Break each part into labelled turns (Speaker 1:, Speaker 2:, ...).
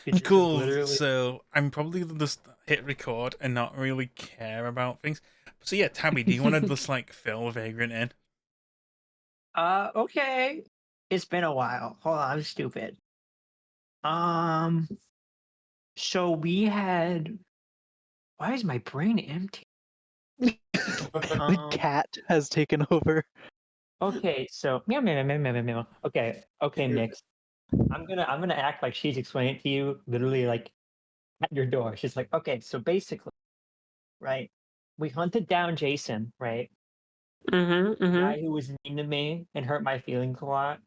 Speaker 1: This is
Speaker 2: Cool.
Speaker 1: literally.
Speaker 2: So I'm probably gonna just hit record and not really care about things. So yeah, Tabby, do you want to just like fill Vagrant in?
Speaker 1: Okay. It's been a while. Hold on, I'm stupid. Um, so we had. Why is my brain empty?
Speaker 3: The
Speaker 1: Um.
Speaker 3: cat has taken over.
Speaker 1: Okay. So meow meow meow meow meow meow. Okay, Nix. I'm gonna act like she's explaining it to you, literally like at your door. She's like, okay, so basically, right? We hunted down Jason, right?
Speaker 4: Mm-hmm.
Speaker 1: The
Speaker 4: Mm-hmm.
Speaker 1: guy who was mean to me and hurt my feelings a lot.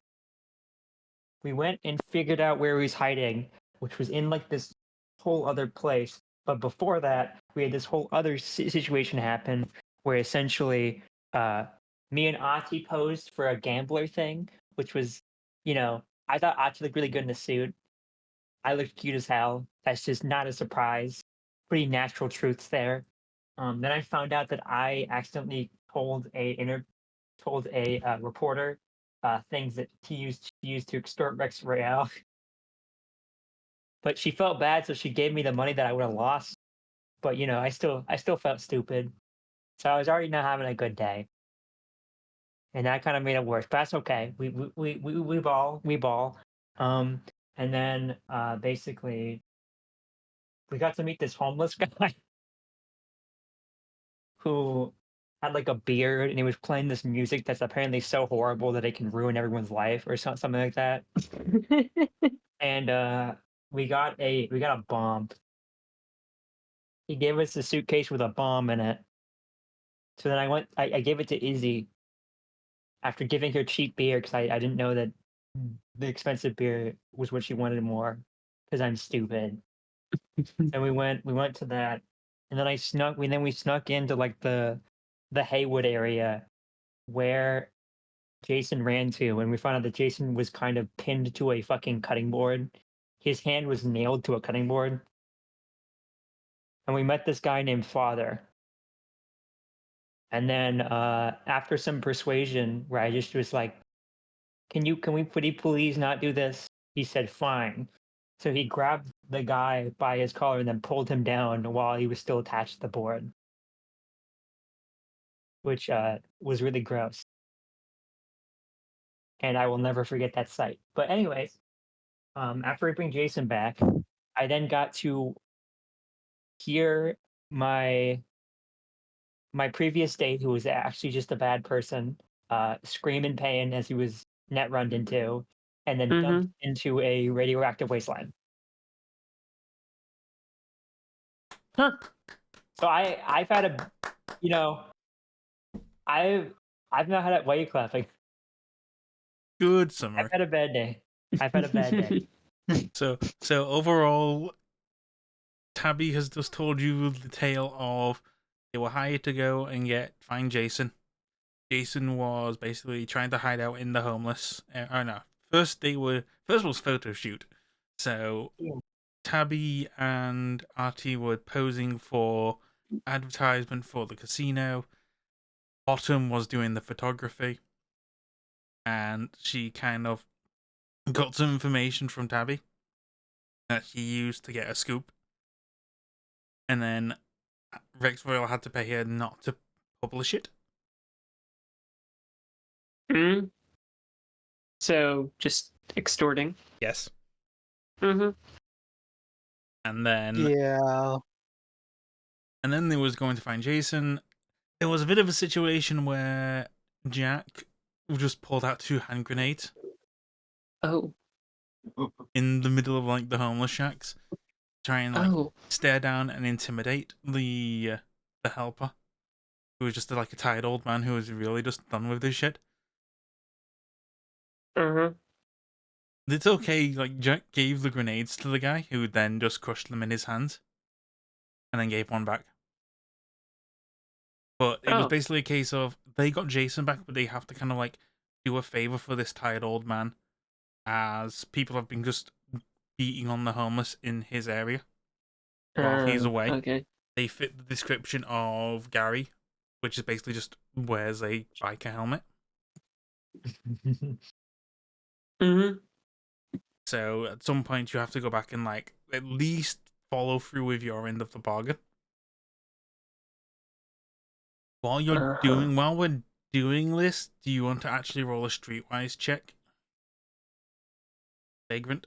Speaker 1: We went and figured out where he was hiding, which was in like this whole other place. But before that, we had this whole other situation happen where essentially me and Ati posed for a gambler thing, which was, I thought Ati looked really good in the suit. I looked cute as hell. That's just not a surprise. Pretty natural truths there. Then I found out that I accidentally told a reporter things that he used to extort Rex Royale. But she felt bad, so she gave me the money that I would have lost. But I still felt stupid. So I was already not having a good day, and that kind of made it worse. But that's okay. We ball. Um, and then basically we got to meet this homeless guy who had like a beard, and he was playing this music that's apparently so horrible that it can ruin everyone's life or something like that. And we got a bomb. He gave us a suitcase with a bomb in it. So then I gave it to Izzy after giving her cheap beer because I didn't know that the expensive beer was what she wanted more because I'm stupid. And we went to that, and then we snuck into like the Haywood area where Jason ran to, and we found out that Jason was kind of pinned to a fucking cutting board. His hand was nailed to a cutting board, and we met this guy named Father. And then after some persuasion, where I just was like, can we please not do this? He said, fine. So he grabbed the guy by his collar and then pulled him down while he was still attached to the board, which was really gross. And I will never forget that sight. But anyways, after we bring Jason back, I then got to hear my my previous date, who was actually just a bad person, scream in pain as he was net runned into, and then dumped
Speaker 4: Mm-hmm.
Speaker 1: into a radioactive wasteland.
Speaker 4: Huh.
Speaker 1: So I've had a you know I've I've not had a why are you clapping?
Speaker 2: Good
Speaker 1: I've
Speaker 2: summary.
Speaker 1: had a bad day. I've had a bad day.
Speaker 2: So overall, Tabby has just told you the tale of they were hired to go and find Jason. Jason was basically trying to hide out in the homeless. Oh no, first was photo shoot. So
Speaker 1: Yeah.
Speaker 2: Tabby and Artie were posing for advertisement for the casino. Autumn was doing the photography, and she kind of got some information from Tabby that she used to get a scoop. And then Rex Royal had to pay her not to publish it.
Speaker 4: Mm. So just extorting.
Speaker 2: Yes.
Speaker 4: Mm-hmm.
Speaker 2: And then
Speaker 3: Yeah.
Speaker 2: they was going to find Jason. There was a bit of a situation where Jack just pulled out 2 hand grenades
Speaker 4: Oh.
Speaker 2: in the middle of like the homeless shacks, try and like
Speaker 4: Oh.
Speaker 2: stare down and intimidate the helper, who was just like a tired old man who was really just done with this shit.
Speaker 4: Uh-huh.
Speaker 2: It's okay, like Jack gave the grenades to the guy who then just crushed them in his hands and then gave one back. But it was
Speaker 4: Oh.
Speaker 2: basically a case of they got Jason back, but they have to kind of like do a favor for this tired old man, as people have been just beating on the homeless in his area while he's away.
Speaker 4: Okay.
Speaker 2: They fit the description of Gary, which is basically just wears a biker helmet.
Speaker 4: Mm-hmm.
Speaker 2: So at some point you have to go back and like at least follow through with your end of the bargain. While we're doing this, do you want to actually roll a streetwise check? Vagrant?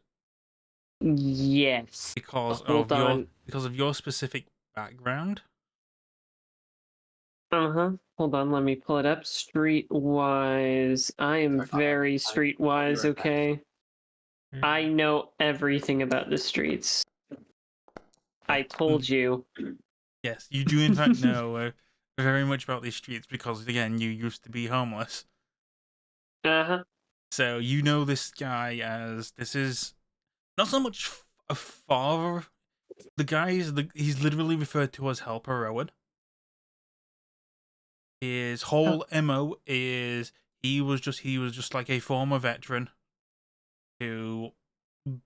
Speaker 4: Yes.
Speaker 2: Because
Speaker 4: Hold on.
Speaker 2: of your specific background.
Speaker 4: Hold on, let me pull it up. Streetwise. I am very streetwise, okay? I know everything about the streets. I told you.
Speaker 2: Yes, you do in fact know very much about these streets because again, you used to be homeless. So you know this guy as this is not so much a father. The guy is he's literally referred to as Helper Owen. His whole MO is he was just like a former veteran who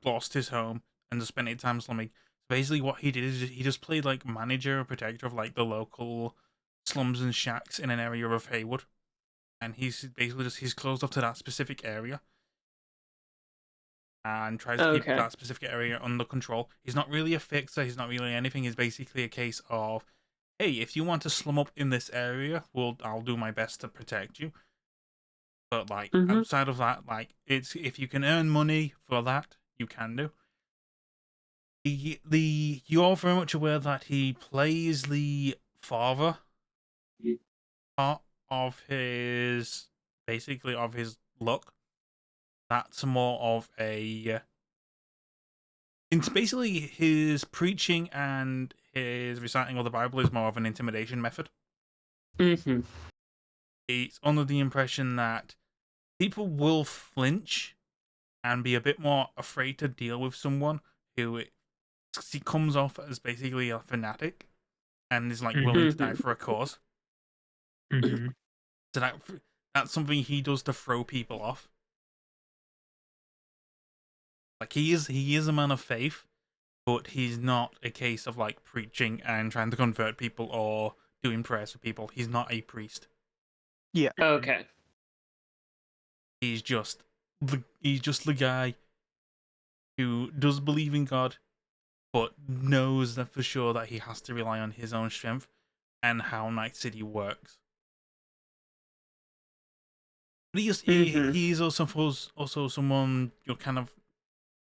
Speaker 2: lost his home and just spent 8 time slumming. Basically, what he did is he just played like manager or protector of like the local slums and shacks in an area of Haywood, and he's basically he's closed off to that specific area and tries to keep that specific area under control. He's not really a fixer. He's not really anything. He's basically a case of, hey, if you want to slum up in this area, I'll do my best to protect you. But like outside of that, like it's if you can earn money for that, you can do. You're very much aware that he plays the father part of his look. That's more of a it's basically his preaching and his reciting of the Bible is more of an intimidation method. It's under the impression that people will flinch and be a bit more afraid to deal with someone who he comes off as basically a fanatic and is like willing to die for a cause. So that's something he does to throw people off. Like he is a man of faith, but he's not a case of like preaching and trying to convert people or doing prayers for people. He's not a priest.
Speaker 3: Yeah.
Speaker 4: Okay.
Speaker 2: He's just the guy who does believe in God, but knows that for sure that he has to rely on his own strength and how Night City works. But he is also someone you're kind of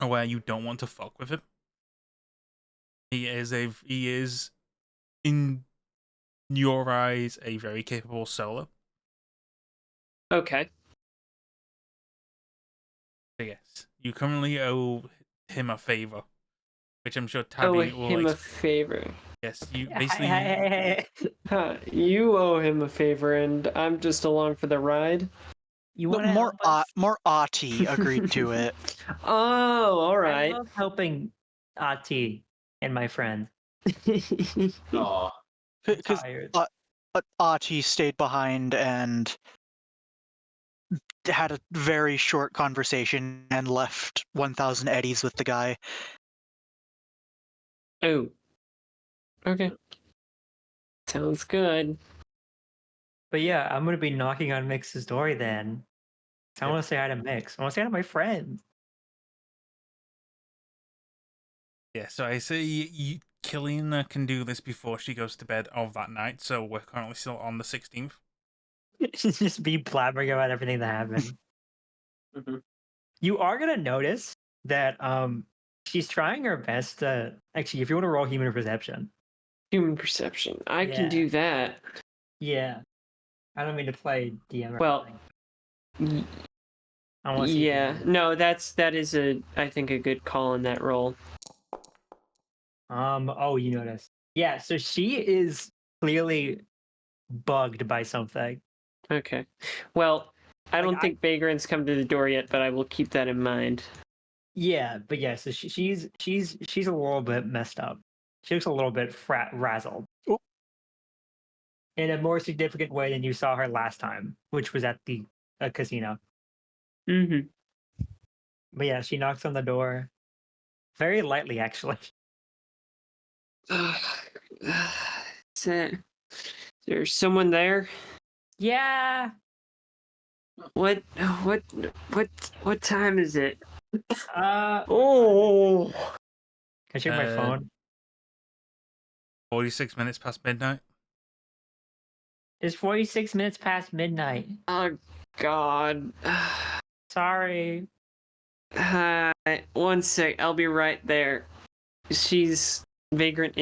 Speaker 2: aware you don't want to fuck with him. He is in your eyes a very capable solo.
Speaker 4: Okay.
Speaker 2: So yes, you currently owe him a favor, which I'm sure Tabby will.
Speaker 4: Him a favor.
Speaker 2: Yes, you basically.
Speaker 4: You owe him a favor, and I'm just along for the ride.
Speaker 1: You want
Speaker 3: more Ati agreed to it.
Speaker 4: Oh, all right.
Speaker 1: I love helping Ati and my friend.
Speaker 5: Aw.
Speaker 3: Because
Speaker 1: Tired.
Speaker 3: Ati stayed behind and had a very short conversation and left 1,000 eddies with the guy.
Speaker 4: Oh. Okay. Sounds good.
Speaker 1: But yeah, I'm gonna be knocking on Mix's door then. I want to say hi to Mix. I want to say hi to my friend.
Speaker 2: Yeah, so I say Killian can do this before she goes to bed of that night, so we're currently still on the 16th.
Speaker 1: Just be blabbering about everything that happened. You are gonna notice that she's trying her best to actually, if you want to roll human perception.
Speaker 4: Human perception. I can do that.
Speaker 1: Yeah. I don't mean to play DM or
Speaker 4: well,
Speaker 1: anything. Yeah,
Speaker 4: no, that is I think a good call in that role.
Speaker 1: Oh, you noticed. Yeah, so she is clearly bugged by something.
Speaker 4: Okay. Well, I don't think Vagrant's come to the door yet, but I will keep that in mind.
Speaker 1: Yeah, but yeah, so she's a little bit messed up. She looks a little bit razzled.
Speaker 3: Ooh.
Speaker 1: In a more significant way than you saw her last time, which was at the casino. But yeah, she knocks on the door very lightly, actually.
Speaker 4: Is there someone there?
Speaker 1: Yeah.
Speaker 4: What time is it? Oh.
Speaker 1: Can I check my phone?
Speaker 2: 46 minutes past midnight.
Speaker 1: It's 46 minutes past midnight.
Speaker 4: Oh, God.
Speaker 1: Sorry.
Speaker 4: One sec. I'll be right there. Vagrant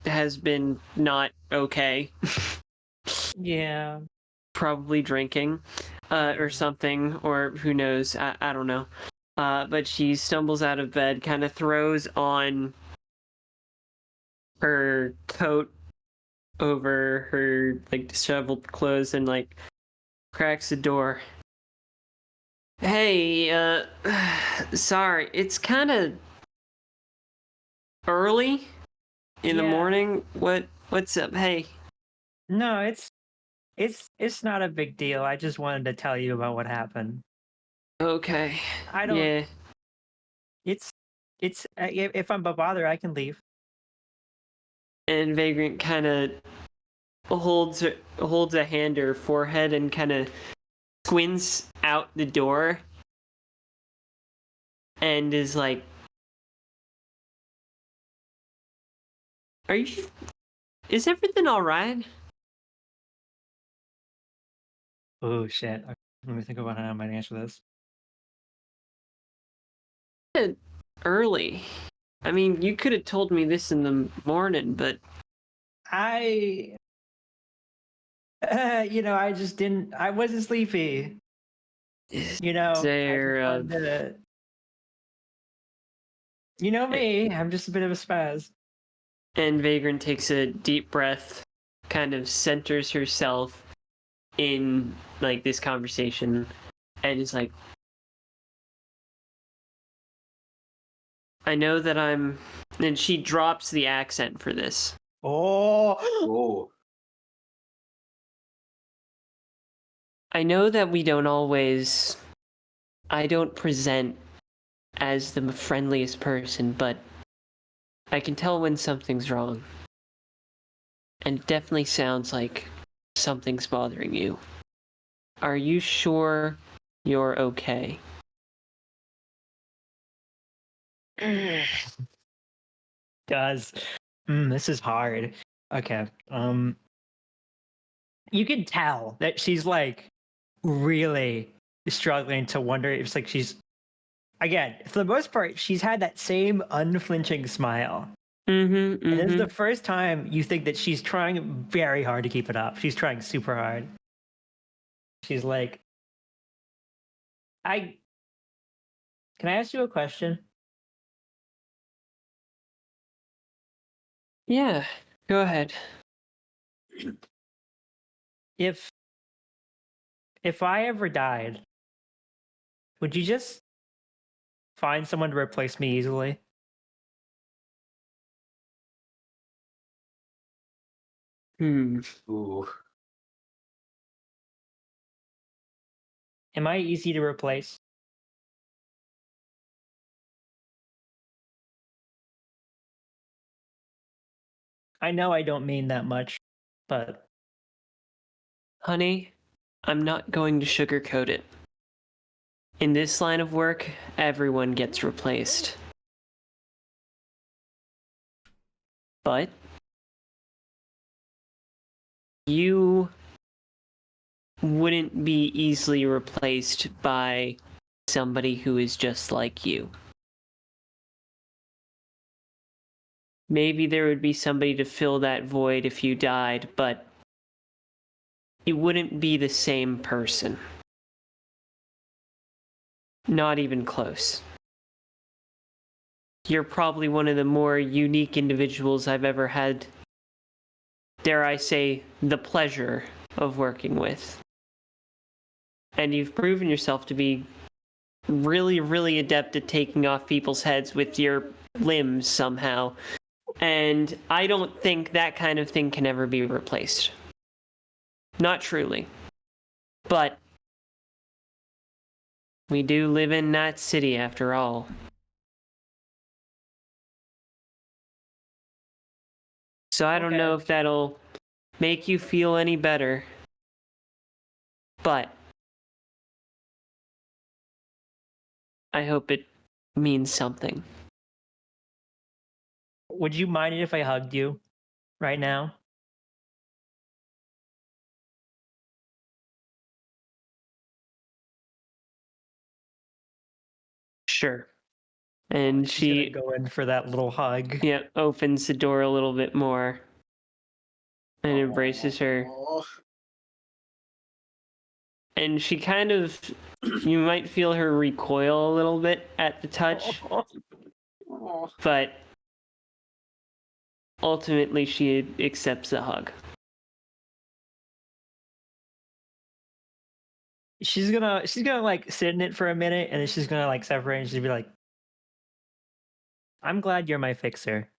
Speaker 4: has been not okay.
Speaker 1: Yeah.
Speaker 4: Probably drinking, or something, or who knows. I don't know. But she stumbles out of bed, kind of throws on her coat over her like disheveled clothes and like cracks the door. Hey, sorry, it's kind of early in the
Speaker 1: Yeah.
Speaker 4: morning. What's up? Hey.
Speaker 1: No, it's not a big deal. I just wanted to tell you about what happened.
Speaker 4: Okay.
Speaker 1: I don't.
Speaker 4: Yeah.
Speaker 1: It's if I'm a bother, I can leave.
Speaker 4: And Vagrant kind of holds a hand to her forehead and kind of squints out the door and is like, is everything all right?
Speaker 1: Oh shit. Okay, let me think about how I might answer this.
Speaker 4: Early. I mean, you could have told me this in the morning, but
Speaker 1: I I just didn't. I wasn't sleepy. You know, I just wanted to, you know me. I'm just a bit of a spaz.
Speaker 4: And Vagrant takes a deep breath, kind of centers herself in like this conversation, and is like, I know that I'm. And she drops the accent for this.
Speaker 1: Oh.
Speaker 5: Oh.
Speaker 4: I know that we don't always. I don't present as the friendliest person, but I can tell when something's wrong. And it definitely sounds like something's bothering you. Are you sure you're okay?
Speaker 1: Does. This is hard. Okay. You can tell that she's like really struggling to wonder if it's like she's, again, for the most part, she's had that same unflinching smile. And this is the first time you think that she's trying very hard to keep it up. She's trying super hard. She's like, can I ask you a question?
Speaker 4: Yeah, go ahead.
Speaker 1: If I ever died, would you just find someone to replace me easily?
Speaker 5: Ooh.
Speaker 1: Am I easy to replace? I know I don't mean that much, but
Speaker 4: Honey, I'm not going to sugarcoat it. In this line of work, everyone gets replaced. But you wouldn't be easily replaced by somebody who is just like you. Maybe there would be somebody to fill that void if you died, but it wouldn't be the same person. Not even close. You're probably one of the more unique individuals I've ever had, dare I say, the pleasure of working with. And you've proven yourself to be really, really adept at taking off people's heads with your limbs somehow. And I don't think that kind of thing can ever be replaced. Not truly. But we do live in Night City after all. So I don't know if that'll make you feel any better. But I hope it means something.
Speaker 1: Would you mind it if I hugged you right now?
Speaker 4: Sure. And
Speaker 1: She's gonna
Speaker 4: she
Speaker 1: go in for that little hug.
Speaker 4: opens the door a little bit more and embraces her.
Speaker 5: Oh.
Speaker 4: And she kind of, you might feel her recoil a little bit at the touch,
Speaker 5: Oh.
Speaker 4: but ultimately she accepts the hug.
Speaker 1: She's gonna like sit in it for a minute, and then she's gonna like separate, and she'll be like, "I'm glad you're my fixer.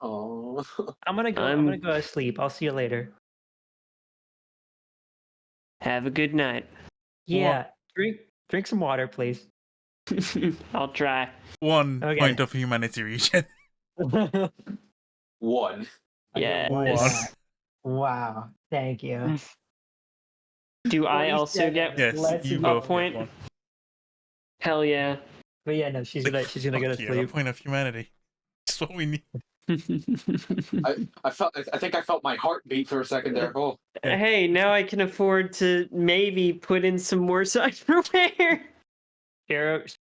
Speaker 5: Oh.
Speaker 1: I'm gonna
Speaker 4: I'm-
Speaker 1: go to sleep. I'll see you later."
Speaker 4: Have a good night.
Speaker 1: Yeah, drink some water, please.
Speaker 4: I'll try.
Speaker 2: One
Speaker 1: Okay.
Speaker 2: point of humanity region.
Speaker 5: One. I get one.
Speaker 4: Yes.
Speaker 1: Wow. Thank you.
Speaker 4: Do I also get
Speaker 2: Yes,
Speaker 1: Let's
Speaker 2: you
Speaker 1: go.
Speaker 2: both
Speaker 4: point?
Speaker 2: get one.
Speaker 4: Hell yeah.
Speaker 1: But yeah, no, she's gonna go
Speaker 2: Fuck
Speaker 1: to
Speaker 2: yeah, a
Speaker 1: sleep.
Speaker 2: point of humanity. That's what we need.
Speaker 5: I think I felt my heart beat for a second there. Oh.
Speaker 4: Hey, now I can afford to maybe put in some more cyberware.
Speaker 1: Sheriff,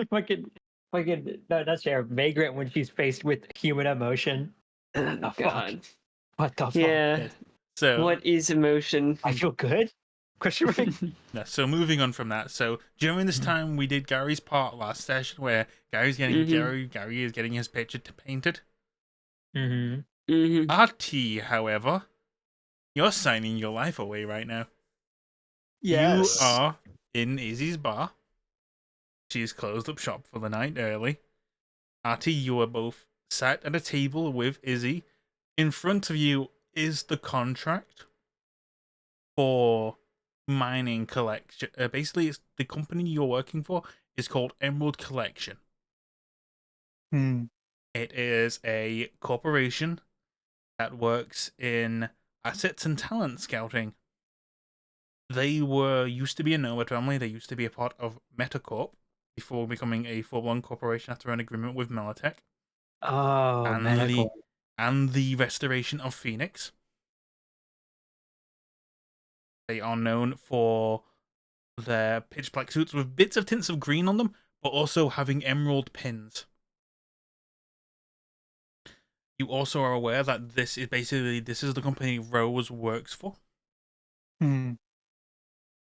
Speaker 1: fucking, no, not Sheriff. Vagrant when she's faced with human emotion.
Speaker 4: Oh,
Speaker 1: fuck?
Speaker 4: God.
Speaker 1: What the fuck?
Speaker 4: Yeah.
Speaker 2: So
Speaker 4: What is emotion?
Speaker 1: I feel good. Question mark.
Speaker 2: yeah, so moving on from that. So during this time, we did Gary's part last session where Gary's getting Gary is getting his picture painted.
Speaker 1: Mm-hmm.
Speaker 2: RT, however, you're signing your life away right now.
Speaker 1: Yes.
Speaker 2: You are in Izzy's bar. She's closed up shop for the night early. RT, you are both sat at a table with Izzy. In front of you is the contract for mining collection. Basically, it's the company you're working for is called Emerald Collection. It is a corporation that works in assets and talent scouting. They used to be a nomad family. They used to be a part of Metacorp before becoming a full-blown corporation after an agreement with Militech
Speaker 1: Oh, medical.
Speaker 2: and the restoration of Phoenix. They are known for their pitch black suits with bits of tints of green on them, but also having emerald pins. You also are aware that this is the company Rose works for. And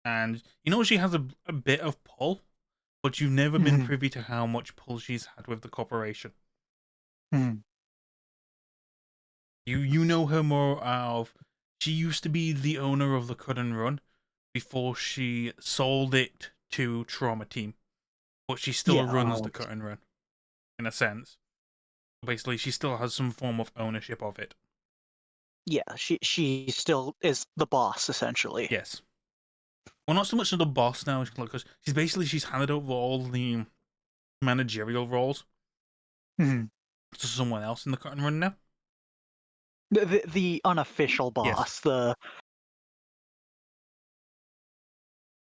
Speaker 2: you know she has a bit of pull, but you've never been privy to how much pull she's had with the corporation. You know her more of, she used to be the owner of the Cut and Run before she sold it to Trauma Team, but she still runs the Cut and Run, in a sense. Basically, she still has some form of ownership of it.
Speaker 3: Yeah, she still is the boss essentially.
Speaker 2: Yes. Well, not so much of the boss now, because she's handed over all the managerial roles to someone else in the Cut and Run now.
Speaker 3: The unofficial boss.
Speaker 2: Yes.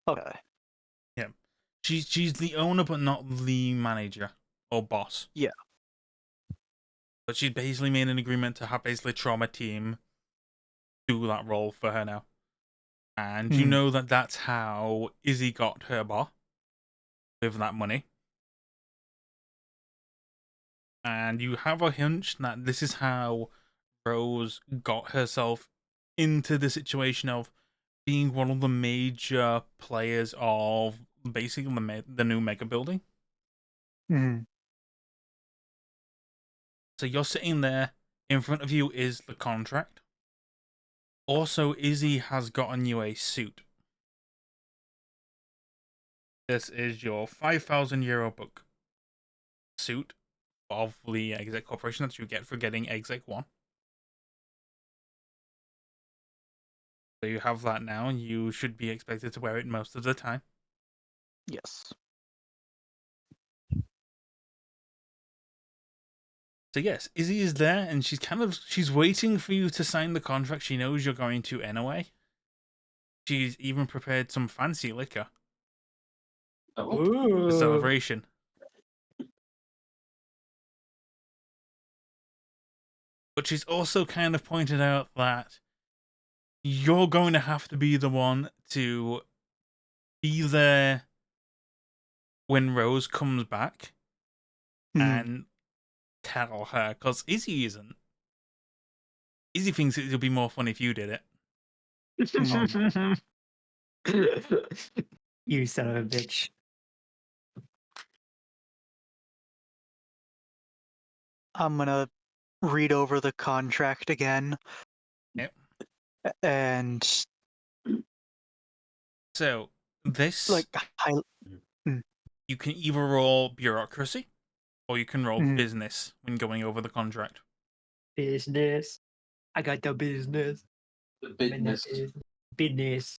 Speaker 3: Okay.
Speaker 2: Yeah. She's the owner, but not the manager or boss.
Speaker 3: Yeah.
Speaker 2: But she's basically made an agreement to have basically Trauma Team do that role for her now. And you know that that's how Izzy got her bar with that money. And you have a hunch that this is how Rose got herself into the situation of being one of the major players of basically the new Megabuilding. So you're sitting there, in front of you is the contract. Also, Izzy has gotten you a suit. This is your €5,000 book suit of the Exec Corporation that you get for getting Exec 1. So you have that now, and you should be expected to wear it most of the time.
Speaker 3: Yes.
Speaker 2: So yes, Izzy is there, and she's waiting for you to sign the contract. She knows you're going to anyway. She's even prepared some fancy liquor.
Speaker 5: Oh,
Speaker 2: The
Speaker 1: Ooh.
Speaker 2: celebration. But she's also kind of pointed out that you're going to have to be the one to be there when Rose comes back and tell her, because Izzy isn't. Izzy thinks it would be more fun if you did it.
Speaker 1: You son of a bitch.
Speaker 3: I'm gonna read over the contract again.
Speaker 2: Yep.
Speaker 3: And
Speaker 2: So this,
Speaker 3: like,
Speaker 2: you can either roll bureaucracy or you can roll
Speaker 3: Mhm.
Speaker 2: business when going over the contract.
Speaker 1: Business. I got the business.
Speaker 5: the
Speaker 1: I'm in that
Speaker 5: business.
Speaker 1: business.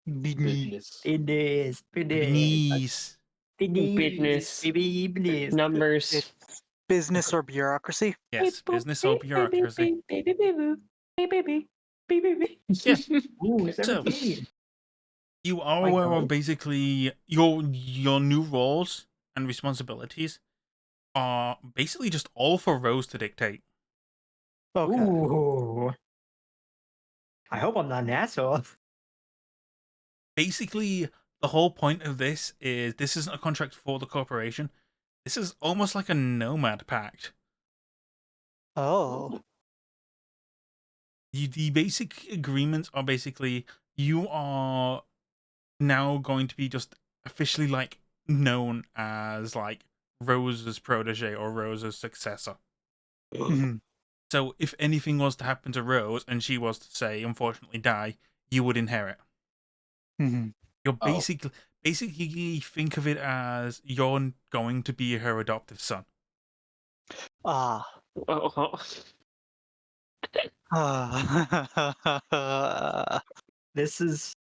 Speaker 5: Business.
Speaker 1: Business. Business.
Speaker 2: Business.
Speaker 1: Business.
Speaker 4: Business.
Speaker 1: Baby, business.
Speaker 4: Numbers.
Speaker 3: it's business or bureaucracy.
Speaker 2: Yes, business or bureaucracy. Yeah.
Speaker 1: Ooh,
Speaker 2: So
Speaker 1: 17.
Speaker 2: you are
Speaker 1: My
Speaker 2: aware of
Speaker 1: God.
Speaker 2: basically your new roles and responsibilities are basically just all for Rose to dictate.
Speaker 3: Okay.
Speaker 1: Ooh. I hope I'm not an asshole.
Speaker 2: Basically, the whole point of this isn't a contract for the corporation. This is almost like a nomad pact.
Speaker 3: Oh.
Speaker 2: The basic agreements are basically you are now going to be just officially like known as like Rose's protege or Rose's successor.
Speaker 3: Mhm.
Speaker 2: So if anything was to happen to Rose and she was to say unfortunately die, you would inherit.
Speaker 3: Mhm.
Speaker 2: You're
Speaker 5: Oh.
Speaker 2: basically think of it as you're going to be her adoptive son.
Speaker 3: Ah.
Speaker 4: Oh.
Speaker 1: This is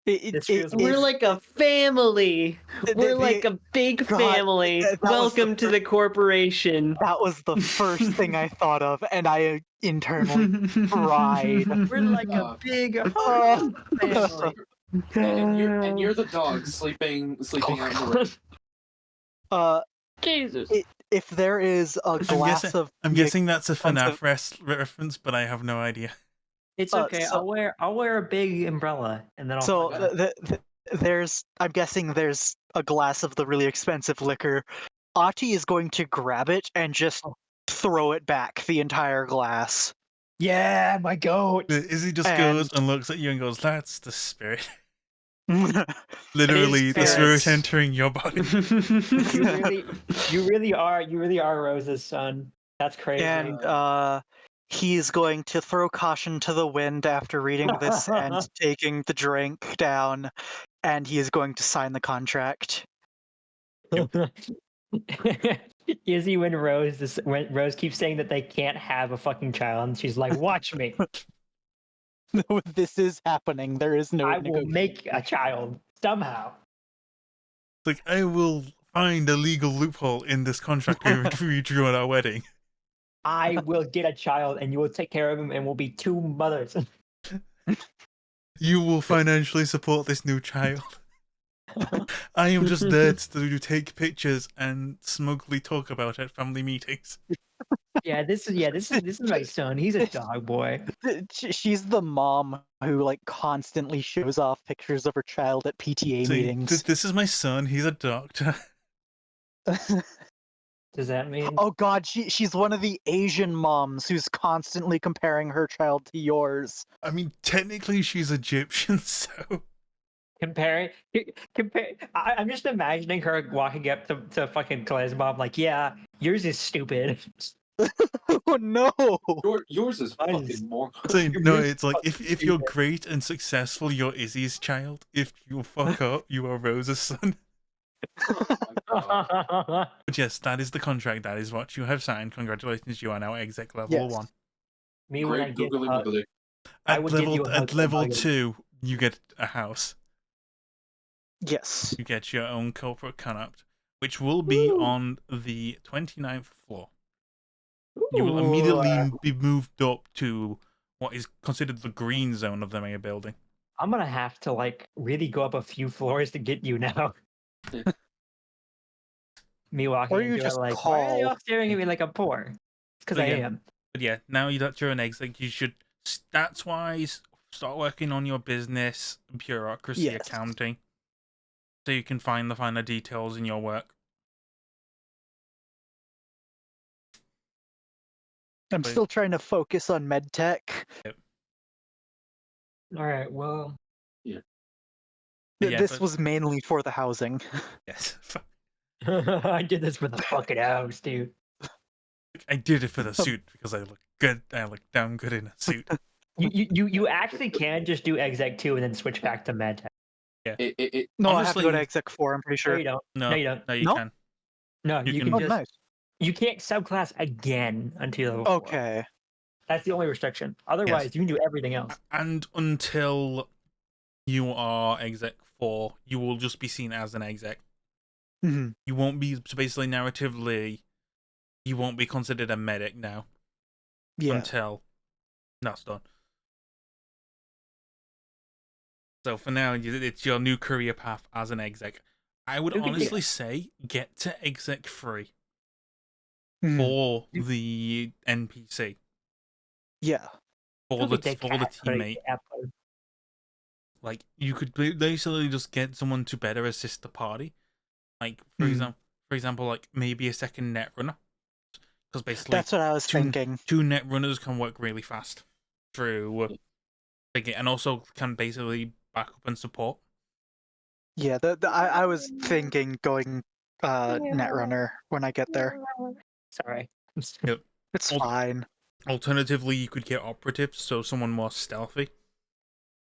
Speaker 3: It,
Speaker 1: this
Speaker 3: it,
Speaker 1: feels
Speaker 3: it,
Speaker 4: We're
Speaker 1: weird.
Speaker 4: like a family. We're like a big
Speaker 3: God,
Speaker 4: family.
Speaker 3: that was the
Speaker 4: Welcome to the corporation.
Speaker 3: that was the first thing I thought of, and I internally cried.
Speaker 1: We're like a
Speaker 5: Uh,
Speaker 1: big
Speaker 3: Oh.
Speaker 1: family.
Speaker 5: and you're the dog sleeping out in the rain.
Speaker 4: Jesus.
Speaker 3: If there is a glass of
Speaker 2: I'm
Speaker 3: the
Speaker 2: guessing that's a
Speaker 3: expensive-
Speaker 2: FNAF reference, but I have no idea.
Speaker 1: It's okay.
Speaker 3: so-
Speaker 1: I'll wear a big umbrella and then I'll
Speaker 3: So
Speaker 1: find out.
Speaker 3: I'm guessing there's a glass of the really expensive liquor. Ati is going to grab it and just throw it back, the entire glass.
Speaker 1: Yeah, my goat.
Speaker 2: Izzy just goes and looks at you and goes, "That's the spirit." Literally, the spirit
Speaker 1: spirits.
Speaker 2: entering your body.
Speaker 1: You really are Rose's son. That's crazy.
Speaker 3: And he's going to throw caution to the wind after reading this and taking the drink down, and he is going to sign the contract.
Speaker 1: Izzy, when Rose keeps saying that they can't have a fucking child, and she's like, "Watch me,
Speaker 3: No, this is happening. There is no
Speaker 1: I will
Speaker 3: negotiation.
Speaker 1: make a child somehow."
Speaker 2: Like, I will find a legal loophole in this contract we drew at our wedding.
Speaker 1: I will get a child, and you will take care of him, and we'll be two mothers.
Speaker 2: You will financially support this new child. I am just there to take pictures and smugly talk about it at family meetings.
Speaker 1: Yeah, this is my son. He's a dog boy.
Speaker 3: She's the mom who like constantly shows off pictures of her child at PTA
Speaker 2: See,
Speaker 3: meetings.
Speaker 2: this is my son. He's a doctor.
Speaker 1: Does that mean?
Speaker 3: Oh God, she's one of the Asian moms who's constantly comparing her child to yours.
Speaker 2: I mean, technically she's Egyptian, so
Speaker 1: Compare. I'm just imagining her walking up to fucking Claire's mom, like, "Yeah, yours is stupid."
Speaker 3: Oh no!
Speaker 5: Yours is
Speaker 1: Mine is-
Speaker 5: fucking more.
Speaker 2: so no,
Speaker 1: Yours
Speaker 2: it's like
Speaker 1: is
Speaker 2: if you're
Speaker 1: stupid.
Speaker 2: great and successful, you're Izzy's child. If you fuck up, you are Rose's son. But yes, that is the contract. That is what you have signed. Congratulations, you are now exec level
Speaker 3: Yes.
Speaker 2: 1.
Speaker 1: Me when I
Speaker 5: Great
Speaker 1: get
Speaker 5: googly moogly.
Speaker 1: I would give you a hug
Speaker 2: At level
Speaker 1: if I
Speaker 2: 2, you get a house.
Speaker 3: Yes.
Speaker 2: You get your own corporate conduct, which will be on the 29th floor. You will immediately be moved up to what is considered the green zone of the Megabuilding.
Speaker 1: I'm gonna have to like really go up a few floors to get you now. Me walking
Speaker 3: Or you
Speaker 1: into it
Speaker 3: just
Speaker 1: like, why are they
Speaker 3: call.
Speaker 1: all staring at me like I'm poor? It's because
Speaker 2: But
Speaker 1: I
Speaker 2: yeah.
Speaker 1: am.
Speaker 2: But yeah, now that you're an exec, you should stats wise start working on your business, bureaucracy,
Speaker 3: Yes.
Speaker 2: accounting, so you can find the finer details in your work.
Speaker 3: I'm
Speaker 2: But-
Speaker 3: still trying to focus on medtech.
Speaker 1: All right, well,
Speaker 2: Yeah,
Speaker 3: This
Speaker 2: but-
Speaker 3: was mainly for the housing.
Speaker 2: Yes.
Speaker 1: I did this for the fucking house, dude.
Speaker 2: I did it for the suit because I look good. I look damn good in a suit.
Speaker 1: You actually can just do exec 2 and then switch back to medtech.
Speaker 3: No, I have to go to
Speaker 2: Honestly-
Speaker 3: exec 4, I'm pretty
Speaker 1: No,
Speaker 3: sure.
Speaker 1: you don't.
Speaker 2: No,
Speaker 1: No, you don't.
Speaker 2: no, you
Speaker 3: No?
Speaker 2: can.
Speaker 1: No,
Speaker 2: You
Speaker 1: you
Speaker 2: can-
Speaker 1: can
Speaker 3: Oh,
Speaker 1: just
Speaker 3: nice.
Speaker 1: you can't subclass again until level 4.
Speaker 3: Okay.
Speaker 1: That's the only restriction. Otherwise, you can do everything else.
Speaker 2: And until you are exec 4, you will just be seen as an exec.
Speaker 3: Mhm.
Speaker 2: You won't be, so basically narratively, you won't be considered a medic now
Speaker 3: Yeah.
Speaker 2: until that's done. So for now, it's your new career path as an exec. I would
Speaker 1: You can-
Speaker 2: honestly say get to exec 3
Speaker 3: Mhm.
Speaker 2: for the NPC,
Speaker 3: Yeah.
Speaker 2: for
Speaker 1: Look
Speaker 2: the
Speaker 1: at that
Speaker 2: for the
Speaker 1: cat putting
Speaker 2: teammate.
Speaker 1: the apple.
Speaker 2: Like you could basically just get someone to better assist the party. Like for example, like maybe a second net runner, because basically
Speaker 3: That's what I was thinking.
Speaker 2: two net runners can work really fast through and also can basically back up and support.
Speaker 3: Yeah, I was thinking going Netrunner when I get there.
Speaker 1: Sorry.
Speaker 2: Yep.
Speaker 3: It's
Speaker 2: Al-
Speaker 3: fine.
Speaker 2: Alternatively, you could get operatives, so someone more stealthy.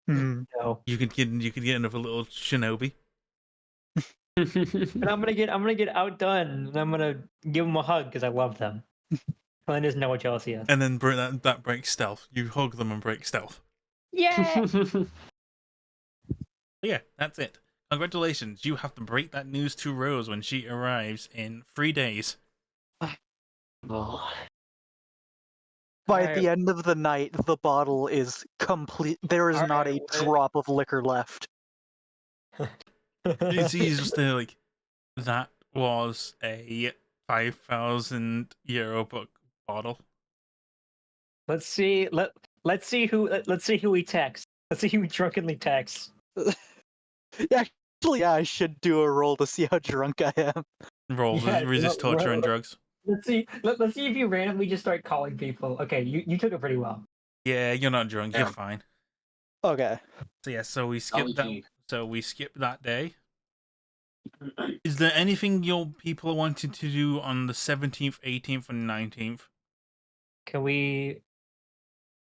Speaker 3: Mhm.
Speaker 1: No.
Speaker 2: You could get another little shinobi,
Speaker 1: But I'm gonna get outdone, and I'm gonna give them a hug because I love them. Glenn doesn't know what jealousy is.
Speaker 2: and then that breaks stealth. You hug them and break stealth.
Speaker 1: Yeah.
Speaker 2: But yeah, that's it. Congratulations, you have to break that news to Rose when she arrives in 3 days.
Speaker 4: Oh.
Speaker 3: By
Speaker 1: Alright.
Speaker 3: the end of the night, the bottle is complete. There is not a
Speaker 1: Alright,
Speaker 3: drop of liquor left.
Speaker 2: He's just there like, that was a 5,000 euro book bottle.
Speaker 1: Let's see. Let's see who he texts. Let's see who he drunkenly texts.
Speaker 3: Actually, yeah, I should do a roll to see how drunk I am.
Speaker 2: Roll
Speaker 1: Yeah,
Speaker 2: resist torture and drugs.
Speaker 1: Let's see. Let's see if you randomly just start calling people. Okay, you took it pretty well.
Speaker 2: Yeah, you're not drunk. You're
Speaker 5: Yeah.
Speaker 2: fine.
Speaker 3: Okay.
Speaker 2: So yeah, so we skipped that.
Speaker 5: LG.
Speaker 2: So we skipped that day. Is there anything your people are wanting to do on the 17th, 18th, and 19th?
Speaker 1: Can we?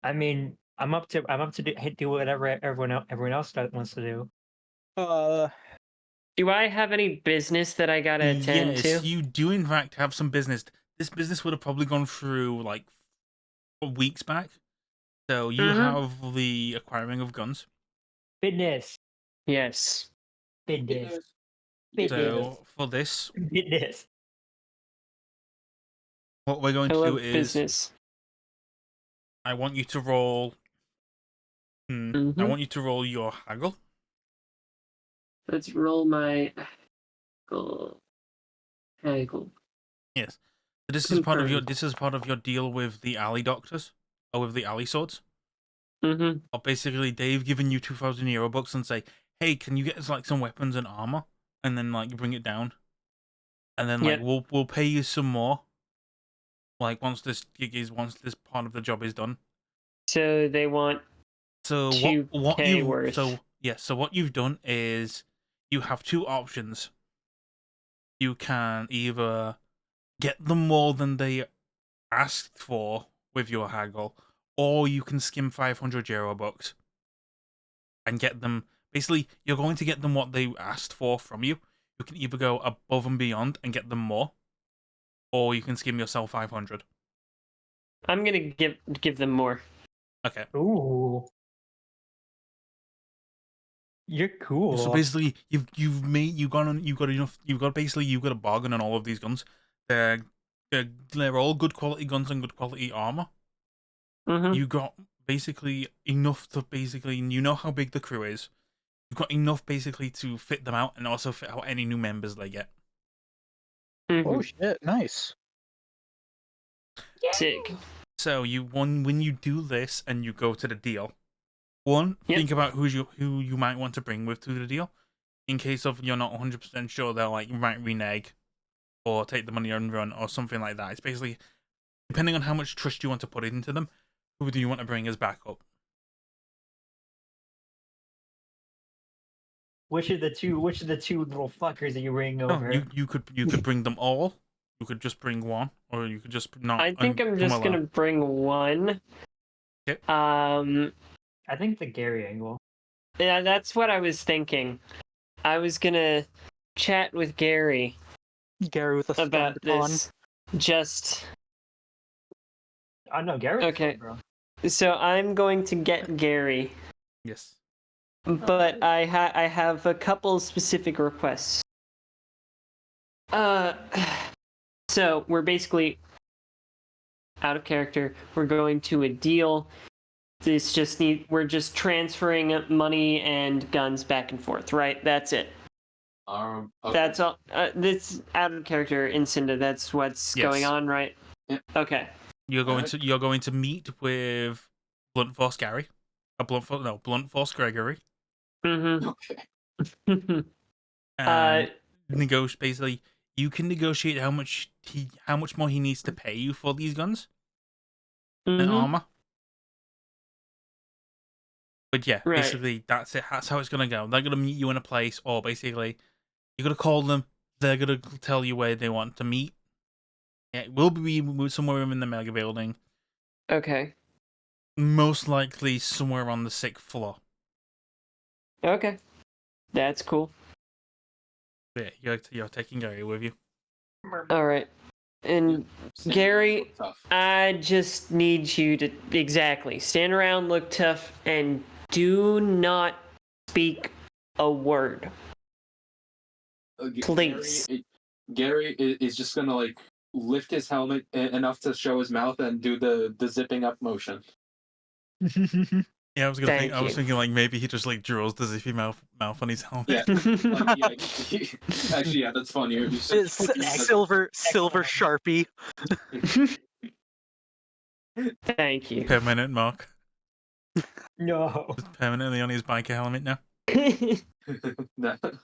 Speaker 1: I mean, I'm up to do whatever everyone else wants to do.
Speaker 4: Do I have any business that I gotta attend
Speaker 2: Yes,
Speaker 4: to?
Speaker 2: you do in fact have some business. This business would have probably gone through like weeks back. So you have the acquiring of guns.
Speaker 1: Fitness.
Speaker 4: Yes.
Speaker 1: Fitness.
Speaker 2: So for this,
Speaker 1: Fitness.
Speaker 2: what we're going
Speaker 4: I
Speaker 2: to do
Speaker 4: love
Speaker 2: is
Speaker 4: business.
Speaker 2: I want you to roll. I
Speaker 4: Mhm.
Speaker 2: want you to roll your haggle.
Speaker 4: Let's roll my haggle.
Speaker 2: Yes. So this is part of your
Speaker 4: Confirmed.
Speaker 2: deal with the alley doctors, or with the alley swords.
Speaker 4: Mm-hmm.
Speaker 2: Or basically, they've given you 2,000 euro bucks and say, "Hey, can you get us like some weapons and armor?" And then like bring it down, and then like
Speaker 4: Yep.
Speaker 2: we'll pay you some more. Like once this part of the job is done.
Speaker 4: So they want
Speaker 2: So
Speaker 4: 2K worth.
Speaker 2: So what you've done is you have two options. You can either get them more than they asked for with your haggle, or you can skim 500 euro bucks and get them. Basically, you're going to get them what they asked for from you. You can either go above and beyond and get them more, or you can skim yourself 500.
Speaker 4: I'm gonna give them more.
Speaker 2: Okay.
Speaker 1: Ooh. You're cool.
Speaker 2: So basically, you've got a bargain on all of these guns. They're all good quality guns and good quality armor.
Speaker 4: Mm-hmm.
Speaker 2: You got basically enough to you know how big the crew is. you've got enough basically to fit them out and also fit out any new members they get.
Speaker 3: Oh shit! Nice.
Speaker 4: Sick.
Speaker 2: So when you do this and you go to the deal, one,
Speaker 4: Yep.
Speaker 2: think about who you might want to bring with to the deal, in case of you're not 100% sure they'll like might renege or take the money and run or something like that. It's basically depending on how much trust you want to put into them. Who do you want to bring as backup?
Speaker 1: Which of the two little fuckers are you bringing
Speaker 2: No,
Speaker 1: over?
Speaker 2: you could bring them all. You could just bring one, or you could just not.
Speaker 4: I think I'm
Speaker 2: come
Speaker 4: just
Speaker 2: alone.
Speaker 4: gonna bring one.
Speaker 2: Okay.
Speaker 1: I think the Gary angle.
Speaker 4: Yeah, that's what I was thinking. I was gonna chat with Gary
Speaker 3: Gary with a
Speaker 4: about
Speaker 3: thundercon.
Speaker 4: this. Just
Speaker 1: Oh no, Gary's
Speaker 4: Okay.
Speaker 1: fine, bro.
Speaker 4: so I'm going to get Gary,
Speaker 2: Yes.
Speaker 4: but I have a couple specific requests. So we're basically out of character. We're going to a deal. We're just transferring money and guns back and forth, right? That's it.
Speaker 5: Okay.
Speaker 4: That's all. This out of character in Cinda. That's what's going
Speaker 2: Yes.
Speaker 4: on, right?
Speaker 5: Yep.
Speaker 4: Okay.
Speaker 2: You're going to meet with Blunt Force Gary, Blunt Force Gregory,
Speaker 4: Mm-hmm.
Speaker 5: Okay.
Speaker 2: and basically you can negotiate how much more he needs to pay you for these guns and
Speaker 4: Mhm.
Speaker 2: armor. But yeah,
Speaker 4: Right.
Speaker 2: basically that's it. That's how it's gonna go. They're gonna meet you in a place, or basically you're gonna call them. They're gonna tell you where they want to meet. Yeah, it will be somewhere in the Megabuilding.
Speaker 4: Okay.
Speaker 2: Most likely somewhere on the 6th floor.
Speaker 4: Okay. That's cool.
Speaker 2: Yeah, you're taking Gary with you.
Speaker 4: All right. And
Speaker 5: Stand
Speaker 4: Gary,
Speaker 5: around, look tough.
Speaker 4: I just need you to stand around, look tough, and do not speak a word. Please.
Speaker 5: Gary is just gonna like lift his helmet enough to show his mouth and do the zipping up motion.
Speaker 2: Yeah, I was gonna think.
Speaker 4: Thank
Speaker 2: I was
Speaker 4: you.
Speaker 2: thinking like maybe he just like draws the zippy mouth on his helmet.
Speaker 5: Yeah. Like, actually, yeah, that's funny. It'd be so-
Speaker 3: It's silver Sharpie.
Speaker 4: Thank you.
Speaker 2: Permanent mark.
Speaker 1: No.
Speaker 2: Just permanently on his biker helmet now.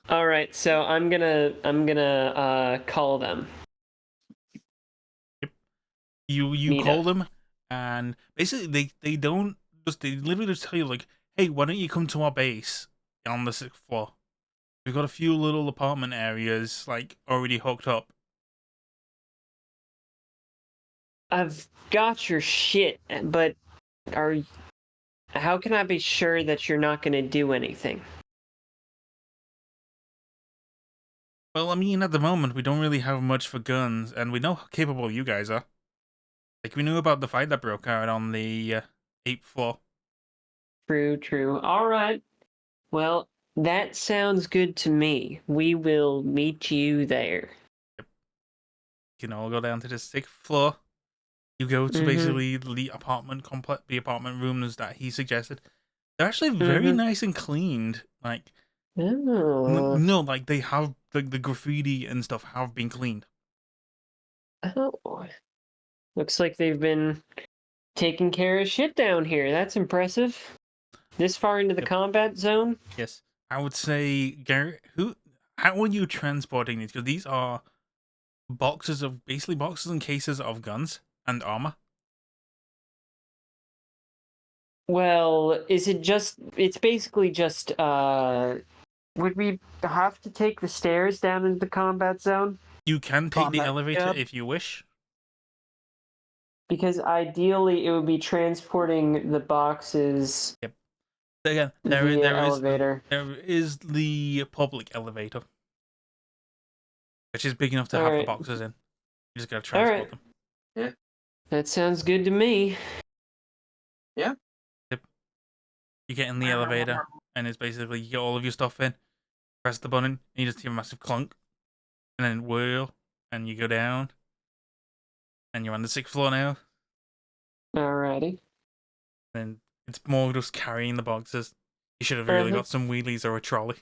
Speaker 4: All right, so I'm gonna call them.
Speaker 2: You
Speaker 4: Meet
Speaker 2: call
Speaker 4: up.
Speaker 2: them, and basically they don't just they literally just tell you like, hey, why don't you come to our base on the 6th floor? We've got a few little apartment areas like already hooked up.
Speaker 4: I've got your shit, but how can I be sure that you're not gonna do anything?
Speaker 2: Well, I mean, at the moment we don't really have much for guns, and we know how capable you guys are. Like we knew about the fight that broke out on the 8th floor.
Speaker 4: True. All right. Well, that sounds good to me. We will meet you there.
Speaker 2: You can all go down to the 6th floor. You go to
Speaker 4: Mhm.
Speaker 2: basically the apartment complex, the apartment rooms that he suggested. They're actually very nice and cleaned. Like,
Speaker 4: Oh.
Speaker 2: no, like they have the graffiti and stuff have been cleaned.
Speaker 4: Oh. Looks like they've been taking care of shit down here. That's impressive. This far into the
Speaker 2: Yep.
Speaker 4: combat zone?
Speaker 2: Yes, I would say, Garrett. How are you transporting these? Because these are boxes and cases of guns and armor.
Speaker 4: Well, it's basically just, would we have to take the stairs down into the combat zone?
Speaker 2: You can take the
Speaker 3: Combat
Speaker 2: elevator
Speaker 3: cab.
Speaker 2: if you wish.
Speaker 4: Because ideally it would be transporting the boxes
Speaker 2: Again,
Speaker 4: via elevator.
Speaker 2: there is the public elevator, which is big enough to have the
Speaker 4: Alright.
Speaker 2: boxes in. You just gotta transport
Speaker 4: Alright.
Speaker 2: them.
Speaker 4: That sounds good to me.
Speaker 2: You get in the elevator, and it's basically you get all of your stuff in, press the button, and you just hear a massive clunk, and then whirl, and you go down, and you're on the 6th floor now.
Speaker 4: Alrighty.
Speaker 2: And it's more just carrying the boxes. You should have really got some wheelies or a trolley.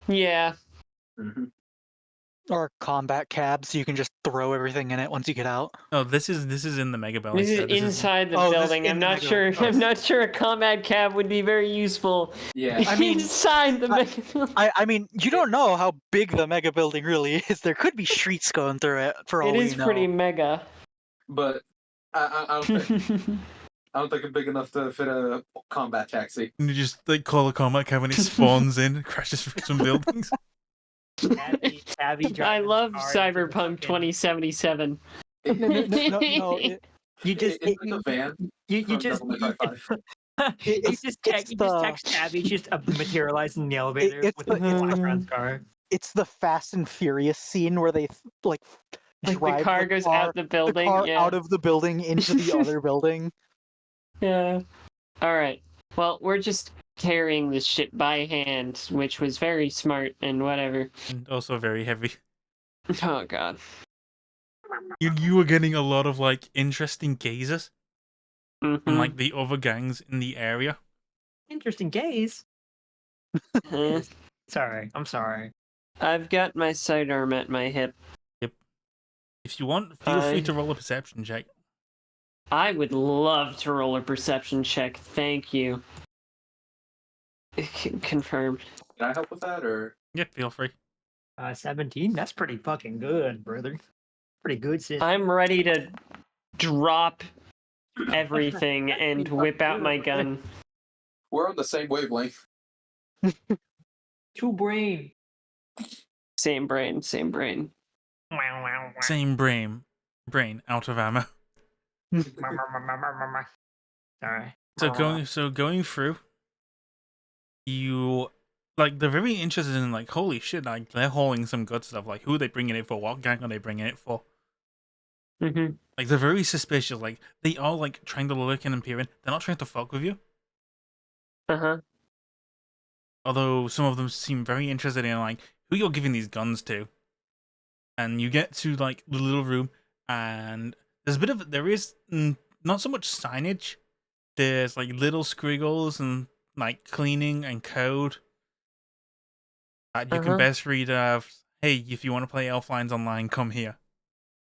Speaker 4: Yeah.
Speaker 5: Mhm.
Speaker 3: Or combat cabs, you can just throw everything in it once you get out.
Speaker 2: No, this is in the Megabuilding.
Speaker 4: This is
Speaker 2: so
Speaker 4: inside the
Speaker 3: Oh, this is
Speaker 4: building.
Speaker 3: in
Speaker 4: I'm
Speaker 3: the
Speaker 4: not
Speaker 3: Megabuilding.
Speaker 4: sure.
Speaker 3: Oh.
Speaker 4: I'm not sure a combat cab would be very useful.
Speaker 5: Yeah.
Speaker 3: I mean,
Speaker 4: inside the Megabuilding.
Speaker 3: I mean, you don't know how big the Mega Building really is. There could be streets going through it for all
Speaker 4: It
Speaker 3: we
Speaker 4: is
Speaker 3: know.
Speaker 4: pretty mega.
Speaker 5: But I don't think I'm big enough to fit a combat taxi.
Speaker 2: And you just like call a combat cab and it spawns in and crashes through some buildings.
Speaker 1: Tabby
Speaker 4: I
Speaker 1: driving
Speaker 4: love
Speaker 1: the car into the
Speaker 4: Cyberpunk
Speaker 1: fucking-
Speaker 4: 2077.
Speaker 3: No,
Speaker 1: You just
Speaker 5: It's like a van.
Speaker 1: you
Speaker 5: from
Speaker 1: just
Speaker 5: Devil May Cry 5.
Speaker 1: you
Speaker 3: it's
Speaker 1: just
Speaker 3: the-
Speaker 1: text Tabby just materialized in the elevator
Speaker 3: it's
Speaker 1: with
Speaker 3: the-
Speaker 1: the background car.
Speaker 3: it's the Fast and Furious scene where they
Speaker 4: Like
Speaker 3: drive
Speaker 4: the car goes out the building. Yeah.
Speaker 3: out of the building into the other building.
Speaker 4: Yeah. All right. Well, we're just carrying this shit by hand, which was very smart and whatever.
Speaker 2: And also very heavy.
Speaker 4: Oh god.
Speaker 2: You were getting a lot of like interesting gazes from
Speaker 4: Mhm.
Speaker 2: like the other gangs in the area.
Speaker 1: Interesting gaze.
Speaker 4: Eh.
Speaker 1: Sorry, I'm sorry.
Speaker 4: I've got my sidearm at my hip.
Speaker 2: If you want, feel free to roll a perception check.
Speaker 4: I would love to roll a perception check. Thank you. Confirmed.
Speaker 5: Can I help with that, or
Speaker 2: Yep, feel free.
Speaker 1: 17. That's pretty fucking good, brother. Pretty good, sis.
Speaker 4: I'm ready to drop everything and whip out my gun.
Speaker 5: we're on the same wavelength?
Speaker 1: Two brain.
Speaker 4: Same brain, same brain.
Speaker 1: Wow, wow, wow.
Speaker 2: Same brain out of ammo.
Speaker 1: Sorry.
Speaker 2: So going through, you like they're very interested in like holy shit, like they're hauling some good stuff. Like who are they bringing it for? What gang are they bringing it for?
Speaker 4: Mm-hmm.
Speaker 2: Like they're very suspicious. Like they are like trying to look in and peer in. They're not trying to fuck with you.
Speaker 4: Uh-huh.
Speaker 2: Although some of them seem very interested in like who you're giving these guns to. And you get to like the little room, and there is not so much signage. There's like little squiggles and like cleaning and code that you can best read of. Hey, if you want to play Elflines Online, come here.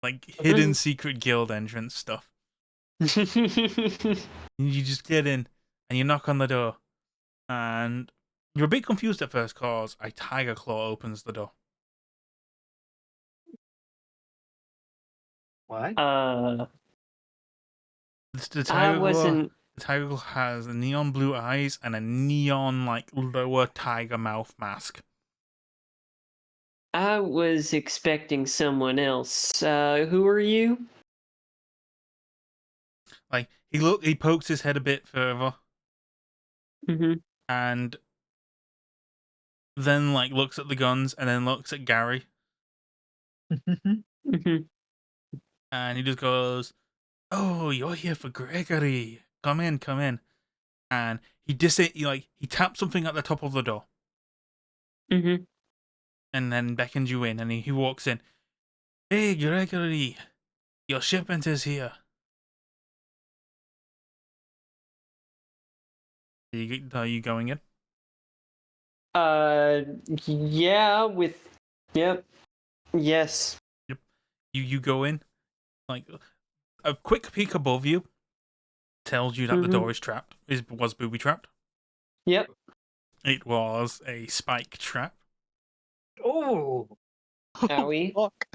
Speaker 2: Like hidden secret guild entrance stuff. You just get in and you knock on the door, and you're a bit confused at first cause a tiger claw opens the door.
Speaker 1: What?
Speaker 2: The
Speaker 4: I
Speaker 2: tiger claw.
Speaker 4: wasn't.
Speaker 2: The tiger claw has neon blue eyes and a neon like lower tiger mouth mask.
Speaker 4: I was expecting someone else. Who are you?
Speaker 2: Like he pokes his head a bit further
Speaker 4: Mm-hmm.
Speaker 2: and then like looks at the guns and then looks at Gary
Speaker 4: Mm-hmm.
Speaker 2: and he just goes, "Oh, you're here for Gregory. Come in, come in." And he taps something at the top of the door
Speaker 4: Mm-hmm.
Speaker 2: and then beckons you in, and he walks in. "Hey, Gregory, your shipment is here." Are you going in?
Speaker 4: Yeah, yep. Yes.
Speaker 2: You go in, like a quick peek above you tells you that the
Speaker 4: Mhm.
Speaker 2: door is trapped. Was booby trapped.
Speaker 4: Yep.
Speaker 2: It was a spike trap.
Speaker 1: Oh,
Speaker 4: Owie.
Speaker 3: Fuck.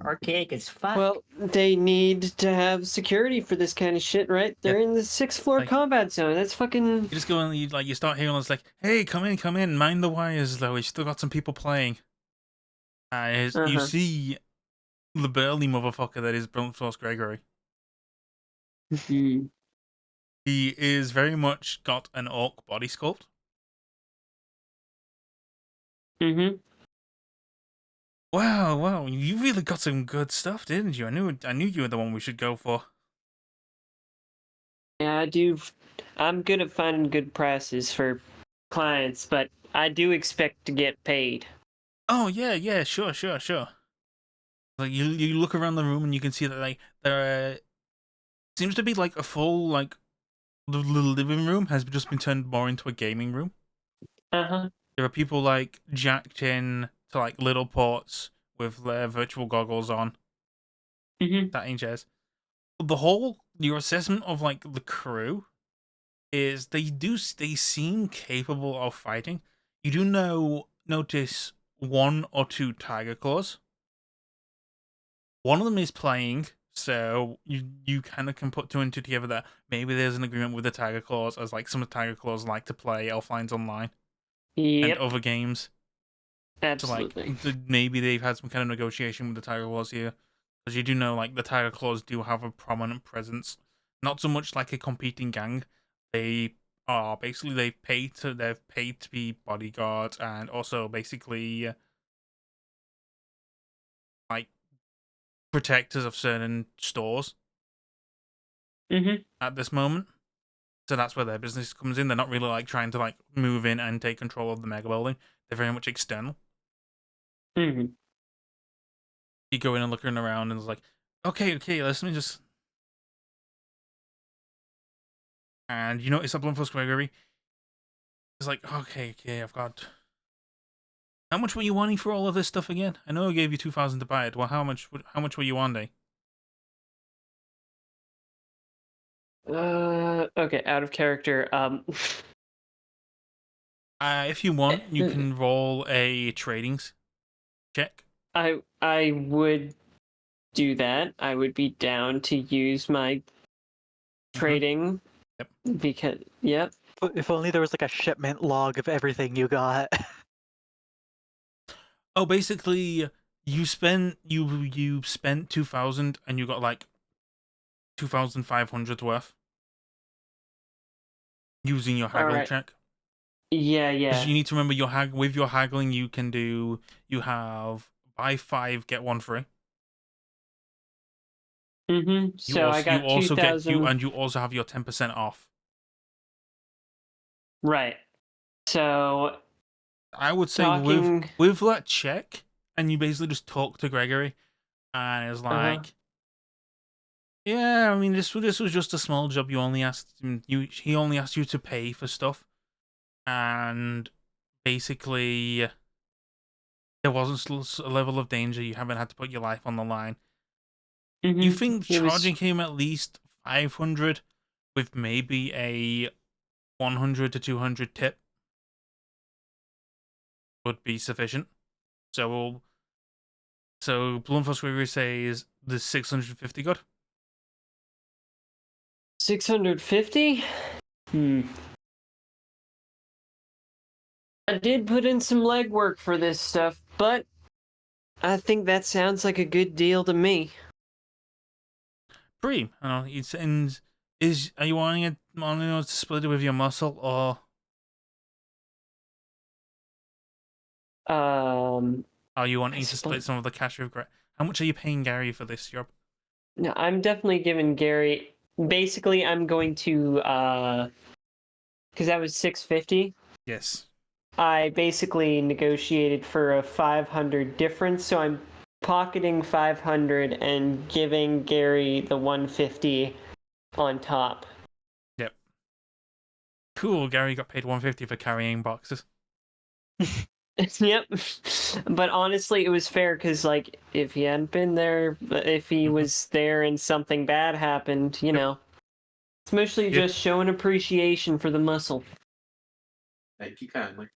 Speaker 1: archaic as fuck.
Speaker 4: Well, they need to have security for this kind of shit, right? They're in the 6th floor
Speaker 2: Like-
Speaker 4: combat zone. That's fucking.
Speaker 2: You just go and you start hearing it's like, "Hey, come in, mind the wires though. We've still got some people playing." You
Speaker 4: Uh-huh.
Speaker 2: see the burly motherfucker that is Blunt Force Gregory.
Speaker 4: Hmm.
Speaker 2: He is very much got an orc body sculpt.
Speaker 4: Mm-hmm.
Speaker 2: Wow, you really got some good stuff, didn't you? I knew you were the one we should go for.
Speaker 4: Yeah, I do. I'm good at finding good prices for clients, but I do expect to get paid.
Speaker 2: Oh yeah, sure. Like you look around the room and you can see that like there seems to be like a full like the living room has just been turned more into a gaming room.
Speaker 4: Uh-huh.
Speaker 2: There are people like jacked in to like little ports with their virtual goggles on, sat in chairs. Your assessment of like the crew is they seem capable of fighting. You do notice one or two tiger claws. One of them is playing, so you kind of can put two and two together that maybe there's an agreement with the tiger claws, as like some of the tiger claws like to play Elflines Online and
Speaker 4: Yep.
Speaker 2: other games. So like
Speaker 4: Absolutely.
Speaker 2: maybe they've had some kind of negotiation with the tiger claws here, because you do know like the tiger claws do have a prominent presence. Not so much like a competing gang. They are basically they've paid to be bodyguards and also basically like protectors of certain stores at this moment. So that's where their business comes in. They're not really like trying to like move in and take control of the mega building. They're very much external. You go in and looking around and it's like, okay, let me just. And you notice that Blumfuss Gregory is like, okay, I've got. How much were you wanting for all of this stuff again? I know I gave you 2,000 to buy it. Well, how much were you wanting?
Speaker 4: Okay, out of character.
Speaker 2: If you want, you can roll a tradings check.
Speaker 4: I would do that. I would be down to use my trading.
Speaker 2: Yep.
Speaker 4: Because yep.
Speaker 3: If only there was like a shipment log of everything you got.
Speaker 2: Oh, basically, you spent 2,000 and you got like 2,500 worth using your haggle
Speaker 4: Alright.
Speaker 2: check.
Speaker 4: Yeah.
Speaker 2: Because you need to remember with your haggling, you have buy 5 get 1 free.
Speaker 4: So I got 2,000.
Speaker 2: You also have your 10% off.
Speaker 4: Right. So
Speaker 2: I would say with that check, and you basically just talk to Gregory, and it's like, yeah, I mean, this was just a small job. He only asked you to pay for stuff, and basically, there wasn't a level of danger. You haven't had to put your life on the line. You think charging him at least 500 with maybe a 100 to 200 tip would be sufficient. So Blumfuss Gregory says the 650 good.
Speaker 4: 650? I did put in some legwork for this stuff, but I think that sounds like a good deal to me.
Speaker 2: Bream, I don't know, are you wanting to split it with your muscle or are you wanting to split some of the cash with How much are you paying Gary for this job?
Speaker 4: No, I'm definitely giving Gary. Basically, I'm going to because that was 650.
Speaker 2: Yes.
Speaker 4: I basically negotiated for a 500 difference, so I'm pocketing 500 and giving Gary the 150 on top.
Speaker 2: Yep. Cool. Gary got paid 150 for carrying boxes.
Speaker 4: Yep. But honestly, it was fair because, like, if he hadn't been there, if he was there and something bad happened, you know, it's mostly just showing appreciation for the muscle.
Speaker 5: Thank you kindly.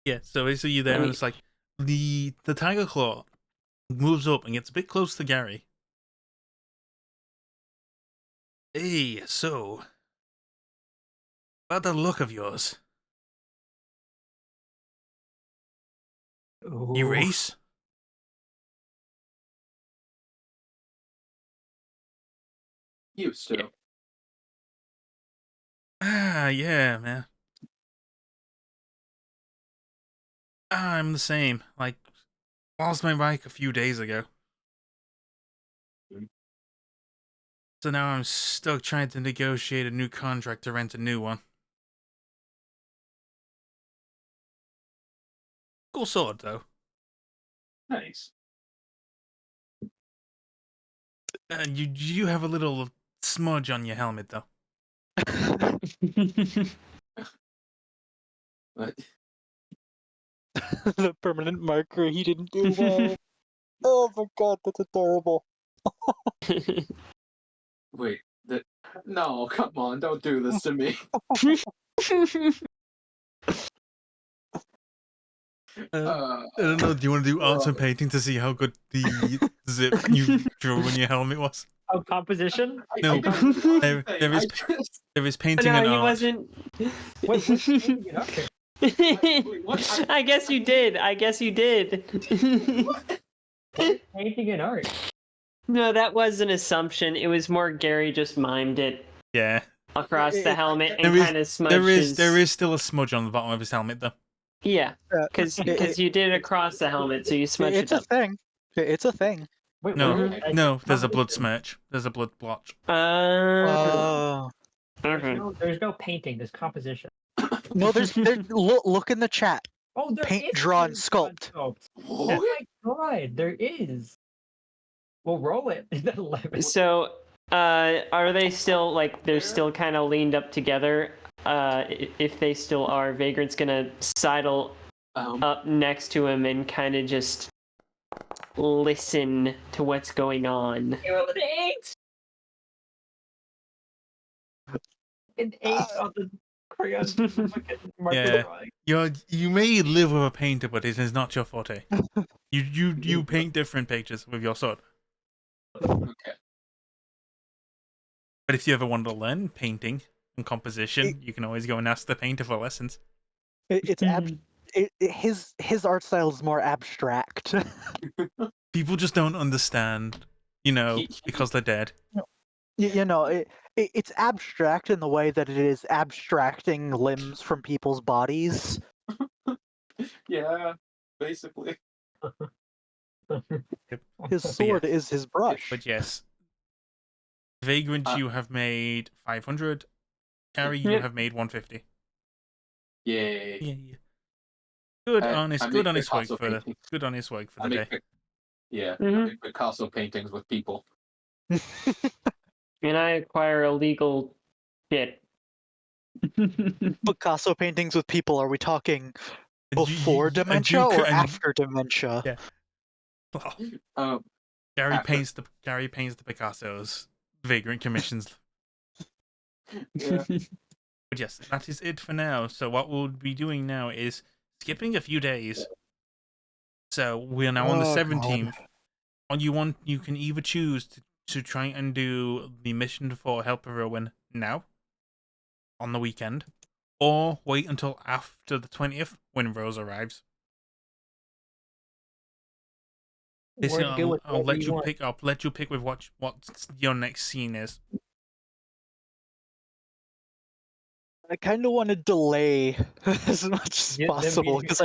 Speaker 2: Yeah, so basically you're there and it's like the tiger claw moves up and gets a bit close to Gary. Hey, so about that look of yours. You race?
Speaker 5: Used to.
Speaker 2: Ah, yeah, man. I'm the same. Like, lost my bike a few days ago. So now I'm stuck trying to negotiate a new contract to rent a new one. Cool sword, though.
Speaker 5: Nice.
Speaker 2: You have a little smudge on your helmet though.
Speaker 5: But
Speaker 3: The permanent marker, he didn't do well. Oh my god, that's adorable.
Speaker 5: wait, no, come on, don't do this to me.
Speaker 2: I don't know. Do you want to do arts and painting to see how good the zip you drew on your helmet was?
Speaker 1: Oh, composition?
Speaker 2: No,
Speaker 5: there
Speaker 2: there is painting
Speaker 4: no,
Speaker 2: and
Speaker 4: he
Speaker 2: art.
Speaker 4: wasn't.
Speaker 1: What's painting it up here?
Speaker 5: what?
Speaker 4: I guess you did. I guess you did.
Speaker 1: Painting and art.
Speaker 4: No, that was an assumption. It was more Gary just mimed it
Speaker 2: Yeah,
Speaker 4: across the helmet and
Speaker 2: There is-
Speaker 4: kind of smudged
Speaker 2: there is still a smudge on the bottom of his helmet though.
Speaker 4: Yeah,
Speaker 3: Yeah,
Speaker 4: because you did it across the helmet, so you smudged
Speaker 3: it's
Speaker 4: it
Speaker 3: a
Speaker 4: up.
Speaker 3: thing. It's a thing.
Speaker 1: Wait,
Speaker 2: No,
Speaker 1: where-
Speaker 2: no, there's a blood
Speaker 1: composition.
Speaker 2: smirch. There's a blood blotch.
Speaker 3: Oh.
Speaker 4: Okay.
Speaker 1: There's no painting. There's composition.
Speaker 3: No, look in the chat.
Speaker 1: Oh, there
Speaker 3: Paint,
Speaker 1: is
Speaker 3: draw, and
Speaker 1: paint, draw, and
Speaker 3: sculpt.
Speaker 1: Oh
Speaker 5: What?
Speaker 1: my god, there is. We'll roll it. 11.
Speaker 4: So, are they still like they're still kind of leaned up together? If they still are, Vagrant's gonna sidle up next to him and kind of just listen to what's going on.
Speaker 1: You rolled an 8. An 8 on the crayon marker
Speaker 2: Yeah.
Speaker 1: drawing.
Speaker 2: You may live with a painter, but it is not your forte. You paint different pictures with your sword.
Speaker 5: Okay.
Speaker 2: But if you ever want to learn painting and composition, you can always go and ask the painter for lessons.
Speaker 3: His art style is more abstract.
Speaker 2: People just don't understand, because they're dead.
Speaker 3: It's abstract in the way that it is abstracting limbs from people's bodies.
Speaker 5: Yeah, basically.
Speaker 3: His sword is his brush.
Speaker 2: But yes, Vagrant, you have made 500. Gary, you have made 150.
Speaker 5: Yay.
Speaker 2: Yeah. Good
Speaker 5: I
Speaker 2: on
Speaker 5: make
Speaker 2: his work
Speaker 5: Picasso
Speaker 2: for the
Speaker 5: paintings.
Speaker 2: good on his work for
Speaker 5: I
Speaker 2: the
Speaker 5: make
Speaker 2: day.
Speaker 5: I make Picasso paintings with people.
Speaker 4: And I acquire illegal shit.
Speaker 3: Picasso paintings with people, are we talking
Speaker 2: And
Speaker 3: before
Speaker 2: and
Speaker 3: dementia or
Speaker 2: and-
Speaker 3: after dementia?
Speaker 2: Yeah. Well,
Speaker 5: After.
Speaker 2: Gary paints the Picassos. Vagrant commissions.
Speaker 5: Yeah.
Speaker 2: But yes, that is it for now. So what we'll be doing now is skipping a few days. So we are now on the
Speaker 3: Oh,
Speaker 2: 17th. You can either choose to try and do the mission for Help a Rowan now, on the weekend, or wait until after the 20th when Rose arrives. Basically, I'll let you pick up. Let you pick with what your next scene is.
Speaker 3: I kind of want to delay as much as possible because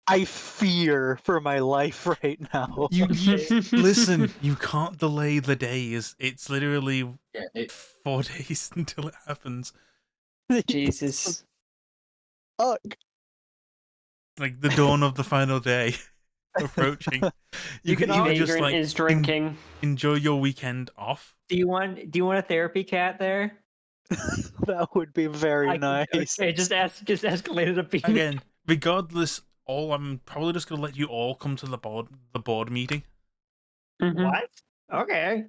Speaker 3: I fear for my life right now.
Speaker 2: You listen. You can't delay the days. It's literally 4 days until it happens.
Speaker 4: Jesus.
Speaker 3: Fuck.
Speaker 2: Like the dawn of the final day approaching. You can either just
Speaker 4: Vagrant is drinking.
Speaker 2: enjoy your weekend off.
Speaker 1: Do you want a therapy cat there?
Speaker 3: That would be very nice.
Speaker 1: Okay, just escalate it a bit.
Speaker 2: Again, regardless, I'm probably just gonna let you all come to the board meeting.
Speaker 1: What? Okay.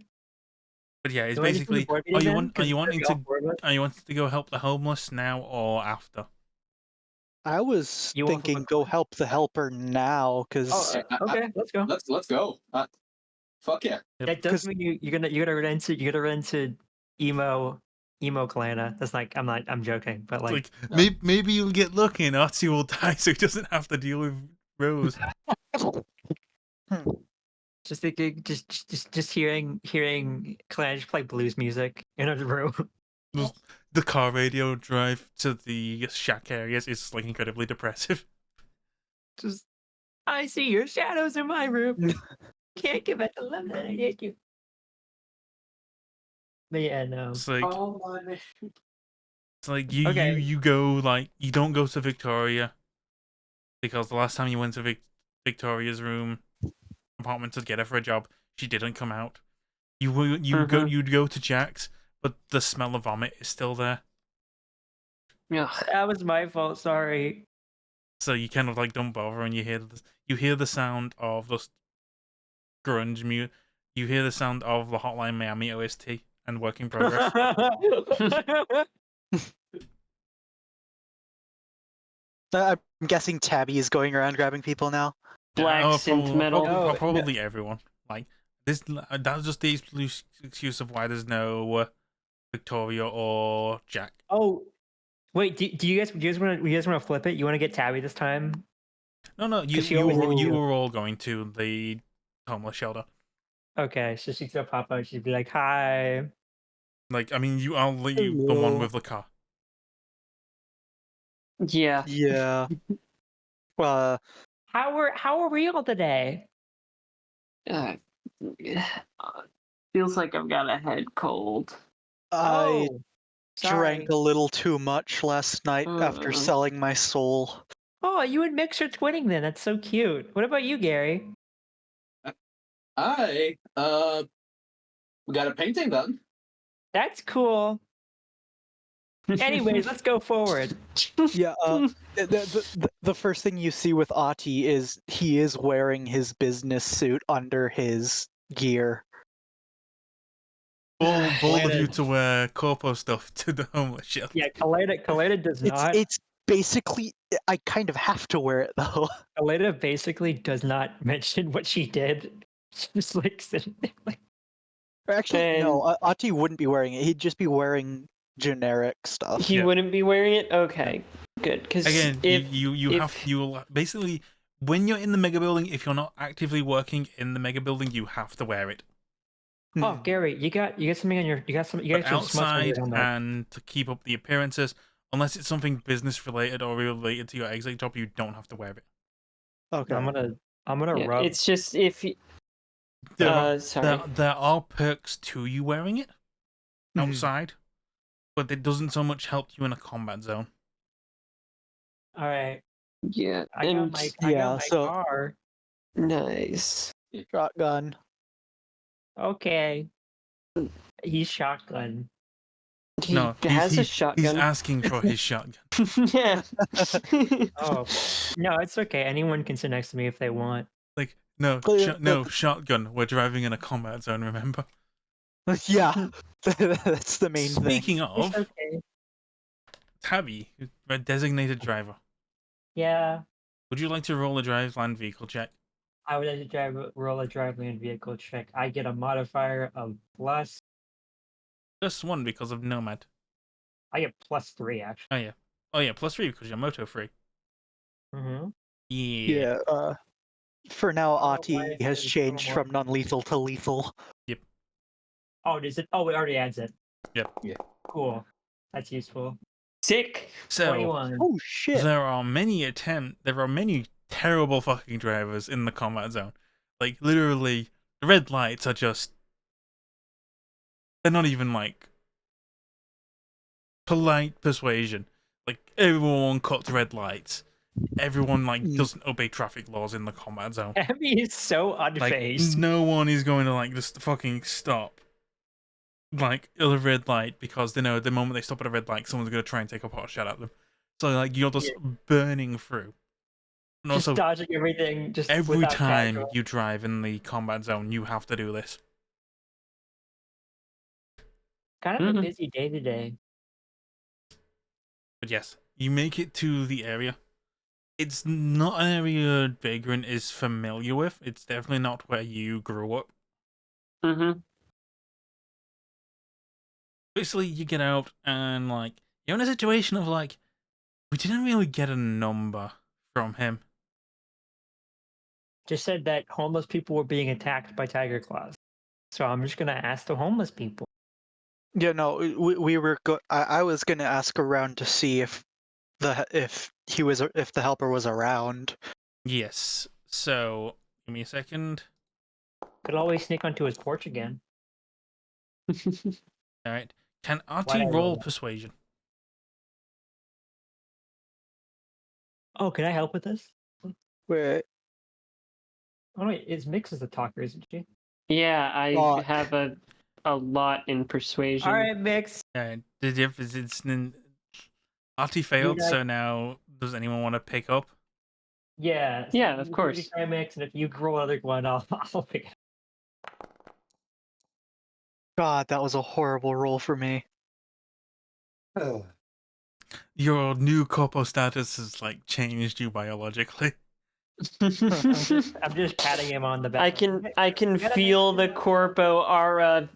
Speaker 2: But yeah, it's
Speaker 1: Do I need to
Speaker 2: basically
Speaker 1: board
Speaker 2: are
Speaker 1: meeting
Speaker 2: you
Speaker 1: then? 'Cause
Speaker 2: wanting
Speaker 1: they're all board with?
Speaker 2: to go help the homeless now or after?
Speaker 3: I was
Speaker 1: You want
Speaker 3: thinking go help the helper now because
Speaker 1: Oh, okay, let's go.
Speaker 5: Let's go. Fuck yeah.
Speaker 1: That does mean you're gonna run into emo Kalana. That's like I'm joking, but like
Speaker 2: maybe you'll get lucky and Artie will die so he doesn't have to deal with Rose.
Speaker 1: just thinking, just hearing Kalana just play blues music in a room.
Speaker 2: The car radio drive to the shack areas is like incredibly depressive.
Speaker 1: Just I see your shadows in my room. Can't give it the love that I did you. But yeah, no.
Speaker 2: It's like
Speaker 5: my
Speaker 2: it's like you
Speaker 1: Okay.
Speaker 2: you go like you don't go to Victoria because the last time you went to Victoria's apartment to get her for a job, she didn't come out. you'd go to Jack's, but the smell of vomit is still there.
Speaker 4: Ugh.
Speaker 1: That was my fault. Sorry.
Speaker 2: So you kind of like don't bother, and you hear the sound of the grunge mute. You hear the sound of the Hotline Miami OST and Work in Progress.
Speaker 3: I'm guessing Tabby is going around grabbing people now.
Speaker 4: Black synth metal.
Speaker 2: Probably everyone. Like this. That's just the excuse of why there's no Victoria or Jack.
Speaker 1: Oh, wait. Do you guys want to flip it? You want to get Tabby this time?
Speaker 2: No. You were all going to the homeless shelter.
Speaker 1: Okay, so she's gonna pop out. She'd be like, "Hi."
Speaker 2: Like, I mean, I'll let you the one with the car.
Speaker 4: Yeah.
Speaker 3: Yeah.
Speaker 1: How are we all today?
Speaker 4: Uh, feels like I've got a head cold.
Speaker 3: I
Speaker 1: Oh,
Speaker 3: drank
Speaker 1: sorry.
Speaker 3: a little too much last night after
Speaker 4: Uh.
Speaker 3: selling my soul.
Speaker 1: Oh, you and Mix are twinning then. That's so cute. What about you, Gary?
Speaker 5: We got a painting done.
Speaker 1: That's cool. Anyways, let's go forward.
Speaker 3: Yeah, the first thing you see with Ati is he is wearing his business suit under his gear.
Speaker 2: Bold of you
Speaker 1: Kaleda-
Speaker 2: to wear corpo stuff to the homeless shelter.
Speaker 1: Yeah, Kaleda does not.
Speaker 3: It's basically I kind of have to wear it though.
Speaker 1: Kaleda basically does not mention what she did. She's just like sitting there like,
Speaker 3: Actually, no, Ati wouldn't be wearing it. He'd just be wearing generic stuff.
Speaker 4: He
Speaker 2: Yeah.
Speaker 4: wouldn't be wearing it? Okay. Good. Because
Speaker 2: Again,
Speaker 4: if
Speaker 2: you'll basically when you're in the mega building, if you're not actively working in the mega building, you have to wear it.
Speaker 1: oh, Gary, you got something on your you got some
Speaker 2: But
Speaker 1: some smudge on your
Speaker 2: outside
Speaker 1: helmet.
Speaker 2: and to keep up the appearances, unless it's something business related or related to your exit job, you don't have to wear it.
Speaker 3: Okay.
Speaker 1: I'm gonna
Speaker 4: yeah,
Speaker 1: rub.
Speaker 4: it's just if you, sorry.
Speaker 2: There are perks to you wearing it
Speaker 3: Mhm.
Speaker 2: outside, but it doesn't so much help you in a combat zone.
Speaker 1: All right,
Speaker 4: Yeah.
Speaker 1: I got
Speaker 4: And
Speaker 1: my
Speaker 3: Yeah, so-
Speaker 1: car.
Speaker 4: nice.
Speaker 3: Shotgun.
Speaker 1: Okay, he's shotgun.
Speaker 4: He
Speaker 2: No,
Speaker 4: has a
Speaker 2: he's
Speaker 4: shotgun.
Speaker 2: asking for his shotgun.
Speaker 4: Yeah.
Speaker 1: Oh, no, it's okay. Anyone can sit next to me if they want.
Speaker 2: Like, no,
Speaker 3: But-
Speaker 2: shotgun. We're driving in a combat zone, remember?
Speaker 3: Yeah, that's the main thing.
Speaker 2: Speaking
Speaker 1: It's
Speaker 2: of,
Speaker 1: okay.
Speaker 2: Tabby, a designated driver.
Speaker 1: Yeah,
Speaker 2: Would you like to roll a drive land vehicle check?
Speaker 1: I would like to roll a driving vehicle check. I get a modifier of plus.
Speaker 2: Just one because of Nomad.
Speaker 1: I get +3 actually.
Speaker 2: Oh yeah, +3 because you're moto free.
Speaker 1: Mm-hmm.
Speaker 2: Yeah.
Speaker 3: Yeah, for now,
Speaker 1: why
Speaker 3: Ati
Speaker 1: is
Speaker 3: has
Speaker 1: it a
Speaker 3: changed
Speaker 1: little
Speaker 3: from non-lethal to lethal.
Speaker 1: Oh, does it? Oh, it already adds it.
Speaker 2: Yep.
Speaker 5: Yeah.
Speaker 1: Cool. That's useful.
Speaker 4: Sick.
Speaker 2: So
Speaker 1: 21.
Speaker 3: Oh shit!
Speaker 2: there are many terrible fucking drivers in the combat zone. Like literally, the red lights are just they're not even like polite persuasion. Like everyone cuts red lights. Everyone like doesn't obey traffic laws in the combat zone.
Speaker 1: Emmy is so
Speaker 2: Like
Speaker 1: unfazed.
Speaker 2: no one is going to like just fucking stop like at a red light because they know the moment they stop at a red light, someone's going to try and take a pot shot at them. So like you're just burning through. And
Speaker 1: Just
Speaker 2: also,
Speaker 1: dodging everything. Just
Speaker 2: every
Speaker 1: without
Speaker 2: time
Speaker 1: casual.
Speaker 2: you drive in the combat zone, you have to do this.
Speaker 1: Kind of a
Speaker 4: Mhm.
Speaker 1: busy day today.
Speaker 2: But yes, you make it to the area. It's not an area Vagrant is familiar with. It's definitely not where you grew up.
Speaker 4: Mm-hmm.
Speaker 2: Basically, you get out and like you're in a situation of like we didn't really get a number from him.
Speaker 1: Just said that homeless people were being attacked by tiger claws. So I'm just gonna ask the homeless people.
Speaker 3: Yeah, no, we were. I was gonna ask around to see if if the helper was around.
Speaker 2: Yes. So give me a second.
Speaker 1: Could always sneak onto his porch again.
Speaker 2: All right. Can
Speaker 1: Why'd
Speaker 2: RT
Speaker 1: I roll
Speaker 2: roll
Speaker 1: that?
Speaker 2: persuasion?
Speaker 1: Oh, can I help with this?
Speaker 3: Wait,
Speaker 1: Oh wait, it's Mix is the talker, isn't she?
Speaker 4: Yeah, I
Speaker 3: Fuck.
Speaker 4: have a lot in persuasion.
Speaker 1: All right, Mix.
Speaker 2: Did you? Artie failed, so now does anyone want to pick up?
Speaker 1: Yeah.
Speaker 4: Yeah, of
Speaker 1: you
Speaker 4: course.
Speaker 1: try Mix, and if you roll another one, I'll pick it.
Speaker 3: God, that was a horrible roll for me.
Speaker 2: Your new corpo status has like changed you biologically.
Speaker 1: I'm just patting him on the back.
Speaker 4: I can
Speaker 1: gotta
Speaker 4: feel
Speaker 1: make
Speaker 4: the corpo aura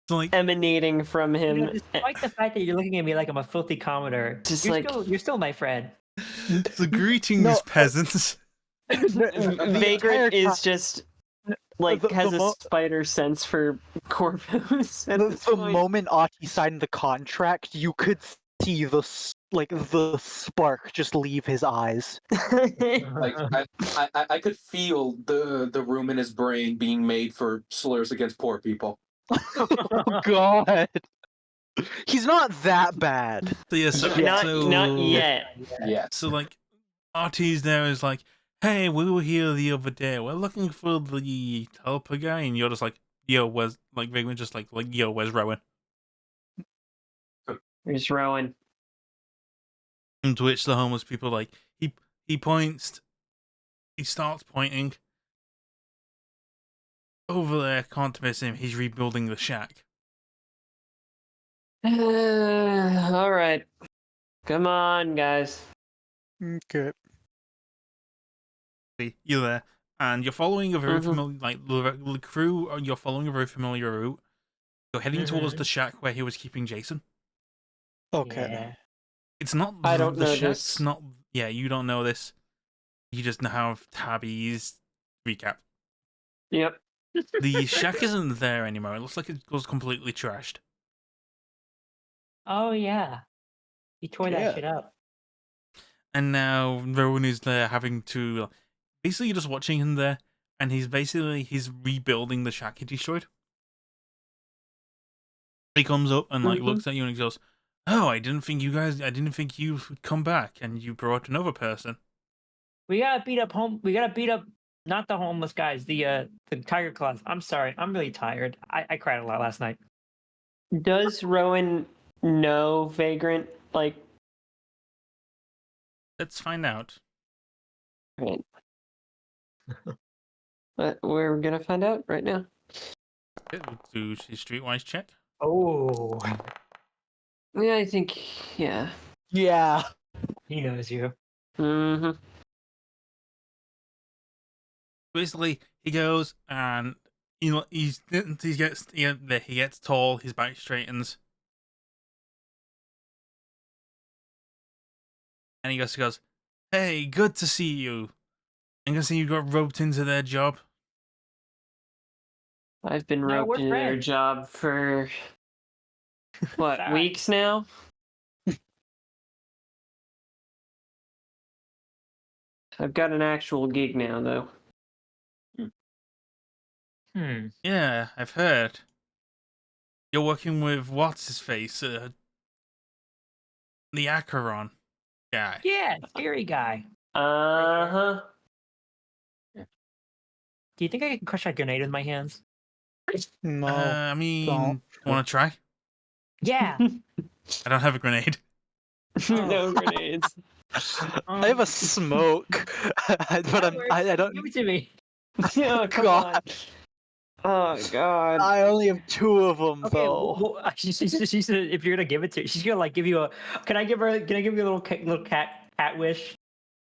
Speaker 2: So like,
Speaker 4: emanating from him.
Speaker 1: Despite the fact that you're looking at me like I'm a filthy commoner,
Speaker 4: Just
Speaker 1: you're
Speaker 4: like-
Speaker 1: still my friend.
Speaker 2: so greetings,
Speaker 3: No,
Speaker 2: peasants.
Speaker 4: Vagrant is just like
Speaker 3: the
Speaker 4: has a
Speaker 3: mo-
Speaker 4: spider sense for corpos at this
Speaker 3: the
Speaker 4: point.
Speaker 3: moment Ati signed the contract, you could see the spark just leave his eyes.
Speaker 5: Like I could feel the room in his brain being made for slurs against poor people.
Speaker 3: Oh God, he's not that bad.
Speaker 2: So yeah, so
Speaker 4: not yet.
Speaker 5: Yeah.
Speaker 2: So like, Artie's there is like, hey, we were here the other day. We're looking for the helper guy, and you're just like, yo, where's like Vagrant? Just like yo, where's Rowan?
Speaker 4: There's Rowan.
Speaker 2: And to which the homeless people like he points, he starts pointing over there. Can't miss him. He's rebuilding the shack.
Speaker 4: All right, come on, guys.
Speaker 3: Okay.
Speaker 2: You're there, and you're following a very
Speaker 4: Mhm.
Speaker 2: familiar, like the crew. You're following a very familiar route. You're heading towards the shack where he was keeping Jason.
Speaker 3: Okay.
Speaker 1: Yeah.
Speaker 2: It's not.
Speaker 4: I don't
Speaker 2: the
Speaker 4: know
Speaker 2: shack's
Speaker 4: this.
Speaker 2: not. Yeah, you don't know this. You just have Tabby's recap.
Speaker 4: Yep.
Speaker 2: The shack isn't there anymore. It looks like it was completely trashed.
Speaker 1: Oh yeah. He tore
Speaker 3: Yeah.
Speaker 1: that shit up.
Speaker 2: And now Rowan is there having to. Basically, you're just watching him there, and he's rebuilding the shack he destroyed. He comes up and like looks at you and he goes, "Oh, I didn't think you would come back, and you brought another person."
Speaker 1: We gotta beat up not the homeless guys, the tiger claws. I'm sorry, I'm really tired. I cried a lot last night.
Speaker 4: Does Rowan know Vagrant? Like,
Speaker 2: Let's find out.
Speaker 4: right. But we're gonna find out right now.
Speaker 2: Okay, we'll do a streetwise check.
Speaker 1: Oh,
Speaker 4: Yeah, I think. Yeah.
Speaker 3: Yeah.
Speaker 1: he knows you.
Speaker 4: Mm-hmm.
Speaker 2: Basically, he goes and he gets tall, his back straightens, and he goes, "Hey, good to see you. I'm guessing you got roped into their job."
Speaker 4: I've been
Speaker 1: No,
Speaker 4: roped
Speaker 1: we're
Speaker 4: into their
Speaker 1: friends.
Speaker 4: job for what,
Speaker 1: Sorry.
Speaker 4: weeks now? I've got an actual gig now, though.
Speaker 1: Hmm.
Speaker 2: Yeah, I've heard. You're working with what's his face, the Acheron guy.
Speaker 1: Yeah, scary guy.
Speaker 4: Uh-huh.
Speaker 1: Do you think I can crush a grenade with my hands?
Speaker 3: No.
Speaker 2: I mean,
Speaker 3: don't.
Speaker 2: want to try?
Speaker 1: Yeah.
Speaker 2: I don't have a grenade.
Speaker 4: No grenades.
Speaker 3: I have a smoke, but I don't.
Speaker 1: Give it to me.
Speaker 4: Oh, come
Speaker 3: God.
Speaker 4: on. Oh, God.
Speaker 3: I only have 2 of them
Speaker 1: Okay,
Speaker 3: though.
Speaker 1: well, she said if you're gonna give it to, she's gonna like give you a. Can I give you a little cat wish?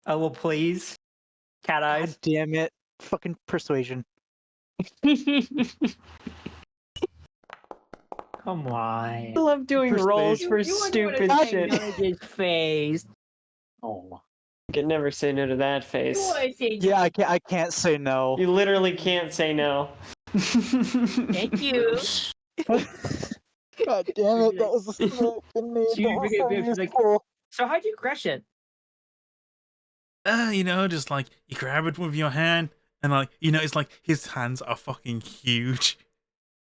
Speaker 1: A little please, cat
Speaker 3: God
Speaker 1: eyes.
Speaker 3: damn it! Fucking persuasion.
Speaker 1: Come on.
Speaker 4: I love doing rolls for stupid shit.
Speaker 1: His face.
Speaker 5: Oh.
Speaker 4: You can never say no to that face.
Speaker 3: Yeah, I can't say no.
Speaker 4: You literally can't say no.
Speaker 1: Thank you.
Speaker 3: God damn it! That was a smoke and made
Speaker 1: She
Speaker 3: the whole
Speaker 1: figured
Speaker 3: thing
Speaker 1: it was like-
Speaker 3: useful.
Speaker 1: So how'd you crush it?
Speaker 2: Just like you grab it with your hand, and like it's like his hands are fucking huge.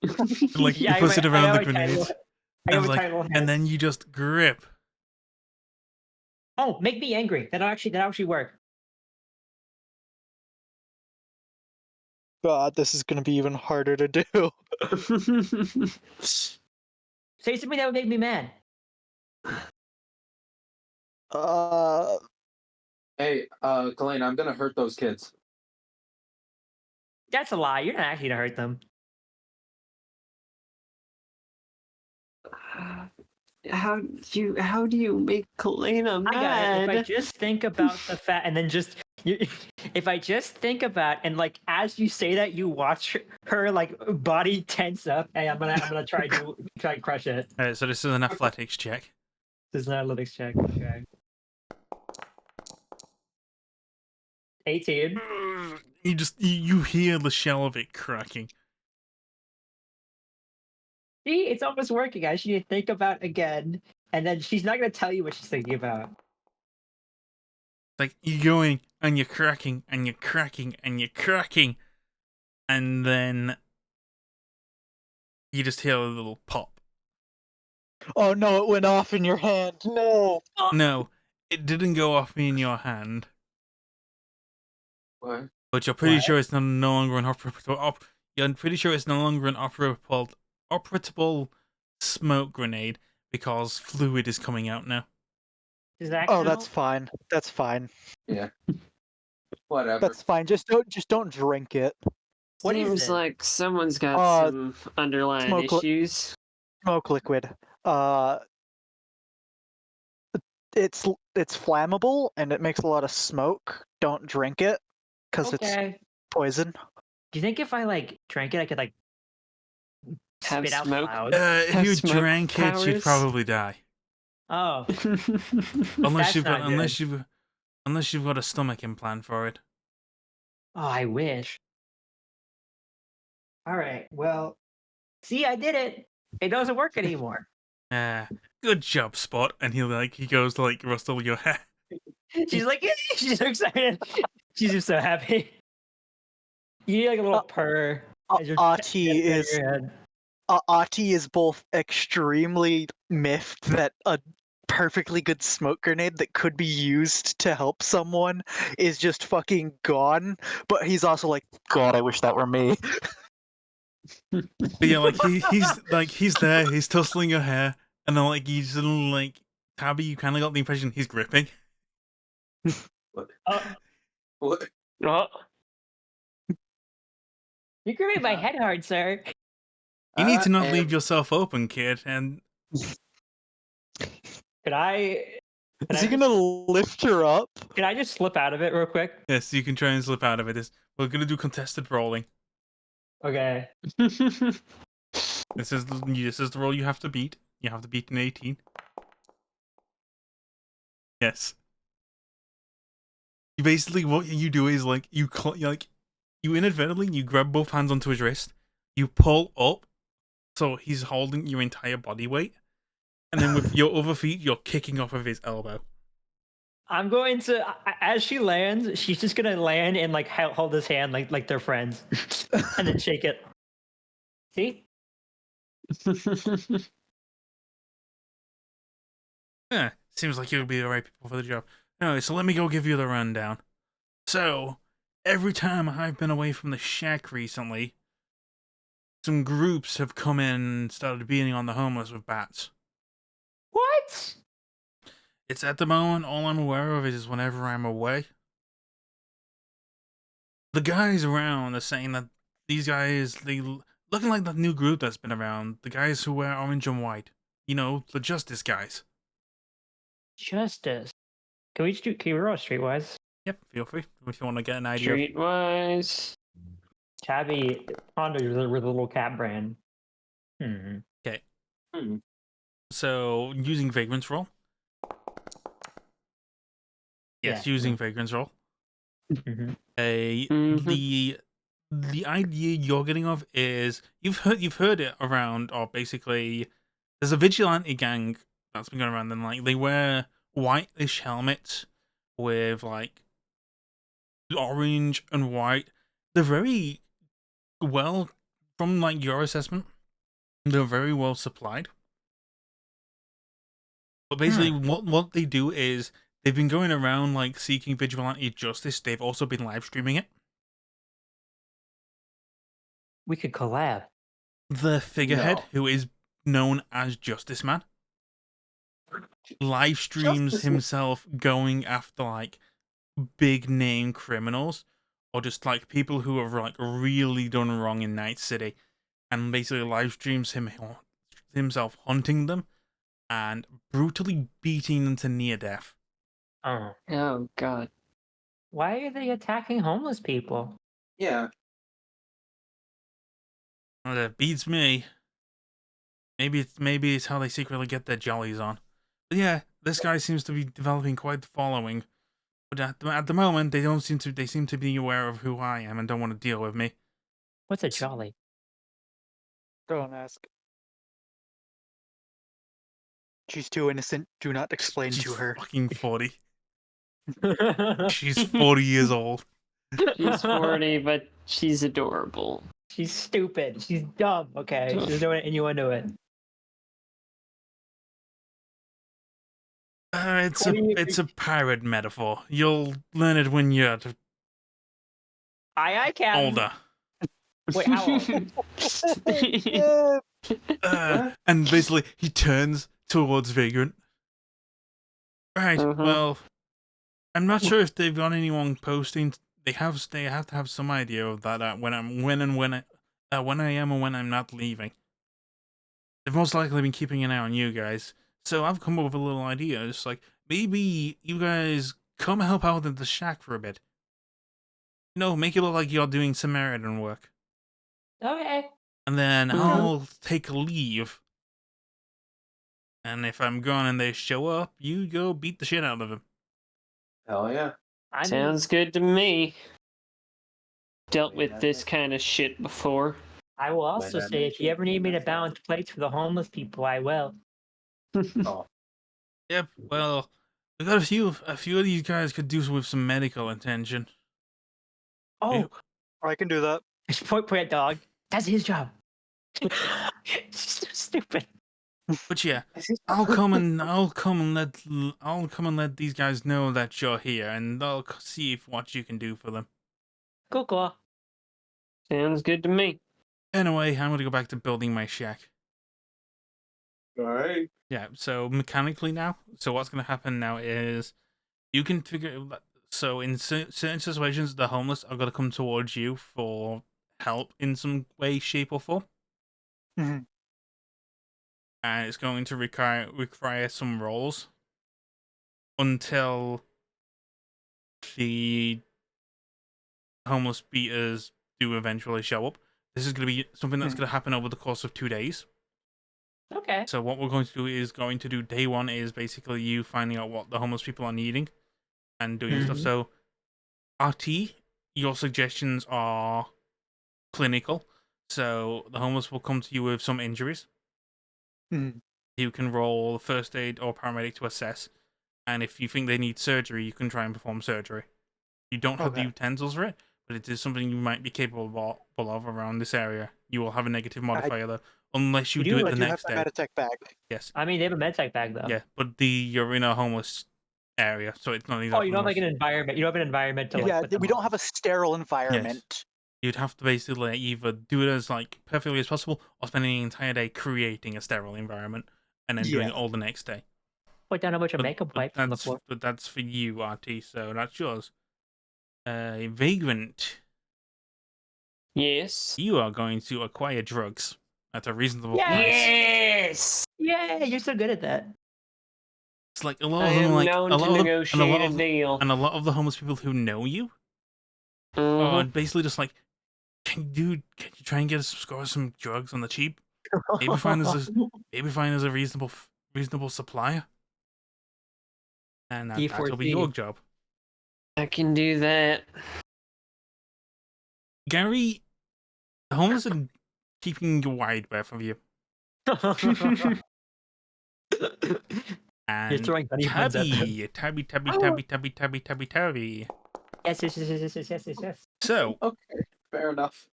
Speaker 2: And, like
Speaker 1: Yeah,
Speaker 2: he puts it around the
Speaker 1: I
Speaker 2: grenades,
Speaker 1: have
Speaker 2: and,
Speaker 1: a
Speaker 2: like,
Speaker 1: tiny little
Speaker 2: and
Speaker 1: hand.
Speaker 2: then you just grip.
Speaker 1: Oh, make me angry. That'll actually work.
Speaker 3: God, this is gonna be even harder to do.
Speaker 1: Say something that would make me mad.
Speaker 5: Hey, Glenn, I'm gonna hurt those kids.
Speaker 1: That's a lie. You're not actually gonna hurt them.
Speaker 4: How do you make Kalena mad?
Speaker 1: I got it. If I just think about the fact, and then just if I just think about, and like as you say that, you watch her like body tense up, and I'm gonna try and crush it.
Speaker 2: All right, so this is an athletics check.
Speaker 1: This is an athletics check. Okay. 18.
Speaker 2: You hear the shell of it cracking.
Speaker 1: See, it's almost working. I should need to think about again, and then she's not gonna tell you what she's thinking about.
Speaker 2: Like you're going and you're cracking and you're cracking and you're cracking, and then you just hear a little pop.
Speaker 3: Oh no, it went off in your hand. No.
Speaker 2: No, it didn't go off in your hand,
Speaker 5: What?
Speaker 2: but you're pretty
Speaker 1: What?
Speaker 2: sure it's no longer an operable. You're pretty sure it's no longer an operable smoke grenade because fluid is coming out now.
Speaker 1: Does that
Speaker 3: Oh,
Speaker 1: count?
Speaker 3: that's fine. That's fine.
Speaker 5: Yeah. Whatever.
Speaker 3: That's fine. Just don't drink it.
Speaker 1: What is
Speaker 4: Seems
Speaker 1: it?
Speaker 4: like someone's got some underlying
Speaker 3: smoke
Speaker 4: issues.
Speaker 3: Smoke liquid. It's flammable and it makes a lot of smoke. Don't drink it because it's
Speaker 1: Okay.
Speaker 3: poison.
Speaker 1: Do you think if I like drank it, I could like
Speaker 4: Have
Speaker 1: spit out
Speaker 4: smoke?
Speaker 1: clouds?
Speaker 2: If
Speaker 4: Have
Speaker 2: you
Speaker 4: smoke
Speaker 2: drank it, you'd
Speaker 4: powers?
Speaker 2: probably die.
Speaker 1: Oh,
Speaker 2: Unless
Speaker 1: That's not
Speaker 2: unless you've got a stomach implant for it.
Speaker 1: oh, I wish. All right. Well, see, I did it. It doesn't work anymore.
Speaker 2: Good job, Spot. And he goes to like rustle your hair.
Speaker 1: She's like, she's so excited. She's just so happy. You need like a little purr. as you're
Speaker 3: Ahti
Speaker 1: getting out of
Speaker 3: is
Speaker 1: your head.
Speaker 3: Ahti is both extremely miffed that a perfectly good smoke grenade that could be used to help someone is just fucking gone, but he's also like, God, I wish that were me.
Speaker 2: But yeah, like he's there, he's tussling your hair, and then like he's like Tabby, you kinda got the impression he's gripping.
Speaker 5: What?
Speaker 1: Oh,
Speaker 4: Oh,
Speaker 1: you're gripping my head hard, sir.
Speaker 2: You need to not
Speaker 5: And-
Speaker 2: leave yourself open, kid, and
Speaker 1: Could I?
Speaker 3: Is he gonna lift her up?
Speaker 1: Can I just slip out of it real quick?
Speaker 2: yes, you can try and slip out of it. We're gonna do contested rolling.
Speaker 1: Okay.
Speaker 2: This is the roll you have to beat. You have to beat an 18. Yes. You basically what you do is like you inadvertently you grab both hands onto his wrist, you pull up, so he's holding your entire body weight, and then with your other feet you're kicking off of his elbow.
Speaker 1: I'm going to, as she lands, she's just gonna land and like hold his hand like they're friends, and then shake it. See?
Speaker 2: Yeah, seems like you'll be the right people for the job. Anyway, so let me go give you the rundown. So, every time I've been away from the shack recently, some groups have come in and started beating on the homeless with bats.
Speaker 1: What?
Speaker 2: It's at the moment, all I'm aware of is whenever I'm away. The guys around are saying that these guys, looking like that new group that's been around, the guys who wear orange and white. You know, the Justice guys.
Speaker 1: Justice. Can we roll streetwise?
Speaker 2: Yep, feel free if you want to get an idea.
Speaker 4: Streetwise.
Speaker 1: Tabby Honda with a little cat brand.
Speaker 2: Okay.
Speaker 5: Hmm.
Speaker 2: So, using Vagrant's roll. Yes,
Speaker 1: Yeah.
Speaker 2: using Vagrant's roll.
Speaker 1: Mhm.
Speaker 2: The idea you're getting of is you've heard it around, or basically there's a vigilante gang that's been going around, and like they wear whitish helmets with like orange and white. They're very well, from like your assessment, they're very well supplied. But basically what they do is they've been going around like seeking vigilante justice. They've also been live streaming it.
Speaker 1: We could collab.
Speaker 2: The figurehead,
Speaker 5: No.
Speaker 2: who is known as Justice Man, live streams
Speaker 5: Justice Man.
Speaker 2: himself going after like big name criminals or just like people who have like really done wrong in Night City, and basically live streams himself hunting them and brutally beating them to near death.
Speaker 1: Oh.
Speaker 4: Oh God.
Speaker 1: Why are they attacking homeless people?
Speaker 5: Yeah.
Speaker 2: Well, that beats me. Maybe it's how they secretly get their jollies on. But yeah, this guy seems to be developing quite the following. But at the moment, they seem to be aware of who I am and don't want to deal with me.
Speaker 1: What's a jolly?
Speaker 3: Don't ask. She's too innocent. Do not explain
Speaker 2: She's
Speaker 3: to her.
Speaker 2: fucking 40. She's 40 years old.
Speaker 4: She's 40, but she's adorable.
Speaker 1: She's stupid. She's dumb. Okay, she's doing innuendo it.
Speaker 2: It's a pirate metaphor. You'll learn it when you're
Speaker 1: Aye, Captain.
Speaker 2: older.
Speaker 1: Wait, how old?
Speaker 2: And basically, he turns towards Vagrant. Right. Well, I'm not sure if they've got anyone posting. They have to have some idea of that when I am and when I'm not leaving. They've most likely been keeping an eye on you guys. So I've come up with a little idea. It's like, maybe you guys come help out at the shack for a bit. Make it look like you're doing Samaritan work.
Speaker 1: Okay.
Speaker 2: And then I'll take a leave. And if I'm gone and they show up, you go beat the shit out of them.
Speaker 5: Hell yeah.
Speaker 4: Sounds good to me. Dealt with this kind of shit before.
Speaker 1: I will also say, if you ever need me to balance plates for the homeless people, I will.
Speaker 5: Oh.
Speaker 2: Yep. Well, we got a few of these guys could do with some medical attention.
Speaker 1: Oh,
Speaker 3: I can do that.
Speaker 1: point at dog. That's his job. She's so stupid.
Speaker 2: But yeah, I'll come and let these guys know that you're here, and I'll see what you can do for them.
Speaker 1: Cool.
Speaker 4: Sounds good to me.
Speaker 2: Anyway, I'm gonna go back to building my shack.
Speaker 5: All right.
Speaker 2: Yeah. So mechanically now, what's gonna happen now is you can figure. So in certain situations, the homeless are gonna come towards you for help in some way, shape, or form.
Speaker 3: Mm-hmm.
Speaker 2: And it's going to require some rolls until the homeless beaters do eventually show up. This is going to be something that's going to happen over the course of 2 days.
Speaker 1: Okay.
Speaker 2: So what we're going to do day one is basically you finding out what the homeless people are needing and doing stuff. So RT, your suggestions are clinical. So the homeless will come to you with some injuries. You can roll first aid or paramedic to assess, and if you think they need surgery, you can try and perform surgery. You don't have the utensils for it, but it is something you might be capable of around this area. You will have a negative modifier though, unless you do it the next day.
Speaker 3: Meditech bag.
Speaker 2: Yes.
Speaker 1: I mean, they have a medtech bag though.
Speaker 2: Yeah, but you're in a homeless area, so it's not exactly.
Speaker 1: Oh, you don't have like an environment. You don't have an environment to.
Speaker 3: Yeah,
Speaker 1: like,
Speaker 3: we don't have a sterile environment.
Speaker 2: Yes. You'd have to basically either do it as like perfectly as possible, or spend the entire day creating a sterile environment and then doing it all the next day.
Speaker 1: Put down a bunch of makeup wipes on the floor.
Speaker 2: But that's for you, RT. So that's yours. Vagrant.
Speaker 4: Yes.
Speaker 2: You are going to acquire drugs at a reasonable price.
Speaker 4: Yes.
Speaker 1: Yeah, you're so good at that.
Speaker 2: It's like a lot
Speaker 4: I
Speaker 2: of them,
Speaker 4: am
Speaker 2: like
Speaker 4: known
Speaker 2: a
Speaker 4: to
Speaker 2: lot of
Speaker 4: negotiate a deal.
Speaker 2: and a lot of the homeless people who know you are basically just like, can you try and get us some drugs on the cheap? Maybe find us a reasonable supplier, and that'll be your job.
Speaker 4: I can do that.
Speaker 2: Gary, the homeless are keeping a wide berth of you. And
Speaker 1: You're throwing bunny puns at them.
Speaker 2: Tabby.
Speaker 1: Yes.
Speaker 2: So,
Speaker 5: Okay, fair enough.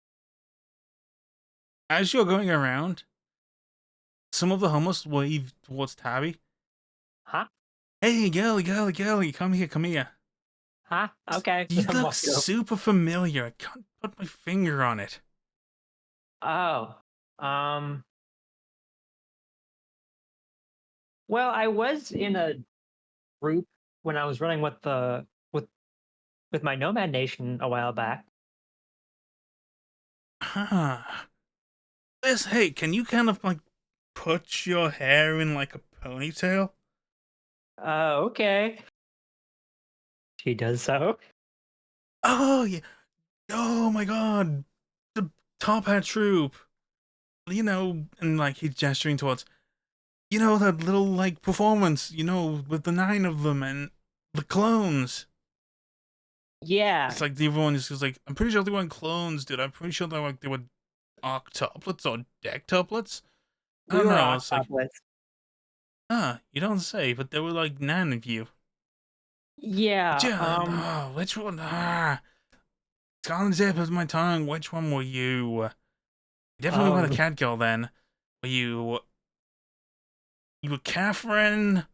Speaker 2: as you're going around, some of the homeless wave towards Tabby.
Speaker 1: Huh?
Speaker 2: Hey, girly, come here.
Speaker 1: Huh? Okay.
Speaker 2: You look super familiar. I can't put my finger on it.
Speaker 1: Oh, um, well, I was in a group when I was running with my Nomad Nation a while back.
Speaker 2: Huh. Hey, can you kind of like put your hair in like a ponytail?
Speaker 1: Okay. She does so.
Speaker 2: Oh yeah. Oh my god. The Top Hat Troop. You know, and like he's gesturing towards, you know, that little like performance, you know, with the 9 of them and the clones.
Speaker 1: Yeah,
Speaker 2: It's like the everyone is just like, I'm pretty sure they weren't clones, dude. I'm pretty sure they were octuplets or dectuplets. I
Speaker 1: we
Speaker 2: don't
Speaker 1: were
Speaker 2: know. It's like,
Speaker 1: octoplets.
Speaker 2: you don't say, but there were like 9 of you. But
Speaker 1: Yeah,
Speaker 2: yeah, which one? It's gone on the tip of my tongue. Which one were you? You definitely were the
Speaker 1: um,
Speaker 2: cat girl then. Were you were Catherine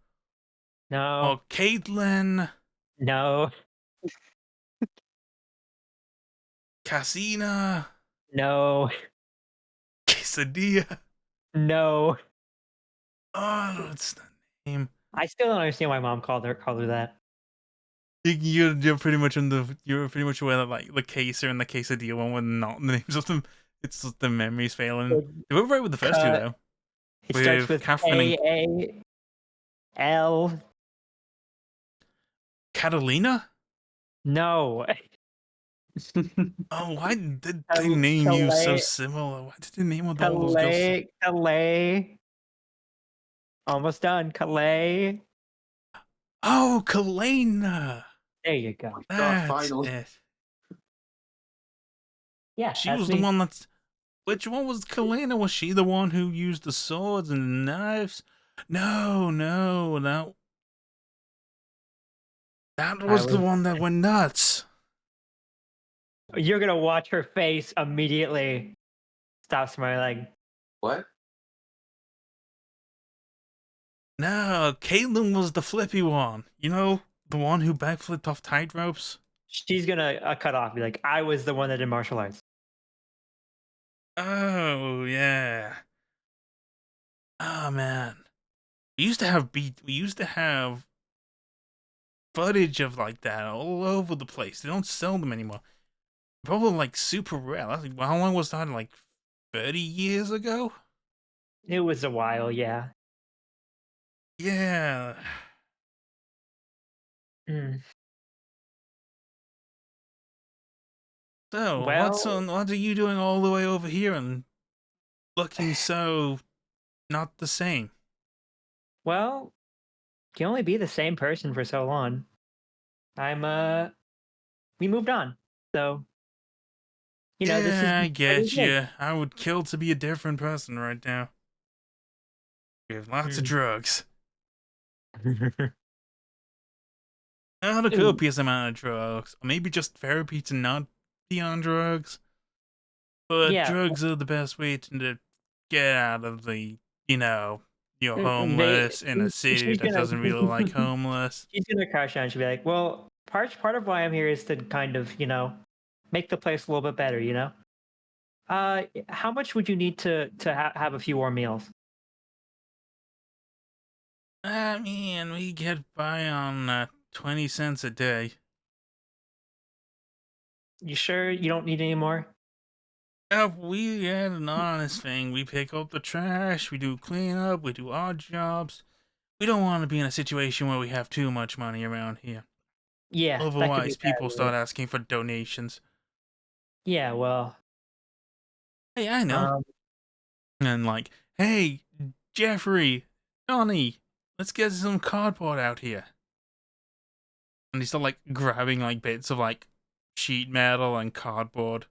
Speaker 1: no,
Speaker 2: or Caitlin?
Speaker 1: no,
Speaker 2: Casina?
Speaker 1: no,
Speaker 2: Quesadilla?
Speaker 1: no.
Speaker 2: Oh, that's the name.
Speaker 1: I still don't understand why mom called her that.
Speaker 2: You're pretty much you're pretty much aware that like the queso and the quesadilla one were not the names of them. It's just the memories failing. They were right with the first two
Speaker 1: Cut.
Speaker 2: though.
Speaker 1: It starts
Speaker 2: With
Speaker 1: with
Speaker 2: Catherine and
Speaker 1: K-A-L.
Speaker 2: Catalina?
Speaker 1: No.
Speaker 2: Oh, why did they name you so similar? Why did they name all those girls?
Speaker 1: Calais. Almost done. Calais.
Speaker 2: Oh, Kalena!
Speaker 1: There you go.
Speaker 5: God,
Speaker 2: That's
Speaker 5: finally.
Speaker 2: it.
Speaker 1: Yeah,
Speaker 2: She
Speaker 1: that's
Speaker 2: was the
Speaker 1: me.
Speaker 2: one that's. Which one was Kalena? Was she the one who used the swords and the knives? No, that
Speaker 1: I
Speaker 2: was the
Speaker 1: was.
Speaker 2: one that went nuts.
Speaker 1: You're gonna watch her face immediately. Stop smiling.
Speaker 5: What?
Speaker 2: No, Caitlyn was the flippy one. You know, the one who backflipped off tight ropes.
Speaker 1: She's gonna cut off. Be like, I was the one that did martial arts.
Speaker 2: Oh yeah. Oh man. We used to have footage of like that all over the place. They don't sell them anymore. Probably like super rare. That's like, how long was that? Like 30 years ago?
Speaker 1: It was a while, yeah.
Speaker 2: Yeah.
Speaker 1: Mm.
Speaker 2: So
Speaker 1: Well,
Speaker 2: what are you doing all the way over here and looking so not the same?
Speaker 1: well, can only be the same person for so long. I'm we moved on. So, this is
Speaker 2: Yeah, I
Speaker 1: what it
Speaker 2: get
Speaker 1: is.
Speaker 2: you. I would kill to be a different person right now. We have lots of
Speaker 1: Mm.
Speaker 2: drugs. Not a
Speaker 1: Ooh,
Speaker 2: copious amount of drugs. Or maybe just therapy to not be on drugs. But
Speaker 1: yeah,
Speaker 2: drugs are the best way to get out of the, you're
Speaker 1: they
Speaker 2: homeless in a city
Speaker 1: she's
Speaker 2: that
Speaker 1: gonna
Speaker 2: doesn't really like homeless.
Speaker 1: she's gonna crash out. She'll be like, "Well, part of why I'm here is to kind of, make the place a little bit better, you know? How much would you need to have a few more meals?
Speaker 2: I mean, we get by on 20 cents a day.
Speaker 1: You sure you don't need any more?
Speaker 2: We had an honest thing. We pick up the trash, we do cleanup, we do odd jobs. We don't want to be in a situation where we have too much money around here.
Speaker 1: Yeah, that could be
Speaker 2: Otherwise,
Speaker 1: bad.
Speaker 2: people start asking for donations.
Speaker 1: Yeah, well,
Speaker 2: Hey, I know.
Speaker 1: um,
Speaker 2: And like, hey, Jeffrey, Johnny, let's get some cardboard out here. And they start like grabbing like bits of like sheet metal and cardboard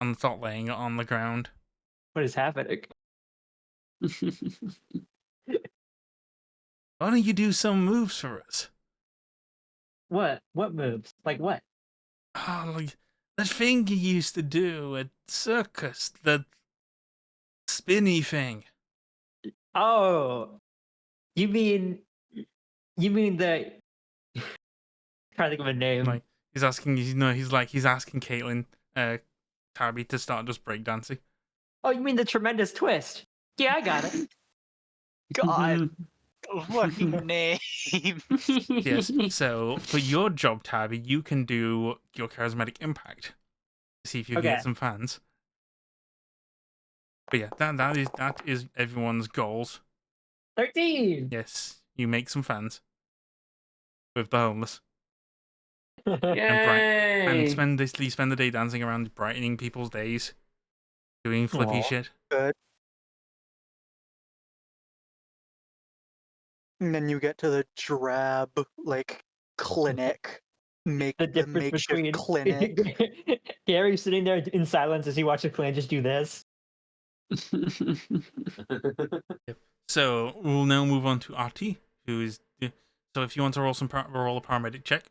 Speaker 2: and start laying it on the ground.
Speaker 1: what is happening?
Speaker 2: Why don't you do some moves for us?
Speaker 1: What? What moves? Like what?
Speaker 2: Oh, like that thing you used to do at circus, that spinny thing.
Speaker 1: Oh, you mean the trying to think of a name.
Speaker 2: Like he's asking, he's asking Caitlin, Tabby to start just breakdancing.
Speaker 1: Oh, you mean the tremendous twist? Yeah, I got it.
Speaker 3: God, fucking name.
Speaker 2: Yes. So for your job, Tabby, you can do your charismatic impact. See if you can
Speaker 1: Okay.
Speaker 2: get some fans. But yeah, that is everyone's goals.
Speaker 1: 13.
Speaker 2: Yes, you make some fans with the homeless and
Speaker 4: Yay!
Speaker 2: spend the day dancing around, brightening people's days, doing flippy
Speaker 1: Aw.
Speaker 2: shit.
Speaker 3: Good. And then you get to the drab, like, clinic. Make
Speaker 1: The
Speaker 3: the
Speaker 1: difference
Speaker 3: makeshift
Speaker 1: between
Speaker 3: clinic.
Speaker 1: Gary sitting there in silence as he watches Clan just do this.
Speaker 2: So we'll now move on to Artie, who is. So if you want to roll roll a paramedic check.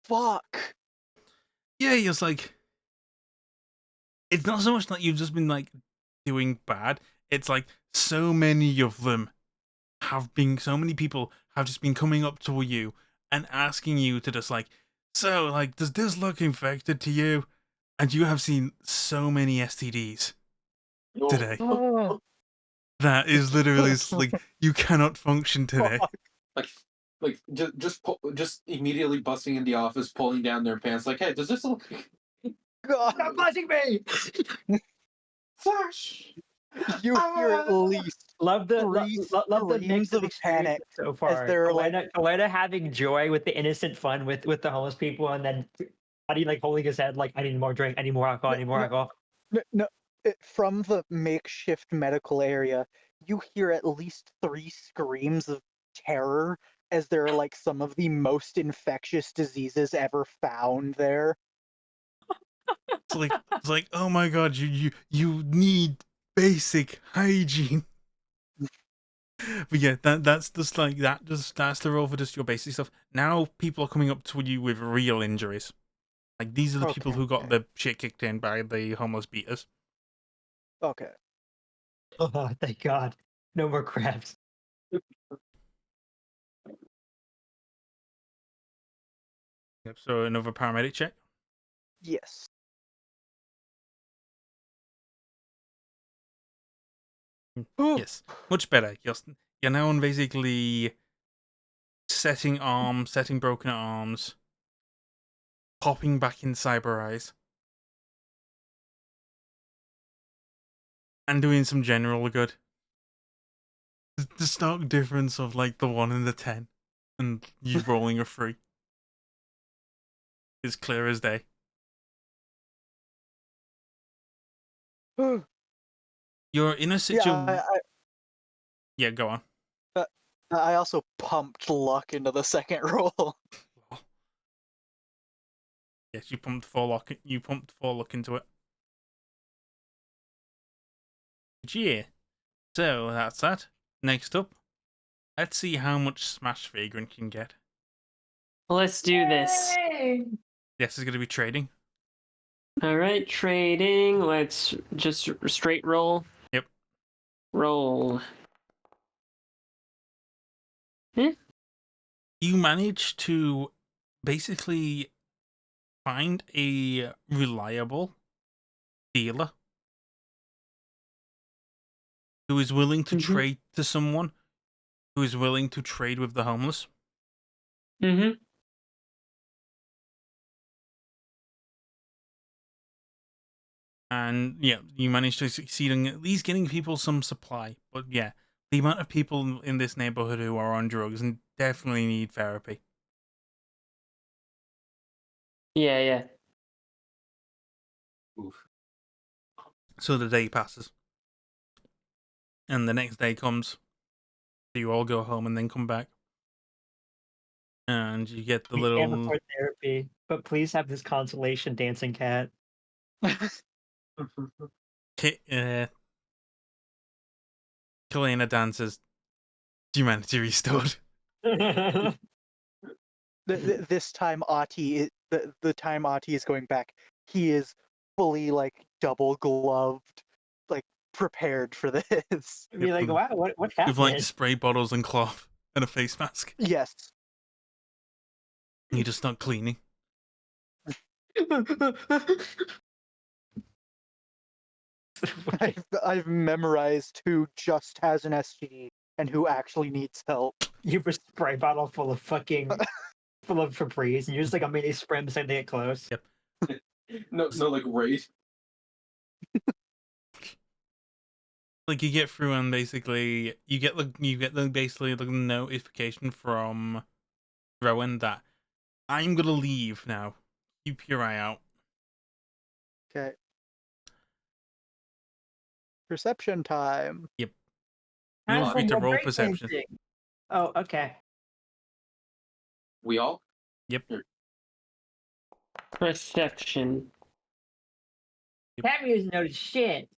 Speaker 3: Fuck.
Speaker 2: Yeah, it's like it's not so much that you've just been like doing bad. It's like so many people have just been coming up to you and asking you to just like, so like, does this look infected to you? And you have seen so many STDs today.
Speaker 3: Oh,
Speaker 2: That is literally like you cannot function today.
Speaker 3: fuck.
Speaker 5: like just immediately busting in the office, pulling down their pants. Like, hey, does this look
Speaker 3: God.
Speaker 1: Stop blushing me!
Speaker 5: Flash?
Speaker 3: You hear at least
Speaker 1: Love the
Speaker 3: three
Speaker 1: love the mix
Speaker 3: screams
Speaker 1: of
Speaker 3: of panic
Speaker 1: experiences so
Speaker 3: as
Speaker 1: far.
Speaker 3: they're like,
Speaker 1: Kalena having joy with the innocent fun with the homeless people, and then Buddy like holding his head like I need more drink, I need more alcohol, I need more alcohol.
Speaker 3: no, from the makeshift medical area, you hear at least 3 screams of terror as there are like some of the most infectious diseases ever found there.
Speaker 2: It's like, oh my god, you need basic hygiene. But yeah, that's just like that's the role for just your basic stuff. Now people are coming up to you with real injuries. Like these are the people who got
Speaker 3: Okay.
Speaker 2: the shit kicked in by the homeless beaters.
Speaker 3: Okay.
Speaker 1: Oh, thank God, no more crabs.
Speaker 2: Yep, so another paramedic check.
Speaker 3: Yes.
Speaker 2: Yes, much better. You're now on basically setting broken arms, popping back in cyber eyes, and doing some general good. The stark difference of like the 1 and the 10, and you rolling a 3 is clear as day. You're in a situation.
Speaker 3: Yeah,
Speaker 2: Yeah, go on.
Speaker 3: I also pumped luck into the second roll.
Speaker 2: Yes, you pumped 4 luck. You pumped 4 luck into it. Yeah. So that's that. Next up, let's see how much Smash Vagrant can get.
Speaker 4: Let's do this.
Speaker 1: Yay!
Speaker 2: Yes, it's going to be trading.
Speaker 4: All right, trading. Let's just straight roll.
Speaker 2: Yep.
Speaker 4: Roll.
Speaker 2: You manage to basically find a reliable dealer who is willing to trade to someone who is willing to trade with the homeless.
Speaker 4: Mm-hmm.
Speaker 2: And yeah, you manage to succeed in at least getting people some supply. But yeah, the amount of people in this neighborhood who are on drugs and definitely need therapy.
Speaker 4: Yeah, yeah.
Speaker 5: Oof.
Speaker 2: So the day passes. And the next day comes. So you all go home and then come back. And you get the
Speaker 1: We can't
Speaker 2: little
Speaker 1: afford therapy, but please have this consolation dancing cat.
Speaker 2: Kalena dances. Humanity restored.
Speaker 3: This time Ahti, the time Ahti is going back, he is fully like double gloved, like prepared for this.
Speaker 1: Be like,
Speaker 2: with-
Speaker 1: wow, what
Speaker 2: With
Speaker 1: happened?
Speaker 2: like spray bottles and cloth and a face mask.
Speaker 3: Yes.
Speaker 2: You just start cleaning.
Speaker 3: I've memorized who just has an STD and who actually needs help.
Speaker 1: You have a spray bottle full of fucking full of Febreze, and you're just like, immediately spray them as soon as they get close.
Speaker 2: Yep.
Speaker 5: No, like raid.
Speaker 2: Like you get through and basically you get basically the notification from Rowan that I'm gonna leave now. Keep your eye out.
Speaker 3: Okay. Perception time.
Speaker 2: Feel
Speaker 1: Time
Speaker 2: free
Speaker 1: for
Speaker 2: to
Speaker 1: more
Speaker 2: roll
Speaker 1: break
Speaker 2: perception.
Speaker 1: dancing. Oh, okay.
Speaker 5: We all?
Speaker 4: Perception.
Speaker 1: Tabby doesn't notice shit.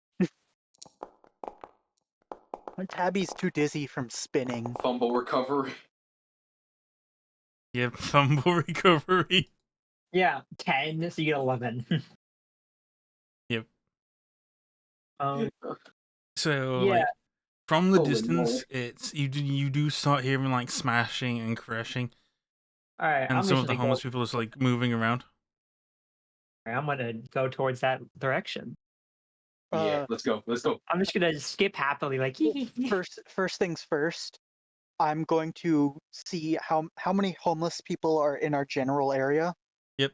Speaker 3: Tabby's too dizzy from spinning.
Speaker 5: Fumble recovery.
Speaker 2: Yep, fumble recovery.
Speaker 1: Yeah, 10, so you get 11.
Speaker 2: Yep. So
Speaker 1: Yeah.
Speaker 2: like from the
Speaker 5: Holy
Speaker 2: distance,
Speaker 5: moly.
Speaker 2: it's you do start hearing like smashing and crashing,
Speaker 1: All right,
Speaker 2: and
Speaker 1: I'm
Speaker 2: some
Speaker 1: just
Speaker 2: of the
Speaker 1: gonna
Speaker 2: homeless people is like moving around.
Speaker 1: I'm gonna go towards that direction.
Speaker 5: Yeah, let's go. Let's go.
Speaker 1: I'm just gonna skip happily, like.
Speaker 3: First things first. I'm going to see how many homeless people are in our general area.
Speaker 2: Yep.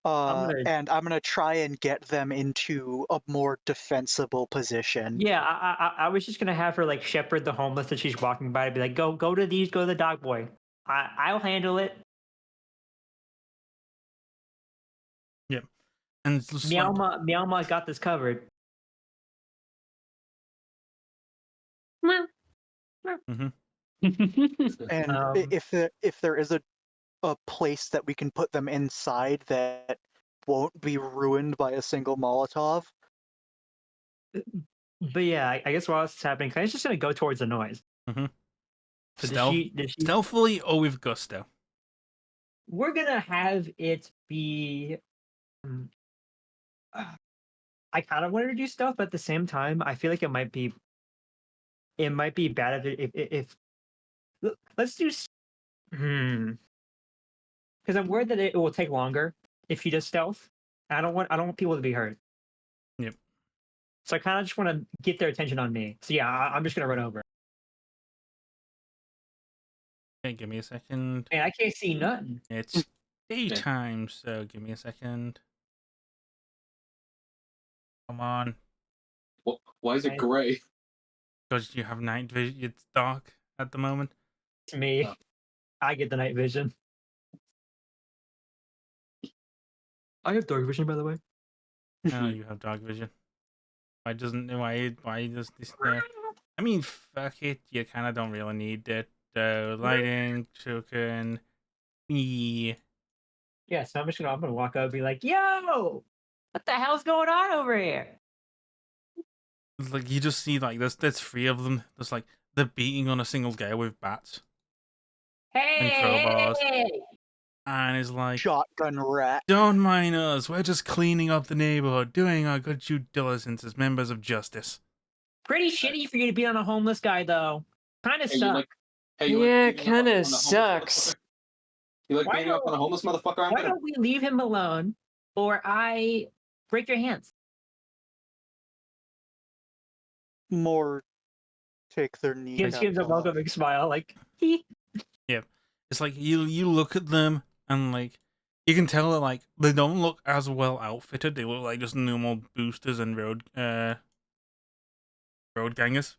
Speaker 3: And I'm gonna try and get them into a more defensible position.
Speaker 1: Yeah, I was just gonna have her like shepherd the homeless that she's walking by to be like, go to these, go to the dog boy. I'll handle it.
Speaker 2: Yep. And it's just like,
Speaker 1: Meowma got this covered.
Speaker 2: mhm.
Speaker 3: And
Speaker 1: Um,
Speaker 3: if there is a place that we can put them inside that won't be ruined by a single Molotov.
Speaker 1: But yeah, I guess while this is happening, Clay's just gonna go towards the noise.
Speaker 2: Mhm.
Speaker 1: So
Speaker 2: Stealth,
Speaker 1: did she?
Speaker 2: stealthily or with gusto.
Speaker 1: We're gonna have it be. I kind of wanted to do stuff, but at the same time, I feel like it might be. It might be bad if let's do. Because I'm worried that it will take longer if he does stealth. I don't want people to be hurt.
Speaker 2: Yep.
Speaker 1: So I kind of just want to get their attention on me. So yeah, I'm just gonna run over.
Speaker 2: Okay, give me a second.
Speaker 1: And I can't see nothing.
Speaker 2: It's daytime, so give me a second. Come on,
Speaker 5: Why is it
Speaker 1: Right.
Speaker 5: gray?
Speaker 2: because you have night vision. It's dark at the moment.
Speaker 1: To me,
Speaker 5: Oh.
Speaker 1: I get the night vision. I have dark vision, by the way.
Speaker 2: Oh, you have dark vision. Why does this there? I mean, fuck it. You kind of don't really need it. Lighting, token, yeah.
Speaker 1: Yeah, so I'm gonna walk up and be like, "Yo, what the hell's going on over here?"
Speaker 2: Like you just see like there's 3 of them. There's like they're beating on a single guy with bats,
Speaker 1: Hey,
Speaker 2: crowbars.
Speaker 1: hey!
Speaker 2: and it's like,
Speaker 3: Shotgun rat.
Speaker 2: don't mind us. We're just cleaning up the neighborhood, doing our good due diligence as members of justice.
Speaker 1: Pretty shitty for you to be on a homeless guy, though. Kind of
Speaker 5: Hey, you
Speaker 1: sucks.
Speaker 5: like? Hey, you
Speaker 4: Yeah,
Speaker 5: like beating up
Speaker 4: kinda
Speaker 5: on the homeless
Speaker 4: sucks.
Speaker 5: motherfucker? You like
Speaker 1: Why
Speaker 5: beating up on a homeless motherfucker? I'm
Speaker 1: Why
Speaker 5: gonna.
Speaker 1: don't we leave him alone, or I break your hands?
Speaker 3: More take their kneecaps
Speaker 1: Gives a
Speaker 3: off.
Speaker 1: welcoming smile, like, "Hee."
Speaker 2: It's like you look at them and like you can tell that like they don't look as well outfitted. They look like just normal boosters and road gangers.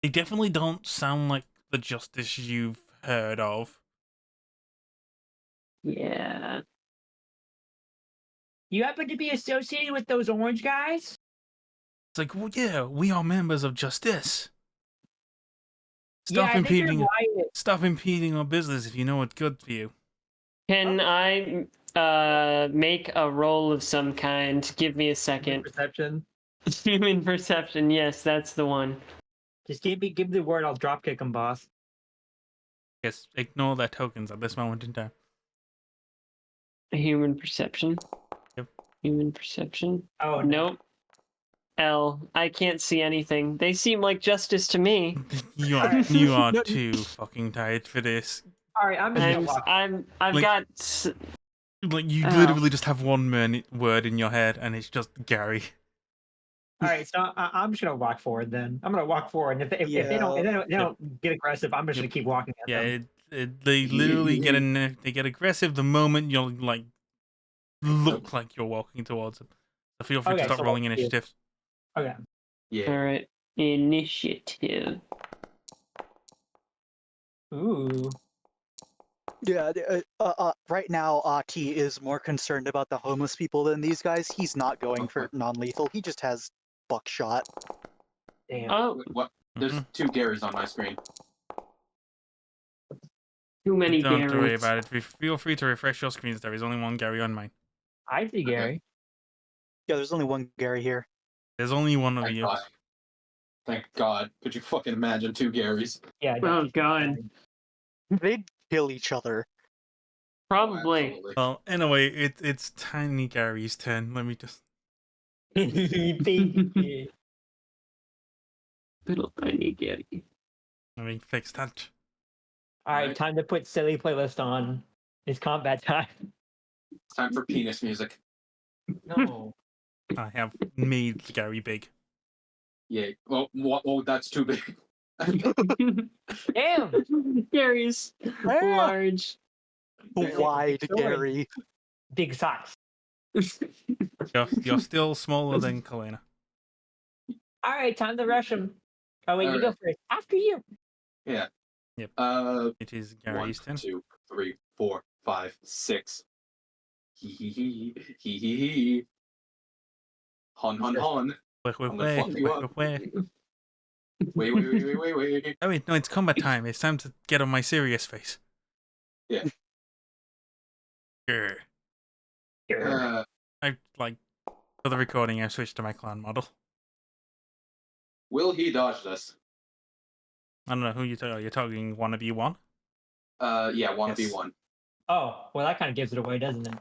Speaker 2: They definitely don't sound like the justice you've heard of.
Speaker 4: Yeah.
Speaker 1: You happen to be associated with those orange guys?
Speaker 2: It's like, well, yeah, we are members of justice.
Speaker 1: Yeah,
Speaker 2: Stop
Speaker 1: I think you're
Speaker 2: impeding.
Speaker 1: lying.
Speaker 2: Stop impeding our business if you know what's good for you.
Speaker 4: Can I make a roll of some kind? Give me a second.
Speaker 1: Perception.
Speaker 4: Human perception. Yes, that's the one.
Speaker 1: Just give me the word. I'll drop kick him, boss.
Speaker 2: Yes, ignore their tokens at this moment in time.
Speaker 4: Human perception.
Speaker 2: Yep.
Speaker 4: Human perception.
Speaker 1: Oh no.
Speaker 4: Nope. L. I can't see anything. They seem like justice to me.
Speaker 2: You are
Speaker 1: Alright.
Speaker 2: you are
Speaker 3: No-
Speaker 2: too fucking tired for this.
Speaker 1: All right, I'm just gonna walk.
Speaker 4: I've
Speaker 2: Like-
Speaker 4: got.
Speaker 2: Like you
Speaker 4: Oh.
Speaker 2: literally just have one word in your head, and it's just Gary.
Speaker 1: All right, so I'm just gonna walk forward. Then I'm gonna walk forward, and if they don't they don't get aggressive, I'm just gonna keep walking at
Speaker 2: Yeah,
Speaker 1: them.
Speaker 2: they literally they get aggressive the moment you're like look like you're walking towards them. So feel free to
Speaker 1: Okay,
Speaker 2: start
Speaker 1: so
Speaker 2: rolling
Speaker 1: what do you do?
Speaker 2: initiatives.
Speaker 1: Okay.
Speaker 5: Yeah.
Speaker 4: All right, initiative.
Speaker 1: Ooh.
Speaker 3: Yeah, right now, T is more concerned about the homeless people than these guys. He's not going for non-lethal. He just has buckshot.
Speaker 1: Damn.
Speaker 4: Oh,
Speaker 5: Wait, what? There's
Speaker 2: Mhm.
Speaker 5: 2 Garys on my screen.
Speaker 4: too many
Speaker 2: Don't worry
Speaker 4: Garys.
Speaker 2: about it. Feel free to refresh your screens. There is only one Gary on mine.
Speaker 1: I see Gary.
Speaker 3: Yeah, there's only one Gary here.
Speaker 2: There's only one of
Speaker 5: Thank
Speaker 2: you.
Speaker 5: God. Thank God. Could you fucking imagine 2 Garys?
Speaker 1: Yeah.
Speaker 4: Oh God.
Speaker 3: They'd kill each other.
Speaker 4: Probably.
Speaker 5: Absolutely.
Speaker 2: Well, anyway, it's Tiny Gary's turn. Let me just.
Speaker 1: Baby.
Speaker 4: Little tiny Gary.
Speaker 2: Let me fix that.
Speaker 1: All right,
Speaker 5: Alright.
Speaker 1: time to put silly playlist on. It's combat time.
Speaker 5: It's time for penis music.
Speaker 1: No.
Speaker 2: I have made Gary big.
Speaker 5: Yeah. Well, oh, that's too big.
Speaker 1: Damn.
Speaker 4: Gary's large.
Speaker 3: Wide
Speaker 1: It's always
Speaker 3: Gary.
Speaker 1: Big socks.
Speaker 2: You're still smaller than Kalena.
Speaker 1: All right, time to rush him. Oh wait,
Speaker 5: All
Speaker 1: you go
Speaker 5: right.
Speaker 1: first. After you.
Speaker 5: Yeah.
Speaker 2: Yep. It is
Speaker 5: 1,
Speaker 2: Gary's turn.
Speaker 5: 2, 3, 4, 5, 6. Hee hee hee. Hee hee hee. Hon hon hon.
Speaker 2: Wait,
Speaker 5: I'm gonna fuck you up.
Speaker 2: wait.
Speaker 5: Wait.
Speaker 2: Oh wait, no, it's combat time. It's time to get on my serious face.
Speaker 5: Yeah.
Speaker 2: Grr.
Speaker 5: Uh,
Speaker 2: I like for the recording. I switched to my clan model.
Speaker 5: will he dodge this?
Speaker 2: I don't know who you're talking. Wannabe one.
Speaker 5: Yeah, wanna be
Speaker 2: Yes.
Speaker 5: one.
Speaker 1: Oh, well, that kind of gives it away, doesn't it?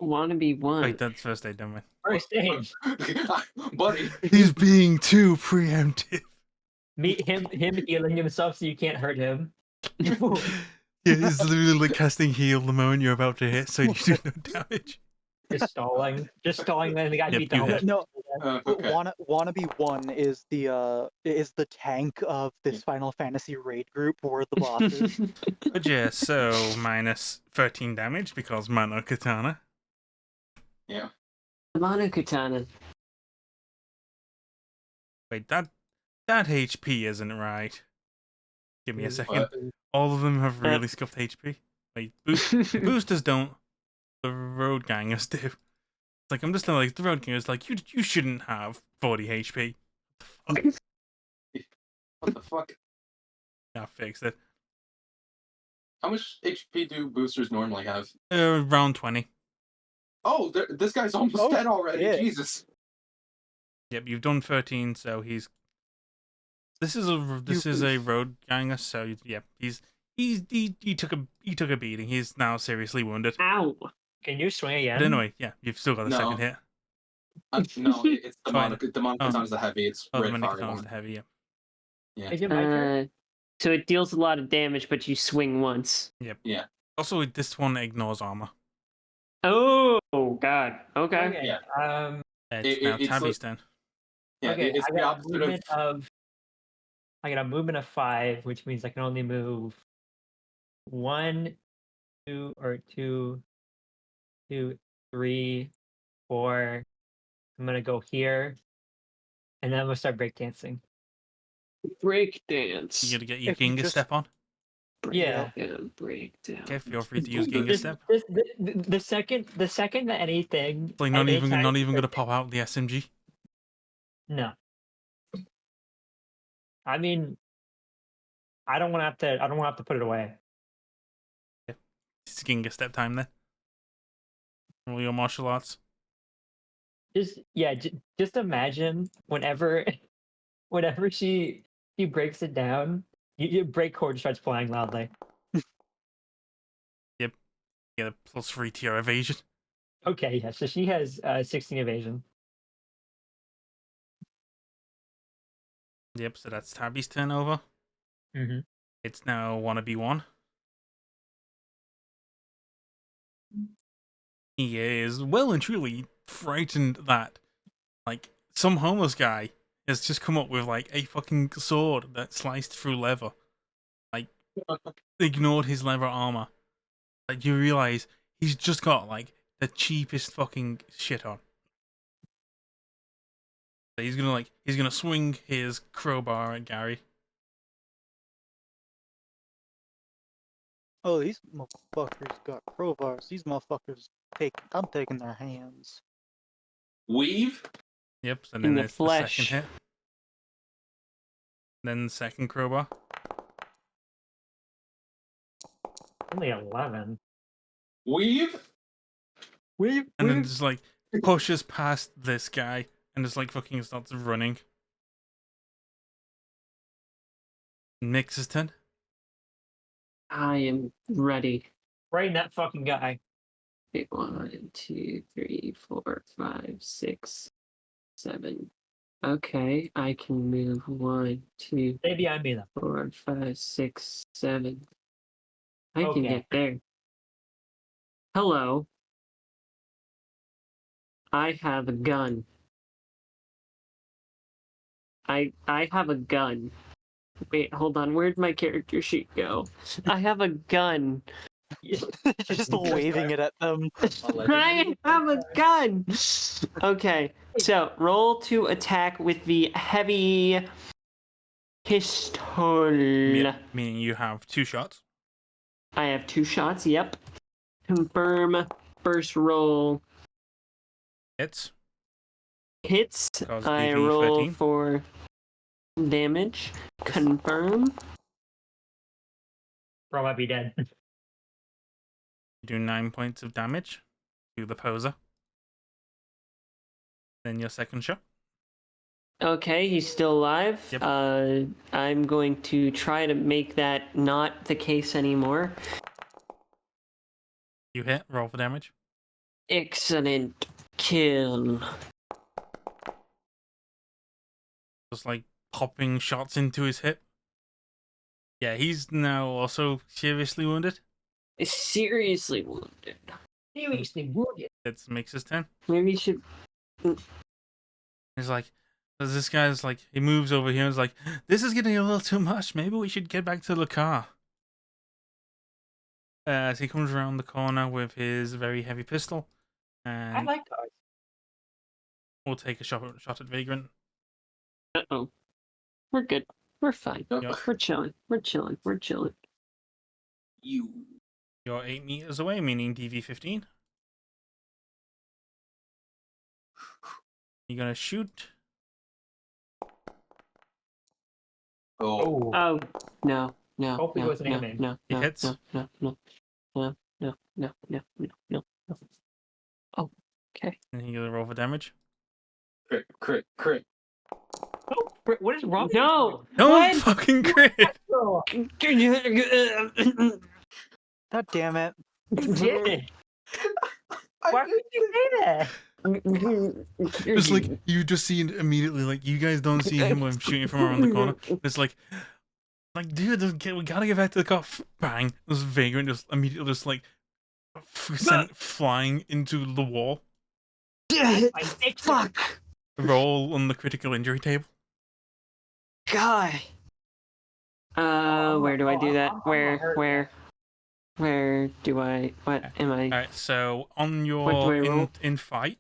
Speaker 4: Wanna be one.
Speaker 2: Wait, that's first aid, don't we?
Speaker 1: First stage.
Speaker 5: Buddy.
Speaker 2: He's being too preemptive.
Speaker 1: Him healing himself so you can't hurt him.
Speaker 2: Yeah, he's literally like casting heal the moment you're about to hit, so you do no damage.
Speaker 1: Just stalling. Just stalling, then the guy
Speaker 2: Yep,
Speaker 1: beat the
Speaker 2: you
Speaker 1: homeless.
Speaker 2: hit.
Speaker 3: No,
Speaker 5: Okay.
Speaker 3: Wannabe One is the tank of this Final Fantasy raid group. We're the bosses.
Speaker 2: But yeah, so minus 13 damage because Mana Katana.
Speaker 5: Yeah.
Speaker 4: Mono Katana.
Speaker 2: Wait, that HP isn't right. Give me a second.
Speaker 5: What?
Speaker 2: All of them have really scuffed HP. Like boosters don't. The road gangers do. It's like I'm just like the road gangers like you shouldn't have 40 HP.
Speaker 5: What the fuck?
Speaker 2: I fixed it.
Speaker 5: How much HP do boosters normally have?
Speaker 2: Around 20.
Speaker 5: Oh, this guy's almost
Speaker 3: Oh,
Speaker 5: dead already.
Speaker 3: shit.
Speaker 5: Jesus.
Speaker 2: Yep, you've done 13, so he's. This is a road ganger, so yeah, he took a beating. He's now seriously wounded.
Speaker 4: Ow.
Speaker 1: Can you swing again?
Speaker 2: But anyway, yeah, you've still got a
Speaker 5: No.
Speaker 2: second hit.
Speaker 5: No, it's
Speaker 2: Fine.
Speaker 5: demonic is the heavy. It's
Speaker 2: Oh, the
Speaker 5: red
Speaker 2: Mana
Speaker 5: fire
Speaker 2: Katana's
Speaker 5: one.
Speaker 2: the heavy. Yeah.
Speaker 1: Is it my turn?
Speaker 4: So it deals a lot of damage, but you swing once.
Speaker 2: Also, this one ignores armor.
Speaker 4: Oh God. Okay.
Speaker 1: Okay.
Speaker 5: Yeah.
Speaker 2: It's now
Speaker 5: it's
Speaker 2: Tabby's turn.
Speaker 5: Yeah,
Speaker 1: Okay.
Speaker 5: it's
Speaker 1: I
Speaker 5: the
Speaker 1: got a
Speaker 5: opposite
Speaker 1: movement of. I got a movement of 5, which means I can only move 1, 2, or 2, 2, 3, 4. I'm gonna go here, and then I'm gonna start breakdancing.
Speaker 4: Break
Speaker 2: You
Speaker 4: dance.
Speaker 2: gotta get your
Speaker 3: If you
Speaker 2: Ginga
Speaker 3: just-
Speaker 2: step on.
Speaker 1: Yeah.
Speaker 4: Break down.
Speaker 2: Okay, feel free to use
Speaker 5: Just-
Speaker 2: Ginga step.
Speaker 1: The second that anything,
Speaker 2: Like not even
Speaker 1: anytime-
Speaker 2: gonna pop out the SMG.
Speaker 1: No. I mean, I don't want to have to put it away.
Speaker 2: It's Ginga step time then. Roll your martial arts.
Speaker 1: Just imagine whenever she breaks it down, your break chord starts playing loudly.
Speaker 2: Get a +3 to your evasion.
Speaker 1: Okay, yeah. So she has 16 evasion.
Speaker 2: Yep, so that's Tabby's turn over.
Speaker 1: Mm-hmm.
Speaker 2: It's now 1v1. He is well and truly frightened that, like, some homeless guy has just come up with, like, a fucking sword that sliced through leather. Like, ignored his leather armor. Like, you realize he's just got, like, the cheapest fucking shit on. So he's gonna swing his crowbar at Gary.
Speaker 3: Oh, these motherfuckers got crowbars. These motherfuckers I'm taking their hands.
Speaker 5: Weave.
Speaker 2: Yep, so
Speaker 4: In
Speaker 2: then
Speaker 4: the
Speaker 2: there's the second
Speaker 4: flesh.
Speaker 2: hit. Then the second crowbar.
Speaker 1: Only 11.
Speaker 5: Weave.
Speaker 1: We've
Speaker 2: And then just like pushes past this guy and just like fucking starts running. Nix's turn.
Speaker 4: I am ready.
Speaker 1: right in that fucking guy.
Speaker 4: Okay, 1, 2, 3, 4, 5, 6, 7. Okay, I can move 1, 2,
Speaker 1: Stay behind me, though.
Speaker 4: 4, 5, 6, 7. I can
Speaker 1: Okay.
Speaker 4: get there. Hello. I have a gun. I have a gun. Wait, hold on. Where'd my character sheet go? I have a gun.
Speaker 3: Just waving it at them.
Speaker 4: I have a gun. Okay, so roll to attack with the heavy pistol.
Speaker 2: Meaning you have 2 shots.
Speaker 4: I have 2 shots. Yep. Confirm. First roll
Speaker 2: Hits.
Speaker 4: hits.
Speaker 2: Cause
Speaker 4: I
Speaker 2: DV
Speaker 4: roll
Speaker 2: 13.
Speaker 4: for damage. Confirm.
Speaker 1: Bro might be dead.
Speaker 2: You do 9 points of damage to the poser. Then your second shot.
Speaker 4: Okay, he's still alive.
Speaker 2: Yep.
Speaker 4: I'm going to try to make that not the case anymore.
Speaker 2: You hit. Roll for damage.
Speaker 4: Excellent kill.
Speaker 2: Just like popping shots into his hip. Yeah, he's now also seriously wounded.
Speaker 4: Seriously wounded.
Speaker 1: Seriously wounded.
Speaker 2: That makes his turn.
Speaker 4: Maybe you should.
Speaker 2: He's like, this guy's like, he moves over here and is like, this is getting a little too much. Maybe we should get back to the car. As he comes around the corner with his very heavy pistol,
Speaker 1: I
Speaker 2: and
Speaker 1: like cars.
Speaker 2: we'll take a shot at Vagrant.
Speaker 4: Uh-oh. We're good. We're fine.
Speaker 2: Yep.
Speaker 4: We're chilling. We're chilling. We're chilling.
Speaker 5: You.
Speaker 2: You're 8 meters away, meaning DV 15. You're gonna shoot.
Speaker 5: Oh.
Speaker 4: Oh, no. No.
Speaker 1: Hopefully it
Speaker 4: no,
Speaker 1: wasn't
Speaker 4: no,
Speaker 1: aiming.
Speaker 4: no,
Speaker 2: It
Speaker 4: no,
Speaker 2: hits.
Speaker 4: no, no, no, no, no, no, no, no, no, no. Oh, okay.
Speaker 2: And you're gonna roll for damage.
Speaker 5: Crit. Crit. Crit.
Speaker 1: Oh, what is wrong?
Speaker 4: No!
Speaker 2: Don't
Speaker 4: What?
Speaker 2: fucking crit!
Speaker 3: God damn it.
Speaker 1: You did. Why would you say that?
Speaker 2: Just like, you just see it immediately, like, you guys don't see him when I'm shooting from around the corner. It's like, dude, we gotta get back to the car. Bang! This Vagrant just immediately just like sent flying into the wall.
Speaker 4: Fuck!
Speaker 2: Roll on the critical injury table.
Speaker 4: God. Where do I do that? Where do I? What am I?
Speaker 2: Alright, so on
Speaker 4: What do
Speaker 2: your
Speaker 4: I roll?
Speaker 2: in fight,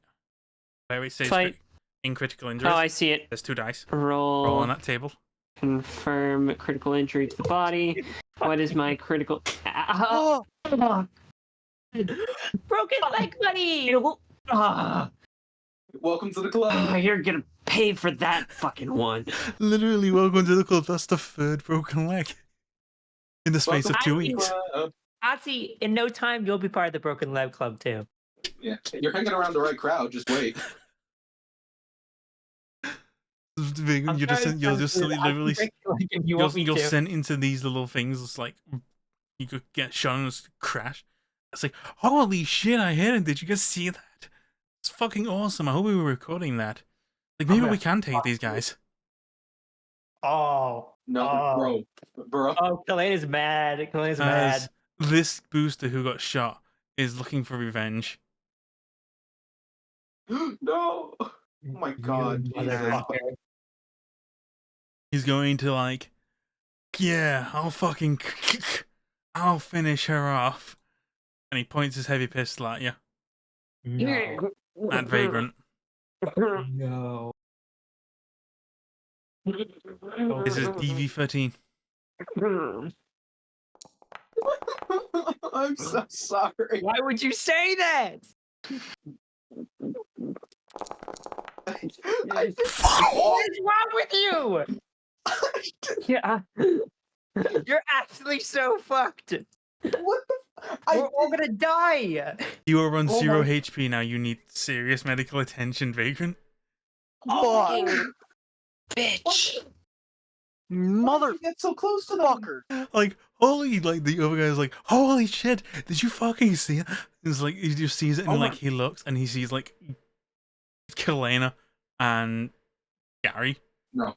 Speaker 2: where it says
Speaker 4: Fight.
Speaker 2: in critical injuries,
Speaker 4: Oh, I see it.
Speaker 2: there's 2 dice.
Speaker 4: Roll.
Speaker 2: Roll on that table.
Speaker 4: Confirm critical injury to the body. What is my critical?
Speaker 3: Oh,
Speaker 1: Broken leg, buddy.
Speaker 5: Welcome to the club.
Speaker 4: You're gonna pay for that fucking one.
Speaker 2: Literally, welcome to the club. That's the 3rd broken leg in the space of
Speaker 5: Welcome
Speaker 2: 2
Speaker 1: to
Speaker 2: weeks.
Speaker 1: Ozzy, in no time you'll be part of the Broken Leg Club too.
Speaker 5: Yeah, you're hanging around the right crowd. Just wait.
Speaker 2: Vagrant, you'll just literally you're sent into these little things. It's like you could get shot and just crash. It's like, holy shit, I hit it. Did you guys see that? It's fucking awesome. I hope we were recording that. Like, maybe we can take these guys.
Speaker 1: Oh.
Speaker 5: No,
Speaker 1: Oh.
Speaker 5: bro.
Speaker 1: Oh, Kalena's mad. Kalena's mad.
Speaker 2: As this booster who got shot is looking for revenge.
Speaker 5: No. Oh my God.
Speaker 1: You
Speaker 5: Jesus.
Speaker 1: motherfucker.
Speaker 2: He's going to like, yeah, I'll finish her off. And he points his heavy pistol at you.
Speaker 1: No.
Speaker 2: At Vagrant.
Speaker 1: No.
Speaker 2: This is DV13.
Speaker 5: I'm so sorry.
Speaker 1: Why would you say that?
Speaker 5: I
Speaker 1: What is wrong with you?
Speaker 4: Yeah.
Speaker 1: You're actually so fucked.
Speaker 5: what the?
Speaker 1: We're all gonna die.
Speaker 2: You are on
Speaker 1: Oh
Speaker 2: 0
Speaker 1: my-
Speaker 2: HP now. You need serious medical attention, Vagrant.
Speaker 3: Fuck.
Speaker 4: Bitch.
Speaker 5: Why did you get so close to them?
Speaker 3: Motherfucker.
Speaker 2: Like, holy, like, the other guy's like, holy shit, did you fucking see it? It's like, he just sees it and,
Speaker 5: Oh
Speaker 2: like,
Speaker 5: my-
Speaker 2: he looks and he sees, like, Kalena and Gary.
Speaker 5: No.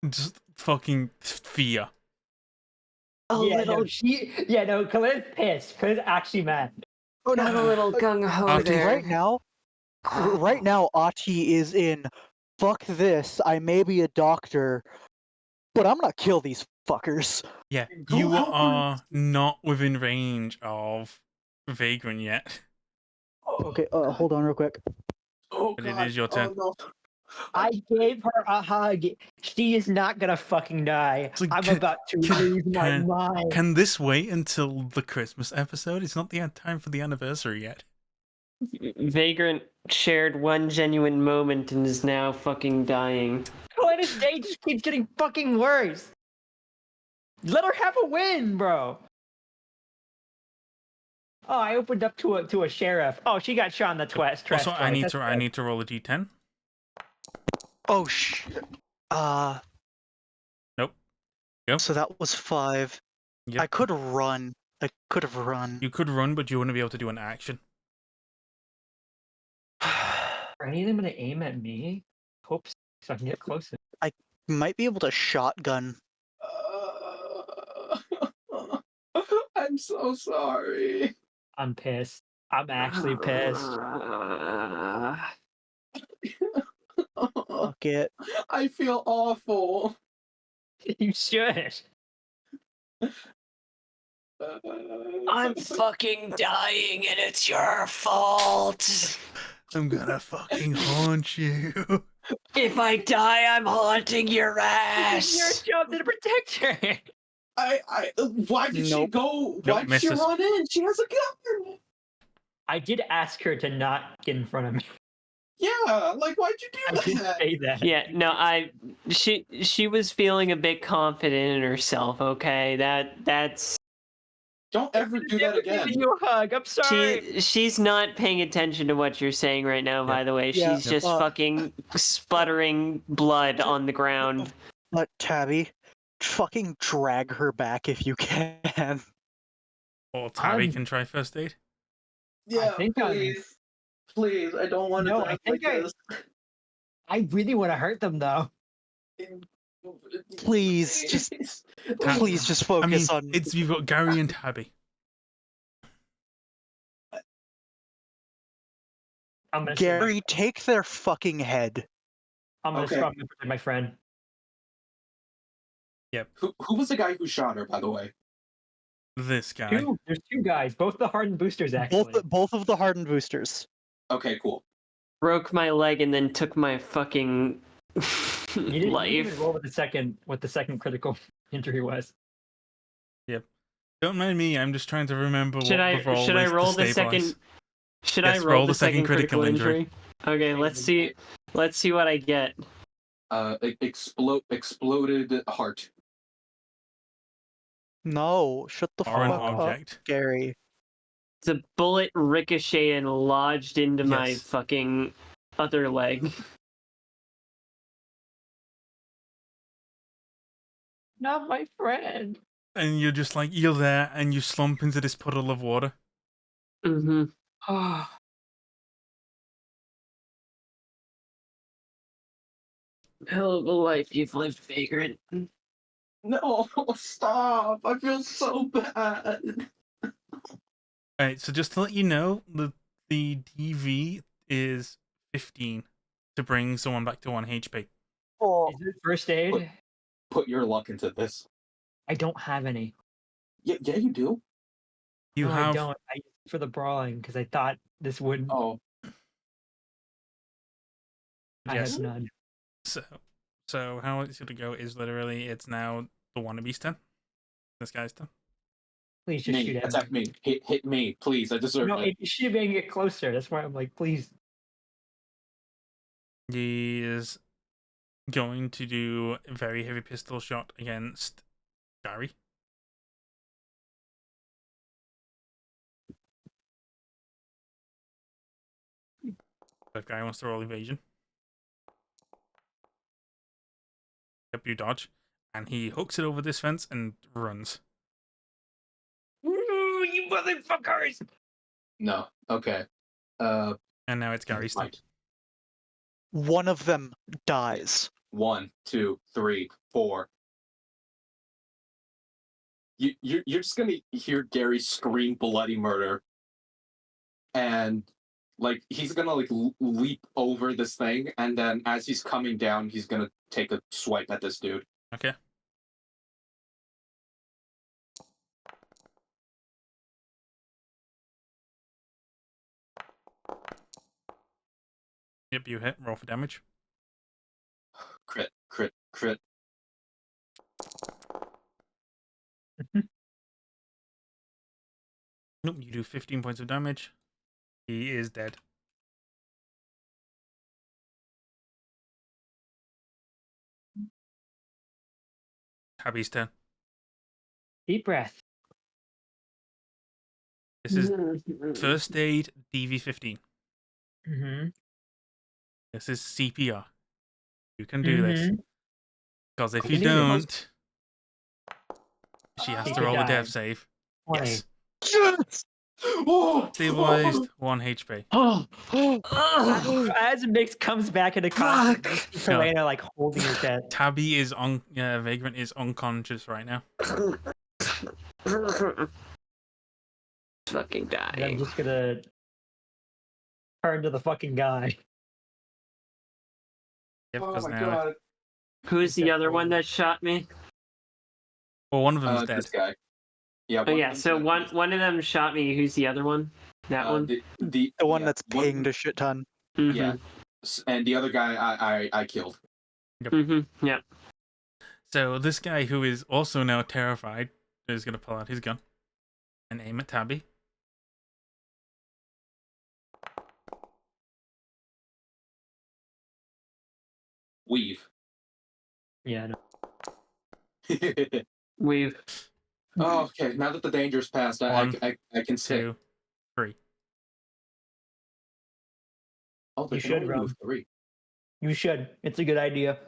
Speaker 2: Just fucking fear.
Speaker 1: No, Kalena's pissed. Kalena's actually mad.
Speaker 3: Oh
Speaker 4: Got a
Speaker 3: no.
Speaker 4: little gung ho
Speaker 2: Artie,
Speaker 4: there.
Speaker 3: Right now, Ati is in. Fuck this. I may be a doctor, but I'm gonna kill these fuckers.
Speaker 2: Yeah,
Speaker 5: Go
Speaker 2: you
Speaker 5: help her.
Speaker 2: are not within range of Vagrant yet.
Speaker 3: Okay, hold on real quick.
Speaker 5: Oh
Speaker 2: But it
Speaker 5: God.
Speaker 2: is your turn.
Speaker 5: Oh, no.
Speaker 1: I gave her a hug. She is not gonna fucking die.
Speaker 2: It's like,
Speaker 1: I'm
Speaker 2: can-
Speaker 1: about to
Speaker 2: can-
Speaker 1: lose my
Speaker 2: can-
Speaker 1: mind.
Speaker 2: Can this wait until the Christmas episode? It's not the time for the anniversary yet.
Speaker 4: Vagrant shared one genuine moment and is now fucking dying.
Speaker 1: Kalena's day just keeps getting fucking worse. Let her have a win, bro. Oh, I opened up to a sheriff. Oh, she got shot in the trash.
Speaker 2: Also, I need
Speaker 1: That's
Speaker 2: to roll a d10.
Speaker 3: Oh shit.
Speaker 2: Nope. Go.
Speaker 3: So that was 5.
Speaker 2: Yep.
Speaker 3: I could run. I could have run.
Speaker 2: You could run, but you wouldn't be able to do an action.
Speaker 1: Are any of them gonna aim at me? Hope so I can get closer.
Speaker 3: Might be able to shotgun.
Speaker 5: I'm so sorry.
Speaker 1: I'm pissed. I'm actually pissed.
Speaker 3: Fuck it.
Speaker 5: I feel awful.
Speaker 1: You should.
Speaker 4: I'm fucking dying and it's your fault.
Speaker 2: I'm gonna fucking haunt you.
Speaker 4: If I die, I'm haunting your
Speaker 1: Your
Speaker 4: ass.
Speaker 1: job to protect her.
Speaker 5: Why did she
Speaker 3: Nope.
Speaker 5: go? Why did she
Speaker 2: misses.
Speaker 5: run in? She has a gun.
Speaker 1: I did ask her to not get in front of me.
Speaker 5: Yeah, like why'd you
Speaker 1: I
Speaker 5: do
Speaker 1: did
Speaker 5: that?
Speaker 1: say that.
Speaker 4: Yeah, no, she was feeling a bit confident in herself, okay? That's
Speaker 5: Don't ever do that
Speaker 1: Never giving
Speaker 5: again.
Speaker 1: you a hug. I'm sorry.
Speaker 4: she's not paying attention to what you're saying right now, by the way.
Speaker 3: Yeah,
Speaker 4: She's just fucking sputtering blood on the ground.
Speaker 3: But Tabby, fucking drag her back if you can.
Speaker 2: Or Tabby
Speaker 1: I'm-
Speaker 2: can try first aid.
Speaker 5: Yeah,
Speaker 1: think I'm-
Speaker 5: please. Please, I don't want to
Speaker 1: No,
Speaker 5: die
Speaker 1: I think
Speaker 5: like
Speaker 1: I-
Speaker 5: this.
Speaker 1: I really want to hurt them though.
Speaker 3: Please, just
Speaker 2: Tab-
Speaker 3: please just
Speaker 2: I mean,
Speaker 3: focus on.
Speaker 2: you've got Gary and Tabby.
Speaker 1: I'm gonna
Speaker 3: Gary, take their fucking head.
Speaker 1: I'm gonna
Speaker 5: Okay.
Speaker 1: scrub to protect my friend.
Speaker 5: Who was the guy who shot her, by the way?
Speaker 2: This guy.
Speaker 1: There's two guys, both the hardened boosters actually.
Speaker 3: Both of the hardened boosters.
Speaker 5: Okay, cool.
Speaker 4: Broke my leg and then took my fucking
Speaker 1: You didn't even
Speaker 4: life.
Speaker 1: roll what the second critical injury was.
Speaker 2: Don't mind me. I'm just trying to remember
Speaker 4: Should
Speaker 2: what
Speaker 4: I
Speaker 2: the roll
Speaker 4: should I
Speaker 2: is to
Speaker 4: roll the
Speaker 2: stabilize.
Speaker 4: second? Should
Speaker 2: Yes,
Speaker 4: I roll the second critical
Speaker 2: injury.
Speaker 4: injury? Okay, let's see. Let's see what I get.
Speaker 5: Exploded heart.
Speaker 3: No, shut the
Speaker 2: Foreign
Speaker 3: fuck up,
Speaker 2: object.
Speaker 3: Gary.
Speaker 4: The bullet ricocheted and lodged into my
Speaker 2: Yes.
Speaker 4: fucking other leg.
Speaker 1: Not my friend.
Speaker 2: And you're just like, you're there and you slump into this puddle of water.
Speaker 4: Mm-hmm. Hell of a life you've lived, Vagrant.
Speaker 5: No, stop! I feel so bad.
Speaker 2: Alright, so just to let you know, the DV is 15 to bring someone back to 1 HP.
Speaker 3: Oh,
Speaker 1: Is it first aid?
Speaker 5: Put your luck into this.
Speaker 1: I don't have any.
Speaker 5: Yeah, you do.
Speaker 2: You
Speaker 1: No,
Speaker 2: have
Speaker 1: I don't. I used it for the brawling because I thought this would.
Speaker 5: Oh,
Speaker 1: I
Speaker 2: yes.
Speaker 1: have none.
Speaker 2: So how it's gonna go is literally it's now the wannabe's turn. This guy's turn.
Speaker 1: Please just
Speaker 5: me,
Speaker 1: shoot at
Speaker 5: attack me. Hit me, please. I deserve
Speaker 1: No,
Speaker 5: it.
Speaker 1: it should be get closer. That's why I'm like, please.
Speaker 2: He is going to do a very heavy pistol shot against Gary. That guy wants to roll evasion. Yep, you dodge. And he hooks it over this fence and runs.
Speaker 1: Woo, you motherfuckers!
Speaker 5: No. Okay.
Speaker 2: And now it's Gary's turn.
Speaker 5: Right.
Speaker 3: one of them dies.
Speaker 5: 1, 2, 3, 4. You're just gonna hear Gary scream bloody murder, and like he's gonna like leap over this thing, and then as he's coming down, he's gonna take a swipe at this dude.
Speaker 2: Okay. Yep, you hit. Roll for damage.
Speaker 5: Crit, crit, crit.
Speaker 2: Nope, you do 15 points of damage. He is dead. Tabby's turn.
Speaker 1: Deep breath.
Speaker 2: This is first aid DV15.
Speaker 1: Mm-hmm.
Speaker 2: This is CPR. You can do this. Because if you
Speaker 1: Believe it.
Speaker 2: don't, she has
Speaker 1: He
Speaker 2: to
Speaker 1: could
Speaker 2: roll a
Speaker 1: die.
Speaker 2: death save.
Speaker 1: 20.
Speaker 2: Yes.
Speaker 3: Yes!
Speaker 5: Oh,
Speaker 2: Stabilized, 1 HP.
Speaker 1: As Mix comes back into contact, you see
Speaker 2: No.
Speaker 1: Helena like holding her chest.
Speaker 2: Tabby is on. Vagrant is unconscious right now.
Speaker 4: Fucking
Speaker 1: And I'm
Speaker 4: dying.
Speaker 1: just gonna turn to the fucking guy.
Speaker 2: Yep,
Speaker 5: oh
Speaker 2: because
Speaker 5: my
Speaker 2: now.
Speaker 5: god.
Speaker 4: Who's the other one that shot me?
Speaker 2: Well, one of them's dead.
Speaker 5: This guy. Yeah.
Speaker 4: Oh
Speaker 5: one
Speaker 4: yeah,
Speaker 5: of them's
Speaker 4: so
Speaker 5: dead.
Speaker 4: one of them shot me. Who's the other one? That one?
Speaker 5: The
Speaker 3: The one
Speaker 5: yeah,
Speaker 3: that's pinged a shit ton.
Speaker 4: Mhm.
Speaker 5: Yeah. And the other guy I killed.
Speaker 4: Mm-hmm. Yeah.
Speaker 2: So this guy who is also now terrified is going to pull out his gun and aim at Tabby.
Speaker 5: Weave.
Speaker 1: Yeah, no.
Speaker 4: We've
Speaker 5: Oh, okay. Now that the danger's passed, I
Speaker 2: 1,
Speaker 5: can say.
Speaker 2: 2, 3.
Speaker 5: Oh, they
Speaker 1: You
Speaker 5: can
Speaker 1: should
Speaker 5: only
Speaker 1: run.
Speaker 5: move 3.
Speaker 1: You should. It's a good idea.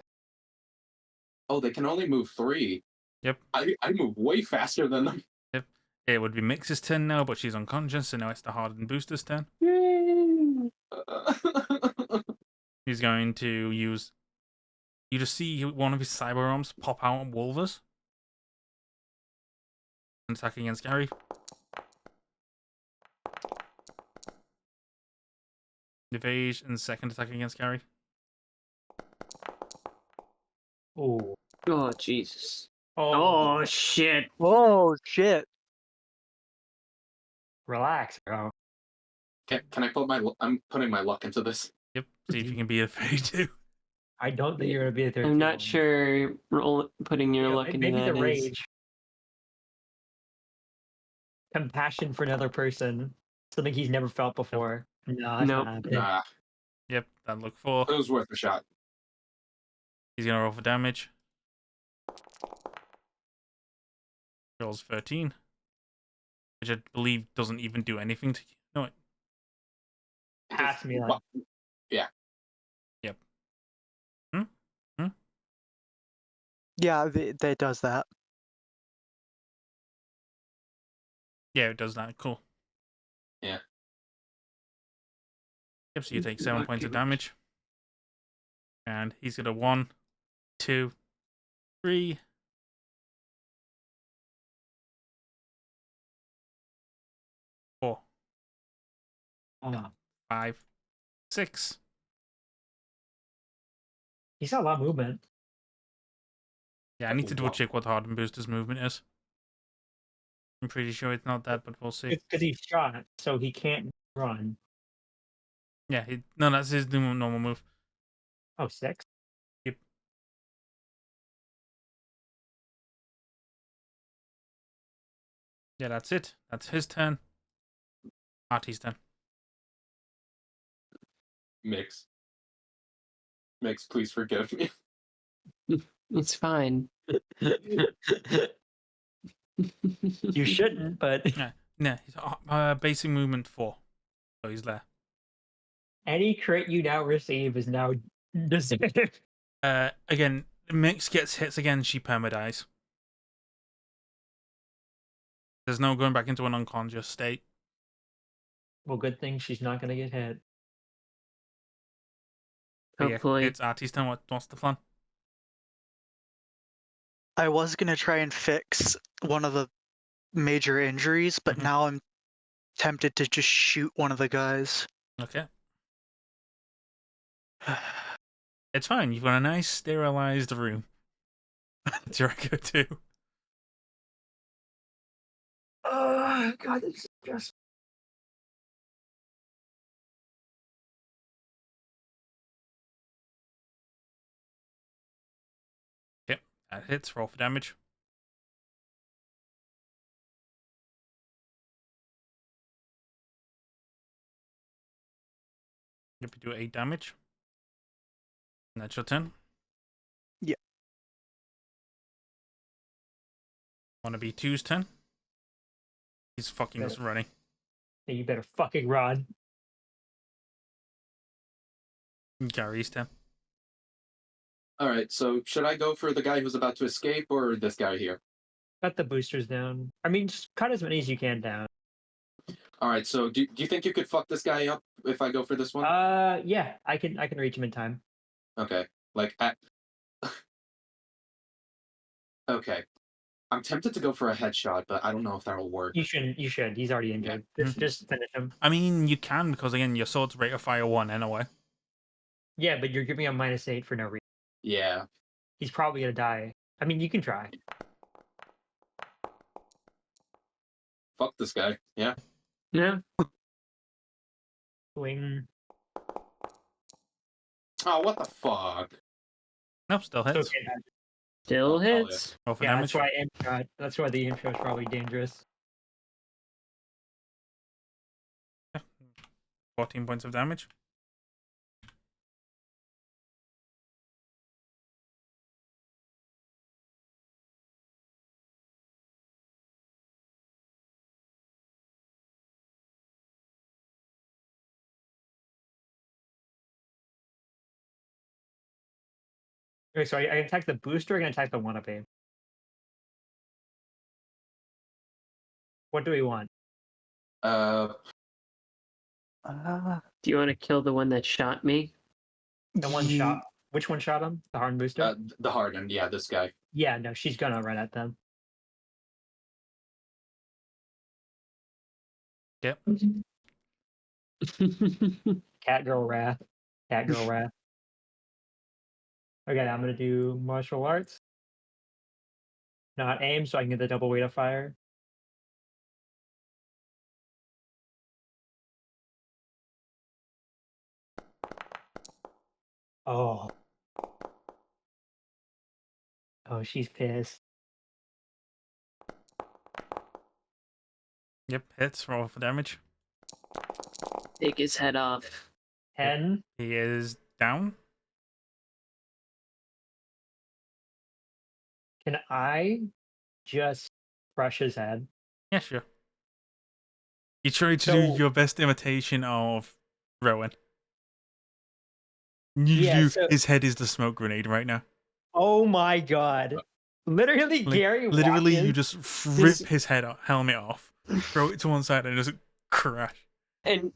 Speaker 5: Oh, they can only move 3.
Speaker 2: Yep.
Speaker 5: I move way faster than them.
Speaker 2: Yep. It would be Mix's turn now, but she's unconscious, so now it's the Hardened Booster's turn. He's going to use. You just see one of his cyber arms pop out on Wolvers. And attack against Gary. Evade and second attack against Gary.
Speaker 1: Oh.
Speaker 4: Oh Jesus.
Speaker 1: Oh.
Speaker 4: Oh shit.
Speaker 3: Oh shit.
Speaker 1: Relax, bro.
Speaker 5: Can I put I'm putting my luck into this.
Speaker 2: Yep. See if you can be a 32.
Speaker 1: I don't think you're gonna be a 13.
Speaker 4: I'm not sure putting your luck into
Speaker 1: maybe
Speaker 4: that
Speaker 1: the
Speaker 4: is.
Speaker 1: rage. Compassion for another person. Something he's never felt before. No, that's
Speaker 4: Nope.
Speaker 1: not happening.
Speaker 5: Nah,
Speaker 2: Yep. That look for.
Speaker 5: it was worth a shot.
Speaker 2: He's gonna roll for damage. Rolls 13. Which I believe doesn't even do anything to you. No,
Speaker 1: Pass me like
Speaker 5: Well, yeah.
Speaker 2: Yep.
Speaker 3: Yeah, they does that.
Speaker 2: Yeah, it does that. Cool.
Speaker 5: Yeah.
Speaker 2: Yep, so you take 7 points of
Speaker 4: Lucky.
Speaker 2: damage. And he's got a 1, 2, 3, 4,
Speaker 1: Oh,
Speaker 2: 5, 6.
Speaker 1: he's got a lot of movement.
Speaker 2: Yeah, I need to double
Speaker 5: Wow.
Speaker 2: check what Harden Booster's movement is. I'm pretty sure it's not that, but we'll see.
Speaker 1: Because he's shot, so he can't run.
Speaker 2: Yeah, no, that's his normal move.
Speaker 1: Oh, 6?
Speaker 2: Yep. Yeah, that's it. That's his turn. Artie's turn.
Speaker 5: Mix. Mix, please forgive me.
Speaker 4: It's fine.
Speaker 1: You shouldn't, but
Speaker 2: Yeah, he's basic movement 4. So he's there.
Speaker 1: any crit you now receive is now deserved.
Speaker 2: Again, Mix gets hits again, she perma-dies. There's no going back into an unconscious state.
Speaker 1: Well, good thing she's not going to get hit.
Speaker 2: But yeah,
Speaker 4: Hopefully.
Speaker 2: it's Artie's turn. What's the plan?
Speaker 3: I was gonna try and fix one of the major injuries, but
Speaker 2: Mhm.
Speaker 3: now I'm tempted to just shoot one of the guys.
Speaker 2: Okay. It's fine. You've got a nice sterilized room. It's your echo too.
Speaker 1: Oh, God, it's just.
Speaker 2: Yep, that hits. Roll for damage. Yep, you do 8 damage. And that's your turn.
Speaker 3: Yeah.
Speaker 2: Wanna be 2's turn? He's fucking
Speaker 1: Yeah.
Speaker 2: just running.
Speaker 1: Hey, you better fucking run.
Speaker 2: Gary's turn.
Speaker 5: Alright, so should I go for the guy who's about to escape or this guy here?
Speaker 1: Cut the boosters down. I mean, just cut as many as you can down.
Speaker 5: Alright, so do you think you could fuck this guy up if I go for this one?
Speaker 1: Yeah, I can reach him in time.
Speaker 5: Okay. Like at Okay. I'm tempted to go for a headshot, but I don't know if that'll work.
Speaker 1: You shouldn't. You should. He's already injured. Just finish him.
Speaker 2: I mean, you can, because again, your sword's rate of fire 1 anyway.
Speaker 1: Yeah, but you're giving him -8 for no reason.
Speaker 5: Yeah.
Speaker 1: He's probably gonna die. I mean, you can try.
Speaker 5: Fuck this guy. Yeah.
Speaker 4: Yeah.
Speaker 1: Swing.
Speaker 5: Oh, what the fuck?
Speaker 2: Nope, still
Speaker 1: It's
Speaker 2: hits.
Speaker 1: okay.
Speaker 4: Still
Speaker 5: Oh, hell
Speaker 4: hits.
Speaker 2: Roll for
Speaker 1: Yeah,
Speaker 2: damage.
Speaker 1: that's why the intro is probably dangerous.
Speaker 2: 14 points of damage.
Speaker 1: Okay, so I can attack the booster. I can attack the wannabe. What do we want?
Speaker 5: Uh,
Speaker 4: Do you want to kill the one that shot me?
Speaker 1: The one shot. Which one shot him? The hardened booster.
Speaker 5: the hardened. Yeah, this guy.
Speaker 1: Yeah, no, she's gonna run at them.
Speaker 2: Yep.
Speaker 1: Catgirl wrath. Catgirl wrath. Okay, I'm gonna do martial arts. Not aim, so I can get the double weight of fire. Oh. Oh, she's pissed.
Speaker 2: Yep, hits. Roll for damage.
Speaker 4: Take his head off.
Speaker 1: 10.
Speaker 2: He is down.
Speaker 1: Can I just crush his head?
Speaker 2: Yeah, sure. You tried to
Speaker 1: So-
Speaker 2: do your best imitation of Rowan.
Speaker 1: Yeah, so-
Speaker 2: His head is the smoke grenade right now.
Speaker 1: Oh my god. Literally, Gary
Speaker 2: Literally,
Speaker 1: walked
Speaker 2: you
Speaker 1: in,
Speaker 2: just rip his helmet off, throw it to one side, and just crash.
Speaker 4: And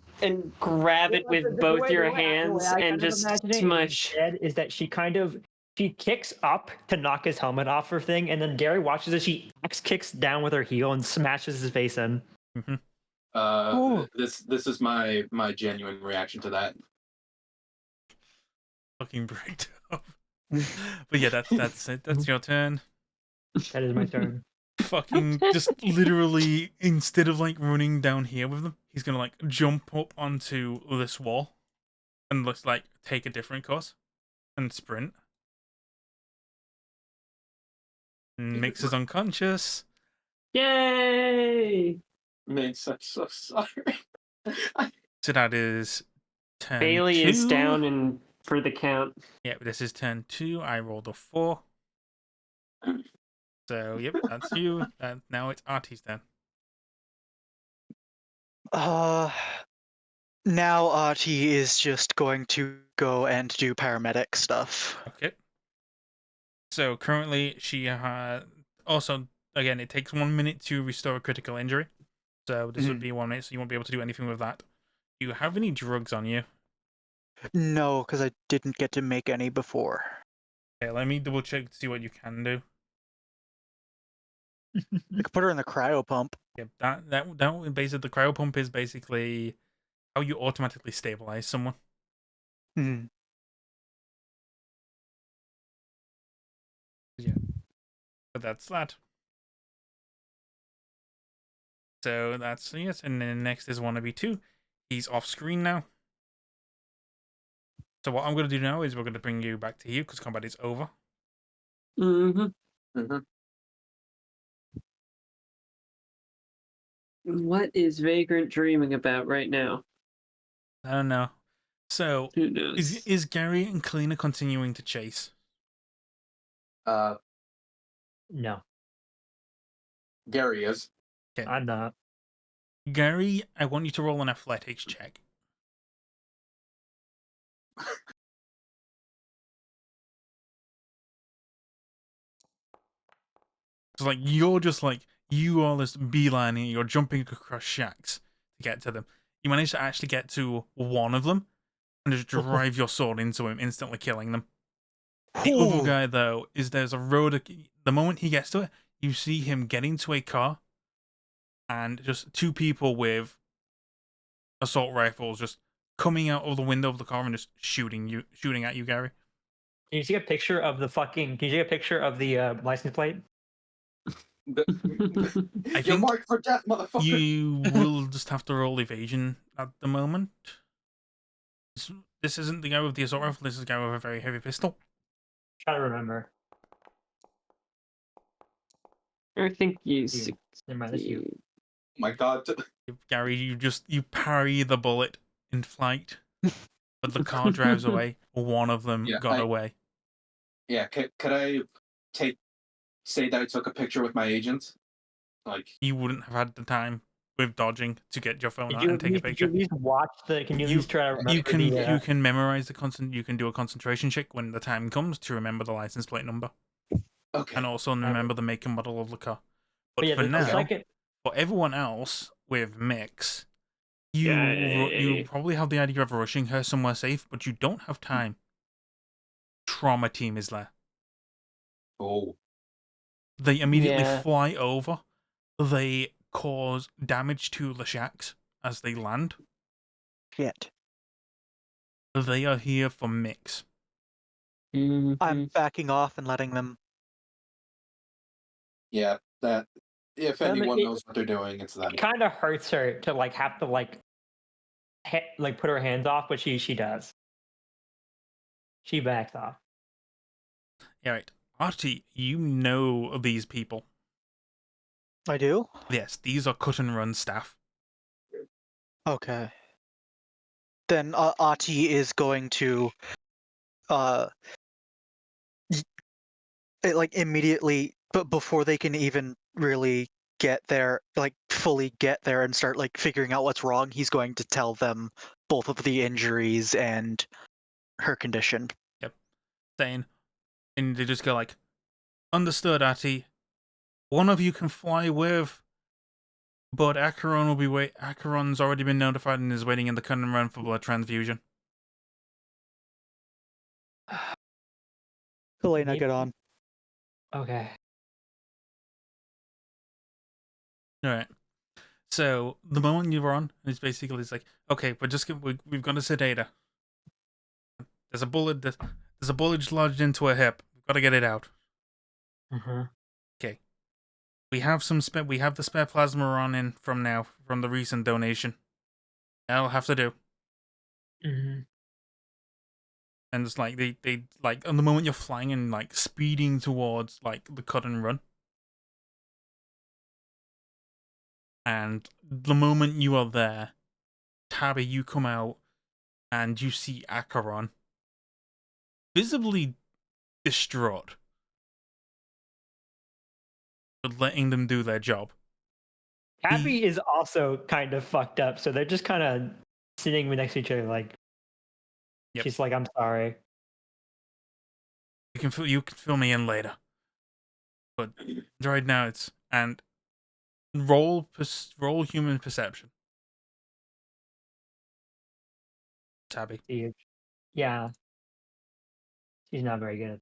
Speaker 4: grab it with
Speaker 1: The
Speaker 4: both
Speaker 1: way-
Speaker 4: your
Speaker 1: the way I
Speaker 4: hands
Speaker 1: kind
Speaker 4: and
Speaker 1: of
Speaker 4: just
Speaker 1: imagine it
Speaker 4: smush.
Speaker 1: instead is that she kind of She kicks up to knock his helmet off her thing, and then Gary watches as she axe kicks down with her heel and smashes his face in.
Speaker 5: This is my genuine reaction to that.
Speaker 2: Fucking breaked up. But yeah, that's it. That's your turn.
Speaker 1: That is my turn.
Speaker 2: Fucking just literally, instead of like running down here with them, he's gonna like jump up onto this wall and just like take a different course and sprint. And Mix is unconscious.
Speaker 4: Yay!
Speaker 5: Makes I'm so sorry.
Speaker 2: So that is turn
Speaker 4: Bailey
Speaker 2: 2.
Speaker 4: is down and for the count.
Speaker 2: Yep, this is turn 2. I rolled a 4. So yep, that's you. Now it's Artie's turn.
Speaker 3: Now Artie is just going to go and do paramedic stuff.
Speaker 2: Okay. So currently she also, again, it takes 1 minute to restore a critical injury. So this would be 1 minute, so you won't be able to do anything with that. Do you have any drugs on you?
Speaker 3: No, because I didn't get to make any before.
Speaker 2: Okay, let me double check to see what you can do.
Speaker 3: I could put her in the cryo pump.
Speaker 2: Yep, that basically, the cryo pump is basically how you automatically stabilize someone.
Speaker 3: Hmm.
Speaker 2: Yeah. But that's that. So that's yes, and then next is wannabe 2. He's off screen now. So what I'm gonna do now is we're gonna bring you back to here because combat is over.
Speaker 4: What is Vagrant dreaming about right now?
Speaker 2: I don't know. So
Speaker 4: Who knows?
Speaker 2: is Gary and Kalina continuing to chase?
Speaker 1: No,
Speaker 5: Gary is.
Speaker 2: Okay.
Speaker 1: I'm not.
Speaker 2: Gary, I want you to roll an athletics check. It's like you're just like you are this beelining, you're jumping across shacks to get to them. You manage to actually get to one of them and just drive your sword into him, instantly killing them. The other guy, though, is there's a road. The moment he gets to it, you see him get into a car, and just 2 people with assault rifles just coming out of the window of the car and just shooting at you, Gary.
Speaker 1: Can you see a picture of the fucking? Can you see a picture of the license plate?
Speaker 2: I
Speaker 5: You're
Speaker 2: think
Speaker 5: marked for death, motherfucker.
Speaker 2: you will just have to roll evasion at the moment. This isn't the guy with the assault rifle. This is the guy with a very heavy pistol.
Speaker 1: Try to remember.
Speaker 4: I think you.
Speaker 1: Never mind, that's you.
Speaker 5: Oh my god.
Speaker 2: Gary, you parry the bullet in flight, but the car drives away. One of them got away.
Speaker 5: Yeah, could I say that I took a picture with my agent? Like,
Speaker 2: You wouldn't have had the time with dodging to get your phone
Speaker 1: Did
Speaker 2: out
Speaker 1: you
Speaker 2: and take a picture.
Speaker 1: Can you at least watch the? Can you at least try to remember
Speaker 2: You can
Speaker 1: the,
Speaker 2: you can memorize the you can do a concentration check when the time comes to remember the license plate number.
Speaker 5: okay.
Speaker 2: And also remember the make and model of the car. But
Speaker 1: yeah,
Speaker 2: for
Speaker 1: the
Speaker 2: now,
Speaker 1: second,
Speaker 2: for everyone else with Mix, you probably have the idea of rushing her somewhere safe, but you don't have time. Trauma team is there.
Speaker 5: Oh.
Speaker 2: They immediately
Speaker 4: Yeah.
Speaker 2: fly over. They cause damage to the shacks as they land.
Speaker 3: Shit.
Speaker 2: They are here for Mix.
Speaker 3: I'm backing off and letting them.
Speaker 5: Yeah, that. If
Speaker 1: Then
Speaker 5: anyone
Speaker 1: it-
Speaker 5: knows what they're doing, it's them.
Speaker 1: it kind of hurts her to like have to like put her hands off, but she does. She backs off.
Speaker 2: Yeah, right. Artie, you know these people.
Speaker 3: I do?
Speaker 2: Yes, these are cut and run staff.
Speaker 3: Okay. Then Artie is going to like immediately, but before they can even really get there, like fully get there and start like figuring out what's wrong, he's going to tell them both of the injuries and her condition.
Speaker 2: Yep. Saying, and they just go like, understood, Artie. One of you can fly with, but Acheron will be Acheron's already been notified and is waiting in the cut and run for blood transfusion.
Speaker 3: Elena,
Speaker 1: Maybe-
Speaker 3: get on.
Speaker 1: Okay.
Speaker 2: All right. So the moment you're on, it's basically it's like, okay, we've got to sedate her. There's a bullet. There's a bullet lodged into her hip. We've got to get it out.
Speaker 1: Uh-huh.
Speaker 2: Okay. We have the spare plasma on in from the recent donation. That'll have to do.
Speaker 1: Mm-hmm.
Speaker 2: And it's like they like on the moment you're flying and like speeding towards like the cut and run. And the moment you are there, Tabby, you come out and you see Acheron visibly distraught, but letting them do their job.
Speaker 1: Abby is also kind of fucked up, so they're just kind of sitting next to each other, like.
Speaker 2: Yep.
Speaker 1: She's like, "I'm sorry."
Speaker 2: You can fill me in later, but right now it's and roll human perception. Tabby,
Speaker 1: Yeah, she's not very good.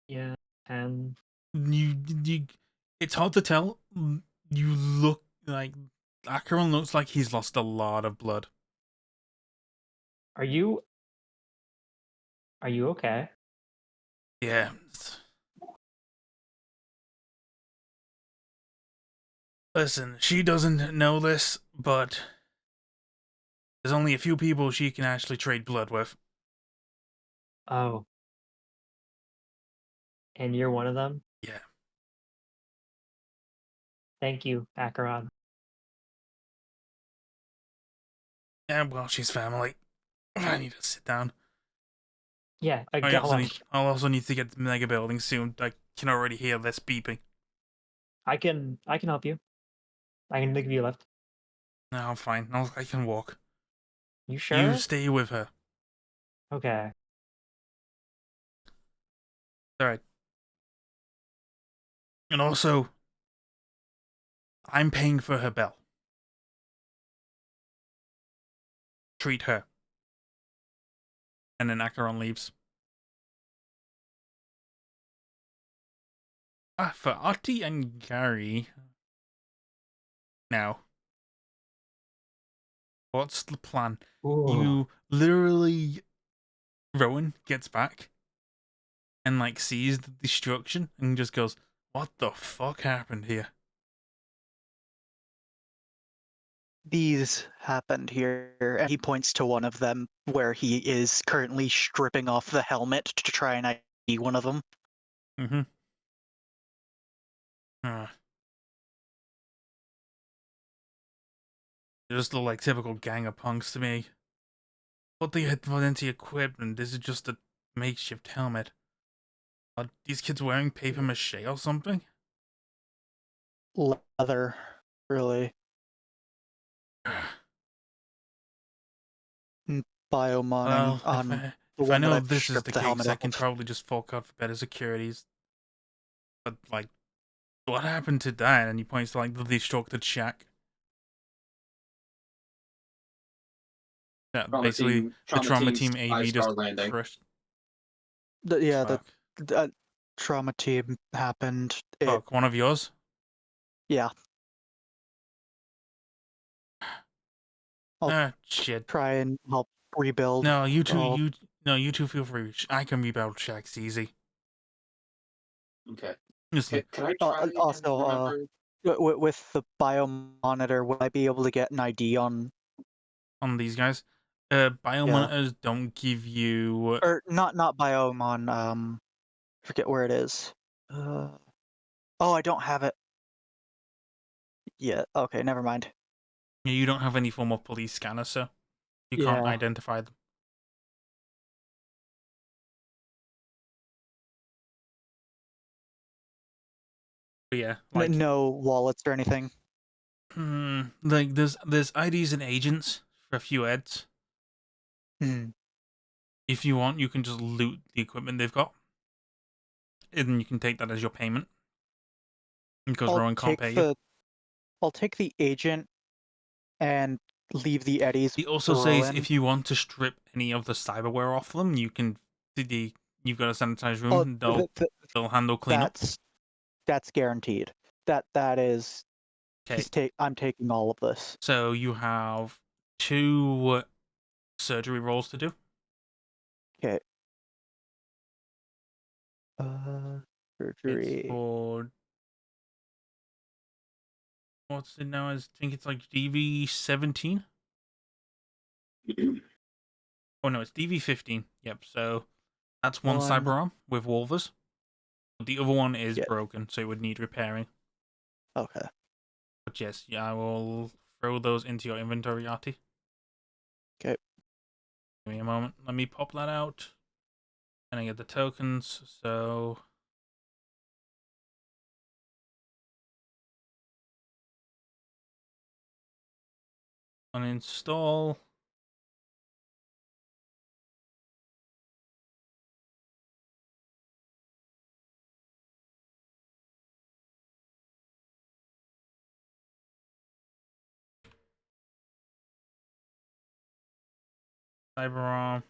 Speaker 1: Yeah, and
Speaker 2: you it's hard to tell. You look like Acheron looks like he's lost a lot of blood.
Speaker 1: are you okay?
Speaker 2: Yeah. Listen, she doesn't know this, but there's only a few people she can actually trade blood with.
Speaker 1: Oh, and you're one of them.
Speaker 2: Yeah.
Speaker 1: Thank you, Acheron.
Speaker 2: Yeah, well, she's family. I need to sit down.
Speaker 1: Yeah,
Speaker 2: I'll also need to get to the mega building soon. I can already hear this beeping.
Speaker 1: I can help you. I can give you a lift.
Speaker 2: No, I'm fine. I can walk.
Speaker 1: You sure?
Speaker 2: You stay with her.
Speaker 1: Okay.
Speaker 2: Alright. And also, I'm paying for her bell. Treat her. And then Acheron leaves. For Ati and Gary. Now, what's the plan?
Speaker 1: Ooh.
Speaker 2: You literally. Rowan gets back and like sees the destruction and just goes, "What the fuck happened here?"
Speaker 3: These happened here, and he points to one of them where he is currently stripping off the helmet to try and ID one of them.
Speaker 2: Mm-hmm. They just look like typical gang of punks to me. What they had put into equipment, this is just a makeshift helmet. Are these kids wearing paper mache or something?
Speaker 3: Leather, really. Biomining
Speaker 2: Well,
Speaker 3: on the
Speaker 2: if I
Speaker 3: one that
Speaker 2: know
Speaker 3: I've
Speaker 2: this is
Speaker 3: stripped
Speaker 2: the
Speaker 3: the helmet
Speaker 2: case, I
Speaker 3: off.
Speaker 2: can probably just fork out for better securities. But like, what happened to that? And he points to like the destructed shack. Yeah, basically the trauma team AV just
Speaker 5: landing.
Speaker 2: crushed.
Speaker 3: The
Speaker 2: Fuck.
Speaker 3: trauma team happened. It,
Speaker 2: Fuck, one of yours?
Speaker 3: yeah, I'll
Speaker 2: Shit.
Speaker 3: try and help rebuild.
Speaker 2: No, you two,
Speaker 3: all-
Speaker 2: you two feel free. I can rebuild shacks easy.
Speaker 5: Okay.
Speaker 2: Listen,
Speaker 5: Can I try and
Speaker 3: also,
Speaker 5: remember?
Speaker 3: with the biomonitor, will I be able to get an ID on,
Speaker 2: on these guys, biomonitors don't give you.
Speaker 3: or not biomon? Forget where it is. Oh, I don't have it yet. Okay, never mind.
Speaker 2: You don't have any form of police scanner, so you can't
Speaker 3: Yeah.
Speaker 2: identify them. But yeah, like
Speaker 3: No wallets or anything.
Speaker 2: like there's IDs and agents for a few eds.
Speaker 3: Hmm.
Speaker 2: If you want, you can just loot the equipment they've got, and then you can take that as your payment. Because Rowan can't pay you.
Speaker 3: I'll take the agent and leave the eddies
Speaker 2: He also says
Speaker 3: brewing.
Speaker 2: if you want to strip any of the cyberware off them, you can. You've got a sanitized room.
Speaker 3: Oh,
Speaker 2: They'll handle cleanup.
Speaker 3: that's guaranteed. That is.
Speaker 2: Okay.
Speaker 3: I'm taking all of this.
Speaker 2: So you have 2 surgery rolls to do.
Speaker 3: Okay.
Speaker 2: It's
Speaker 3: Surgery.
Speaker 2: for what's it now? I think it's like DV17. Oh no, it's DV15. Yep. So that's one cyber arm with wolvers. The other one is broken, so it would need repairing.
Speaker 3: Okay.
Speaker 2: But yes, yeah, I will throw those into your inventory, Artie.
Speaker 3: Okay.
Speaker 2: Give me a moment. Let me pop that out. And I get the tokens, so... Uninstall. CyberArm.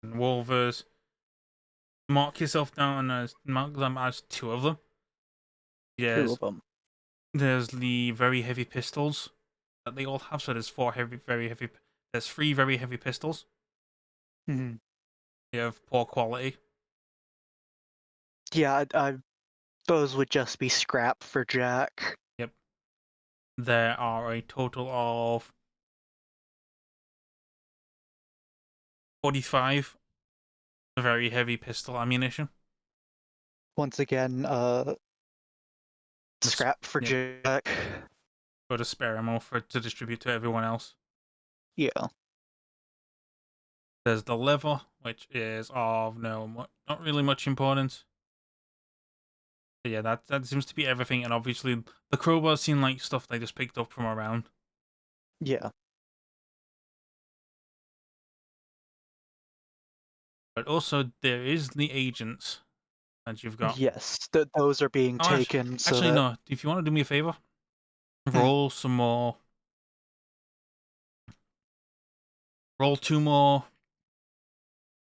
Speaker 2: And Wolvers. Mark them as 2 of them. Yes.
Speaker 3: 2 of them.
Speaker 2: There's the very heavy pistols that they all have. So there's 4 very heavy. There's 3 very heavy pistols.
Speaker 3: Mm-hmm.
Speaker 2: They have poor quality.
Speaker 3: Yeah, those would just be scrap for Jack.
Speaker 2: Yep. There are a total of 45 very heavy pistol ammunition.
Speaker 3: Once again, scrap for Jack.
Speaker 2: Got a spare ammo to distribute to everyone else.
Speaker 3: Yeah.
Speaker 2: There's the lever, which is of not really much importance. But yeah, that seems to be everything, and obviously the crowbars seem like stuff they just picked up from around.
Speaker 3: Yeah.
Speaker 2: But also there is the agents that you've got.
Speaker 3: Yes, those are being taken.
Speaker 2: Actually, no. If you want to do me a favor, roll some more. Roll 2 more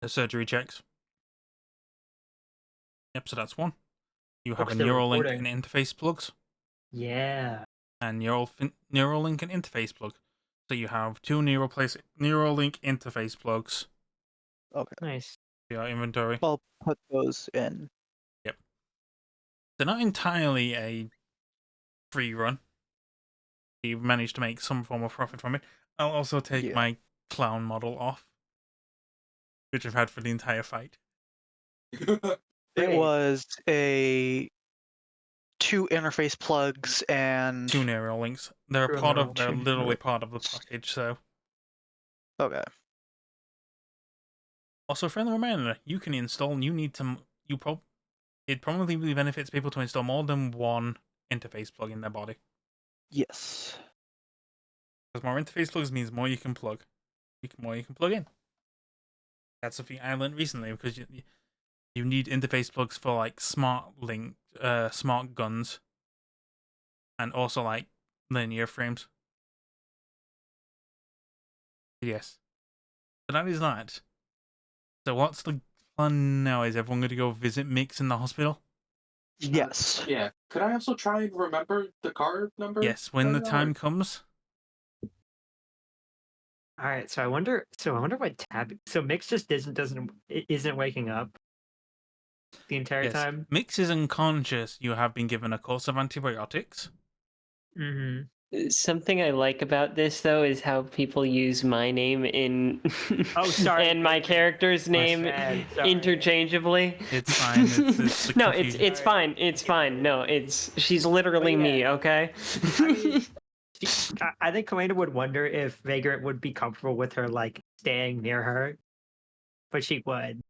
Speaker 2: surgery checks. Yep, so that's 1. You have a Neuralink and interface plugs.
Speaker 1: Yeah.
Speaker 2: And Neuralink and interface plug. So you have 2 Neuralink interface plugs.
Speaker 3: Okay.
Speaker 1: Nice.
Speaker 2: For your inventory.
Speaker 3: I'll put those in.
Speaker 2: Yep. They're not entirely a free run. You've managed to make some form of profit from it. I'll also take my clown model off, which I've had for the entire fight.
Speaker 3: It was a 2 interface plugs and
Speaker 2: 2 Neuralinks. They're literally part of the package, so.
Speaker 3: Okay.
Speaker 2: Also, friendly reminder, it probably benefits people to install more than 1 interface plug in their body.
Speaker 3: Yes.
Speaker 2: Because more interface plugs means more you can plug. More you can plug in. That's something I learned recently, because you need interface plugs for like smart guns, and also like linear frames. Yes. So that is that. So what's the plan now? Is everyone going to go visit Mix in the hospital?
Speaker 3: Yes.
Speaker 5: Yeah. Could I also try and remember the car number?
Speaker 2: Yes, when the time comes.
Speaker 1: All right. So I wonder what tab. So Mix just isn't waking up the entire time.
Speaker 2: Mix is unconscious. You have been given a course of antibiotics.
Speaker 1: Mm-hmm.
Speaker 4: Something I like about this, though, is how people use my name in and my character's name interchangeably.
Speaker 2: It's fine. It's
Speaker 4: no, it's fine. It's fine. No, she's literally me. Okay.
Speaker 1: I think Kalena would wonder if Vagrant would be comfortable with her like staying near her, but she would.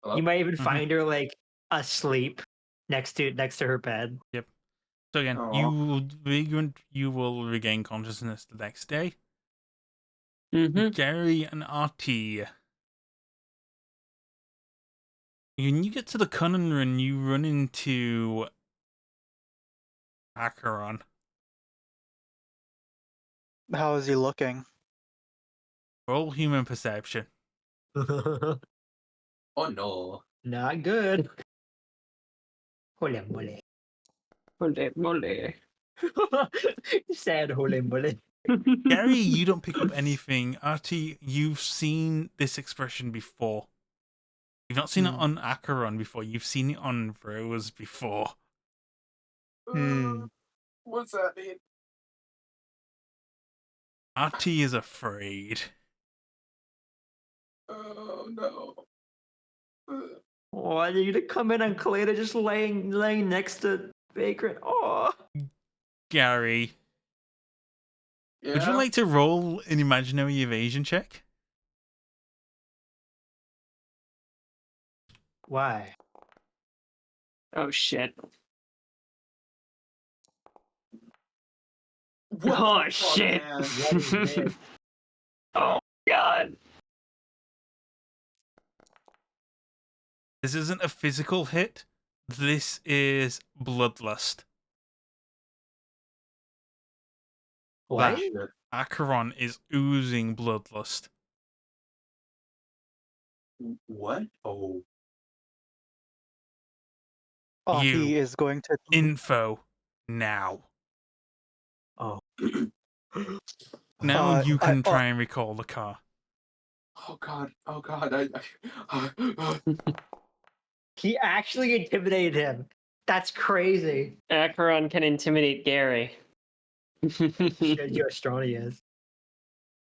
Speaker 5: Hello?
Speaker 1: You might even find her like asleep next to her bed.
Speaker 2: Yep. So again, you will regain consciousness the next day.
Speaker 4: Mm-hmm.
Speaker 2: Gary and RT. When you get to the Cunning Run, you run into Acheron.
Speaker 3: How is he looking?
Speaker 2: Roll human perception.
Speaker 5: Oh no.
Speaker 1: Not good. Holy moly.
Speaker 4: Mole, mole.
Speaker 1: Sad holy moly.
Speaker 2: Gary, you don't pick up anything. Artie, you've seen this expression before. You've not seen it on Acheron before. You've seen it on Rose before.
Speaker 5: What's that mean?
Speaker 2: Artie is afraid.
Speaker 5: Oh no.
Speaker 1: Oh, I need you to come in and Cleta just laying next to Vagrant. Oh.
Speaker 2: Gary,
Speaker 5: Yeah.
Speaker 2: would you like to roll an imaginary evasion check?
Speaker 1: Why?
Speaker 4: Oh shit.
Speaker 5: What
Speaker 4: Oh
Speaker 5: the fuck,
Speaker 4: shit.
Speaker 5: man?
Speaker 1: What is this?
Speaker 4: Oh god.
Speaker 2: This isn't a physical hit. This is bloodlust.
Speaker 1: What?
Speaker 5: Shit.
Speaker 2: Acheron is oozing bloodlust.
Speaker 5: What? Oh.
Speaker 3: He is going to.
Speaker 2: Info now.
Speaker 1: Oh.
Speaker 2: Now you can
Speaker 3: I-
Speaker 2: try and recall the car.
Speaker 5: Oh god. Oh god. I
Speaker 1: He actually intimidated him. That's crazy.
Speaker 4: Acheron can intimidate Gary.
Speaker 1: Shows you how strong he is.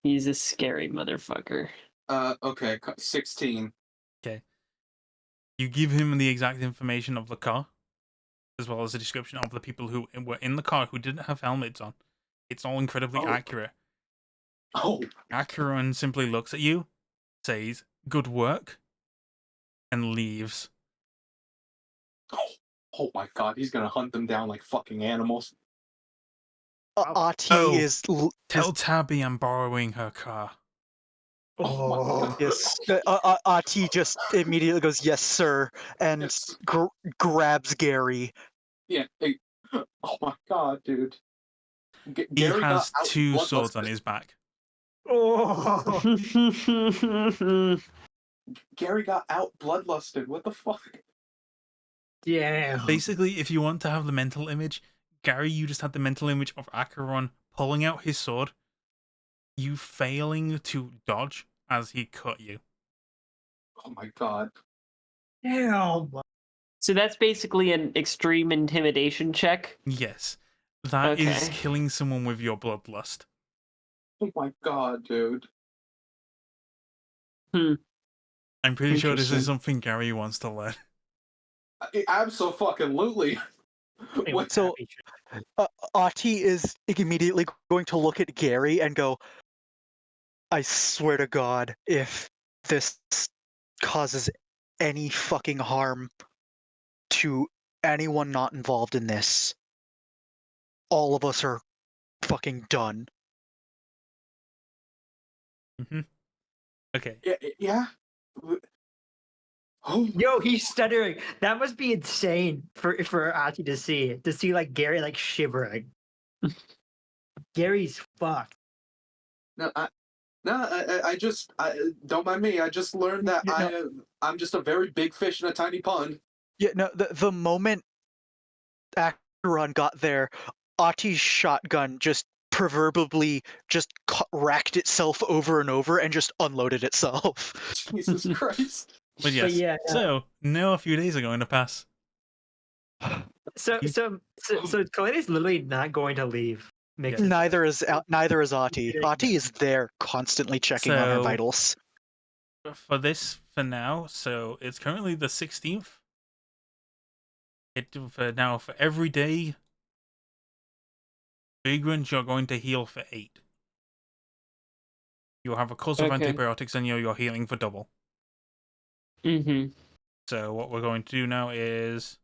Speaker 4: He's a scary motherfucker.
Speaker 5: okay. 16.
Speaker 2: You give him the exact information of the car, as well as a description of the people who were in the car who didn't have helmets on. It's all incredibly
Speaker 5: Oh.
Speaker 2: accurate.
Speaker 5: Oh.
Speaker 2: Acheron simply looks at you, says, "Good work," and leaves.
Speaker 5: Oh my god. He's gonna hunt them down like fucking animals.
Speaker 3: Ati
Speaker 2: Oh.
Speaker 3: is.
Speaker 2: Tell Tabby I'm borrowing her car.
Speaker 5: Oh my god.
Speaker 3: Yes. Ati just immediately goes, "Yes, sir," and
Speaker 5: Yes.
Speaker 3: grabs Gary.
Speaker 5: Yeah. Hey. Oh my god, dude.
Speaker 2: He
Speaker 5: Gary
Speaker 2: has
Speaker 5: got out
Speaker 2: two swords on
Speaker 5: bloodlusted.
Speaker 2: his back.
Speaker 1: Oh.
Speaker 5: Gary got out bloodlusted. What the fuck?
Speaker 1: Damn.
Speaker 2: Basically, if you want to have the mental image, Gary, you just had the mental image of Acheron pulling out his sword, you failing to dodge as he cut you.
Speaker 5: Oh my god.
Speaker 1: Damn.
Speaker 4: So that's basically an extreme intimidation check.
Speaker 2: Yes, that is
Speaker 4: Okay.
Speaker 2: killing someone with your bloodlust.
Speaker 5: Oh my god, dude.
Speaker 2: I'm pretty sure this
Speaker 4: Interesting.
Speaker 2: is something Gary wants to learn.
Speaker 5: Absolutely. What?
Speaker 3: So, Ati is immediately going to look at Gary and go, "I swear to God, if this causes any fucking harm to anyone not involved in this, all of us are fucking done."
Speaker 2: Okay.
Speaker 5: Yeah. Oh.
Speaker 1: Yo, he's stuttering. That must be insane for Ati to see like Gary like shivering. Gary's fucked.
Speaker 5: No, I just don't mind me. I just learned that
Speaker 3: No.
Speaker 5: I'm just a very big fish in a tiny pond.
Speaker 3: Yeah, no, the moment Acheron got there, Ati's shotgun just proverbially just racked itself over and over and just unloaded itself.
Speaker 5: Jesus Christ.
Speaker 2: But yes,
Speaker 1: yeah,
Speaker 2: so now a few days are going to pass.
Speaker 1: So Kaleni's literally not going to leave.
Speaker 2: Yeah.
Speaker 3: Neither is Ati. Ati is there constantly checking on her
Speaker 2: So-
Speaker 3: vitals.
Speaker 2: For this, for now, so it's currently the 16th. For every day, Vagrant, you're going to heal for 8. You'll have a course of
Speaker 4: Okay.
Speaker 2: antibiotics and you're healing for double.
Speaker 4: Mm-hmm.
Speaker 2: So what we're going to do now is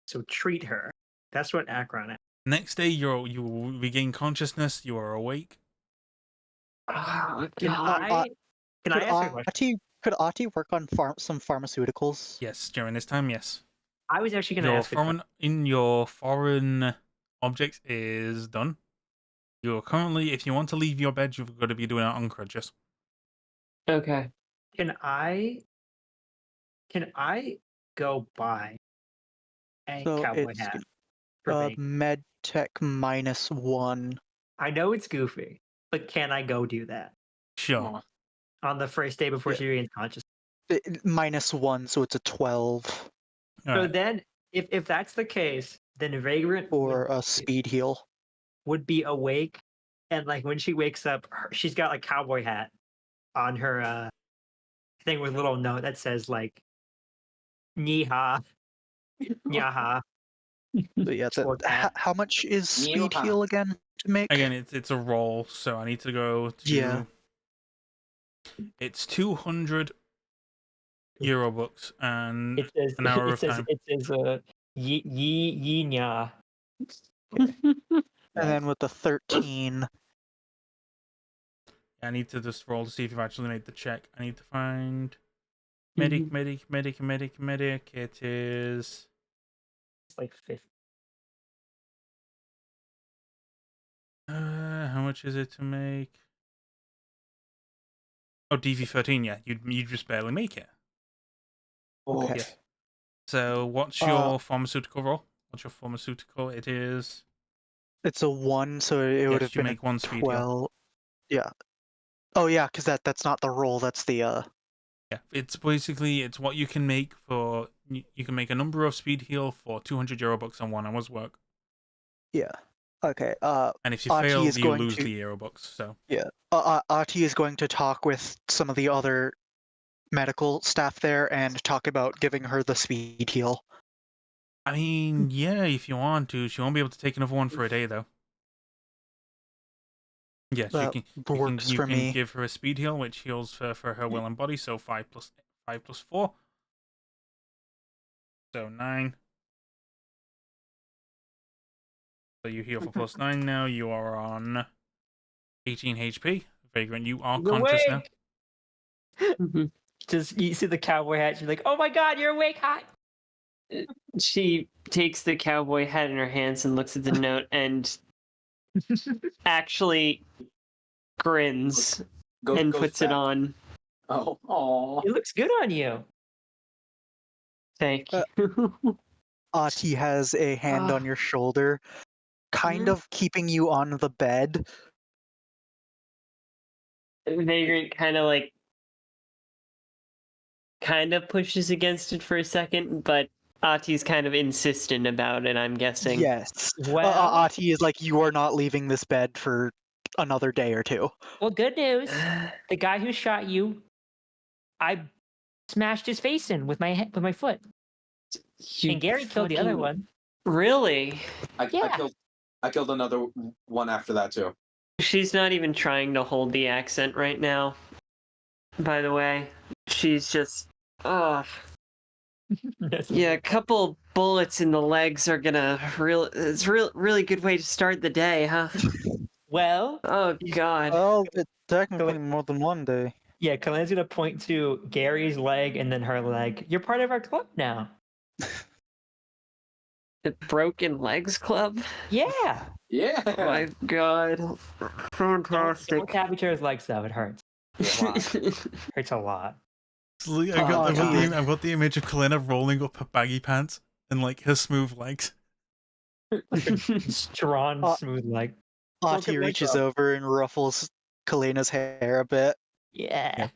Speaker 1: So treat her. That's what Akron is.
Speaker 2: next day you will regain consciousness, you are awake.
Speaker 4: Oh,
Speaker 1: Can
Speaker 4: God.
Speaker 1: I Can I ask a question?
Speaker 3: Could Ati work on some pharmaceuticals?
Speaker 2: Yes, during this time, yes.
Speaker 1: I was actually going to ask a question.
Speaker 2: Your foreign objects is done. You're currently, if you want to leave your bed, you've got to be doing it on crutches.
Speaker 4: Okay.
Speaker 1: Can I go buy a
Speaker 3: So
Speaker 1: cowboy
Speaker 3: it's
Speaker 1: hat for me?
Speaker 3: med tech -1.
Speaker 1: I know it's goofy, but can I go do that
Speaker 2: Sure.
Speaker 5: Aw.
Speaker 1: on the first day before
Speaker 3: Yeah.
Speaker 1: she regains consciousness?
Speaker 3: -1, so it's a 12
Speaker 2: All
Speaker 1: So
Speaker 2: right.
Speaker 1: then, if that's the case, then Vagrant
Speaker 3: or a speed heal.
Speaker 1: would be awake, and like when she wakes up, she's got a cowboy hat on her thing with a little note that says like "Niha, Nyaha."
Speaker 3: So yeah,
Speaker 1: Sport hat.
Speaker 3: how much is speed
Speaker 5: Yeehaw.
Speaker 3: heal again to make?
Speaker 2: Again, it's a roll, so I need to go to.
Speaker 3: Yeah.
Speaker 2: It's 200 euro bucks and
Speaker 1: It says
Speaker 2: an hour of time.
Speaker 1: it says yi nya.
Speaker 3: And then with the 13,
Speaker 2: I need to just roll to see if you've actually made the check. I need to find medic. It is
Speaker 1: It's like 50.
Speaker 2: how much is it to make? Oh, DV13. Yeah, you just barely make it.
Speaker 3: okay.
Speaker 2: Yeah. So what's your pharmaceutical roll? What's your pharmaceutical? It is.
Speaker 3: It's a 1, so it would
Speaker 2: Yes,
Speaker 3: have
Speaker 2: you
Speaker 3: been
Speaker 2: make
Speaker 3: a
Speaker 2: one speed heal.
Speaker 3: 12. Yeah. Oh yeah, because that's not the roll. That's the
Speaker 2: Yeah, it's basically it's what you can make for. You can make a number of speed heal for 200 euro bucks on 1 hour's work.
Speaker 3: yeah. Okay.
Speaker 2: And if you
Speaker 3: Artie
Speaker 2: fail,
Speaker 3: is
Speaker 2: you
Speaker 3: going
Speaker 2: lose
Speaker 3: to-
Speaker 2: the euro bucks. So
Speaker 3: Artie is going to talk with some of the other medical staff there and talk about giving her the speed heal.
Speaker 2: I mean, yeah, if you want to, she won't be able to take another one for a day though. Yes,
Speaker 3: That works
Speaker 2: you
Speaker 3: for
Speaker 2: can
Speaker 3: me.
Speaker 2: give her a speed heal, which heals for her will and body. So 5 plus 4, so 9. So you heal for plus 9 now. You are on 18 HP. Vagrant, you are
Speaker 1: You're
Speaker 2: conscious now.
Speaker 1: awake! Just you see the cowboy hat. She's like, "Oh my god, you're awake, hot!"
Speaker 4: She takes the cowboy hat in her hands and looks at the note and actually grins and
Speaker 5: Goes
Speaker 4: puts it
Speaker 5: back.
Speaker 4: on.
Speaker 5: Oh,
Speaker 1: It looks good on you.
Speaker 4: Thank
Speaker 3: Uh,
Speaker 4: you.
Speaker 3: Ati has a hand on your shoulder, kind of keeping you on the bed.
Speaker 4: Vagrant kind of pushes against it for a second, but Ati's kind of insistent about it, I'm guessing.
Speaker 3: Yes.
Speaker 1: Well,
Speaker 3: Ati is like, you are not leaving this bed for another day or 2.
Speaker 1: well, good news. The guy who shot you, I smashed his face in with my foot,
Speaker 4: You
Speaker 1: and Gary killed the other
Speaker 4: fucking-
Speaker 1: one.
Speaker 4: Really?
Speaker 1: Yeah.
Speaker 5: I killed another one after that too.
Speaker 4: She's not even trying to hold the accent right now. By the way, she's just yeah, a couple bullets in the legs are gonna really good way to start the day, huh?
Speaker 1: Well,
Speaker 4: Oh god.
Speaker 3: Well, it's technically more than one day.
Speaker 1: yeah, Kalena's gonna point to Gary's leg and then her leg. You're part of our club now.
Speaker 4: The Broken Legs Club?
Speaker 1: Yeah.
Speaker 5: Yeah.
Speaker 4: Oh my god. Fantastic.
Speaker 1: Don't tap each other's legs though. It hurts. Hurts a lot.
Speaker 2: I've got the image of Kalina rolling up her baggy pants and like her smooth legs.
Speaker 1: Strong, smooth leg.
Speaker 3: Ati
Speaker 1: Broken leg
Speaker 3: reaches
Speaker 1: club.
Speaker 3: over and ruffles Kalena's hair a bit.
Speaker 1: Yeah.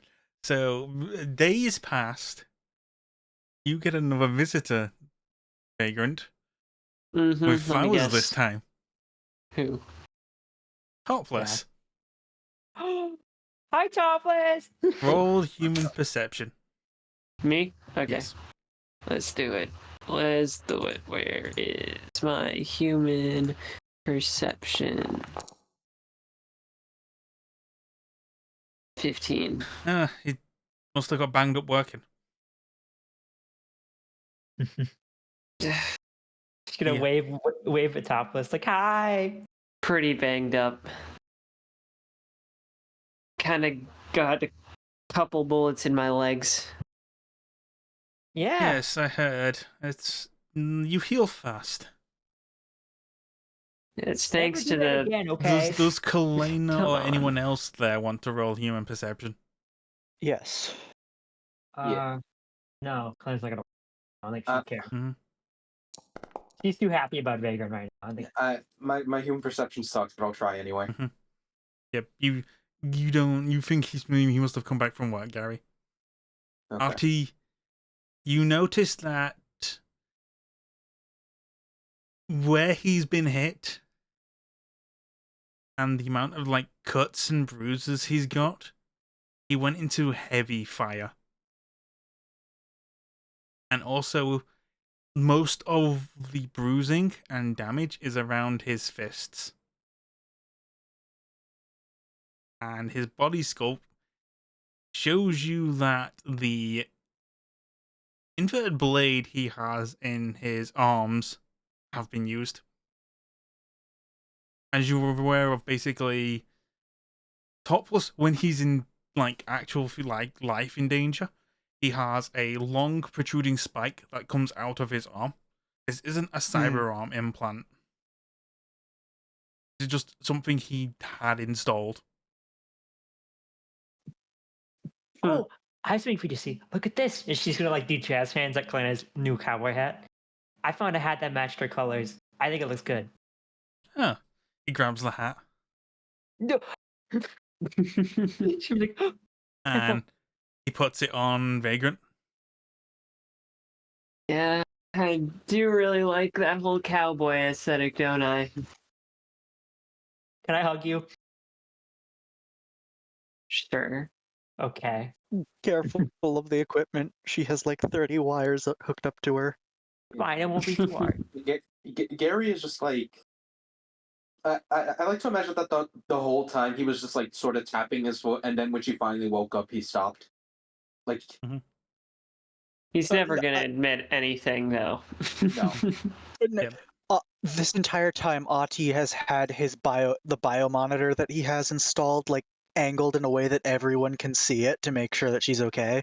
Speaker 2: So days passed. You get another visitor, Vagrant, with
Speaker 4: Let me
Speaker 2: flowers this
Speaker 4: guess.
Speaker 2: time.
Speaker 4: Who?
Speaker 2: Topless.
Speaker 1: Hi, Topless.
Speaker 2: Roll human perception.
Speaker 4: Me? Okay.
Speaker 2: Yes.
Speaker 4: Let's do it. Let's do it. Where is my human perception? 15.
Speaker 2: He must have got banged up working.
Speaker 1: Just gonna
Speaker 2: Yeah.
Speaker 1: wave at Topless like hi.
Speaker 4: Pretty banged up. Kind of got couple bullets in my legs.
Speaker 1: Yeah.
Speaker 2: Yes, I heard. You heal fast.
Speaker 4: It's
Speaker 1: Never
Speaker 4: thanks
Speaker 1: do
Speaker 4: to
Speaker 1: that
Speaker 4: the.
Speaker 1: again, okay?
Speaker 2: Does Kalena
Speaker 4: Come
Speaker 2: or
Speaker 4: on.
Speaker 2: anyone else there want to roll human perception?
Speaker 3: Yes.
Speaker 1: No, Claire's not gonna. I don't think
Speaker 5: Uh,
Speaker 1: she'd care.
Speaker 2: Mhm.
Speaker 1: She's too happy about Vagrant right now. I think.
Speaker 5: my human perception sucks, but I'll try anyway.
Speaker 2: Yep. You think he must have come back from work, Gary?
Speaker 5: Okay.
Speaker 2: After you notice that where he's been hit and the amount of like cuts and bruises he's got, he went into heavy fire. And also most of the bruising and damage is around his fists. And his body sculpt shows you that the inverted blade he has in his arms have been used. As you were aware of, basically, Topless, when he's in like actual like life in danger, he has a long protruding spike that comes out of his arm. This isn't a cyber arm implant. It's just something he had installed.
Speaker 1: Oh, I have something for you to see. Look at this. And she's gonna like do jazz hands at Kleina's new cowboy hat. I found a hat that matched her colors. I think it looks good.
Speaker 2: Huh. He grabs the hat
Speaker 1: No. She was like,
Speaker 2: and he puts it on Vagrant.
Speaker 4: Yeah, I do really like that whole cowboy aesthetic, don't I?
Speaker 1: "Can I hug you?"
Speaker 4: Sure.
Speaker 1: Okay.
Speaker 3: Careful of the equipment. She has like 30 wires hooked up to her.
Speaker 1: Fine, it won't be too hard.
Speaker 5: Gary is just like. I like to imagine that the whole time he was just like sort of tapping his foot, and then when she finally woke up, he stopped. Like,
Speaker 4: He's never gonna admit anything, though.
Speaker 5: no.
Speaker 2: Yep.
Speaker 3: This entire time, Ati has had the bio monitor that he has installed like angled in a way that everyone can see it to make sure that she's okay.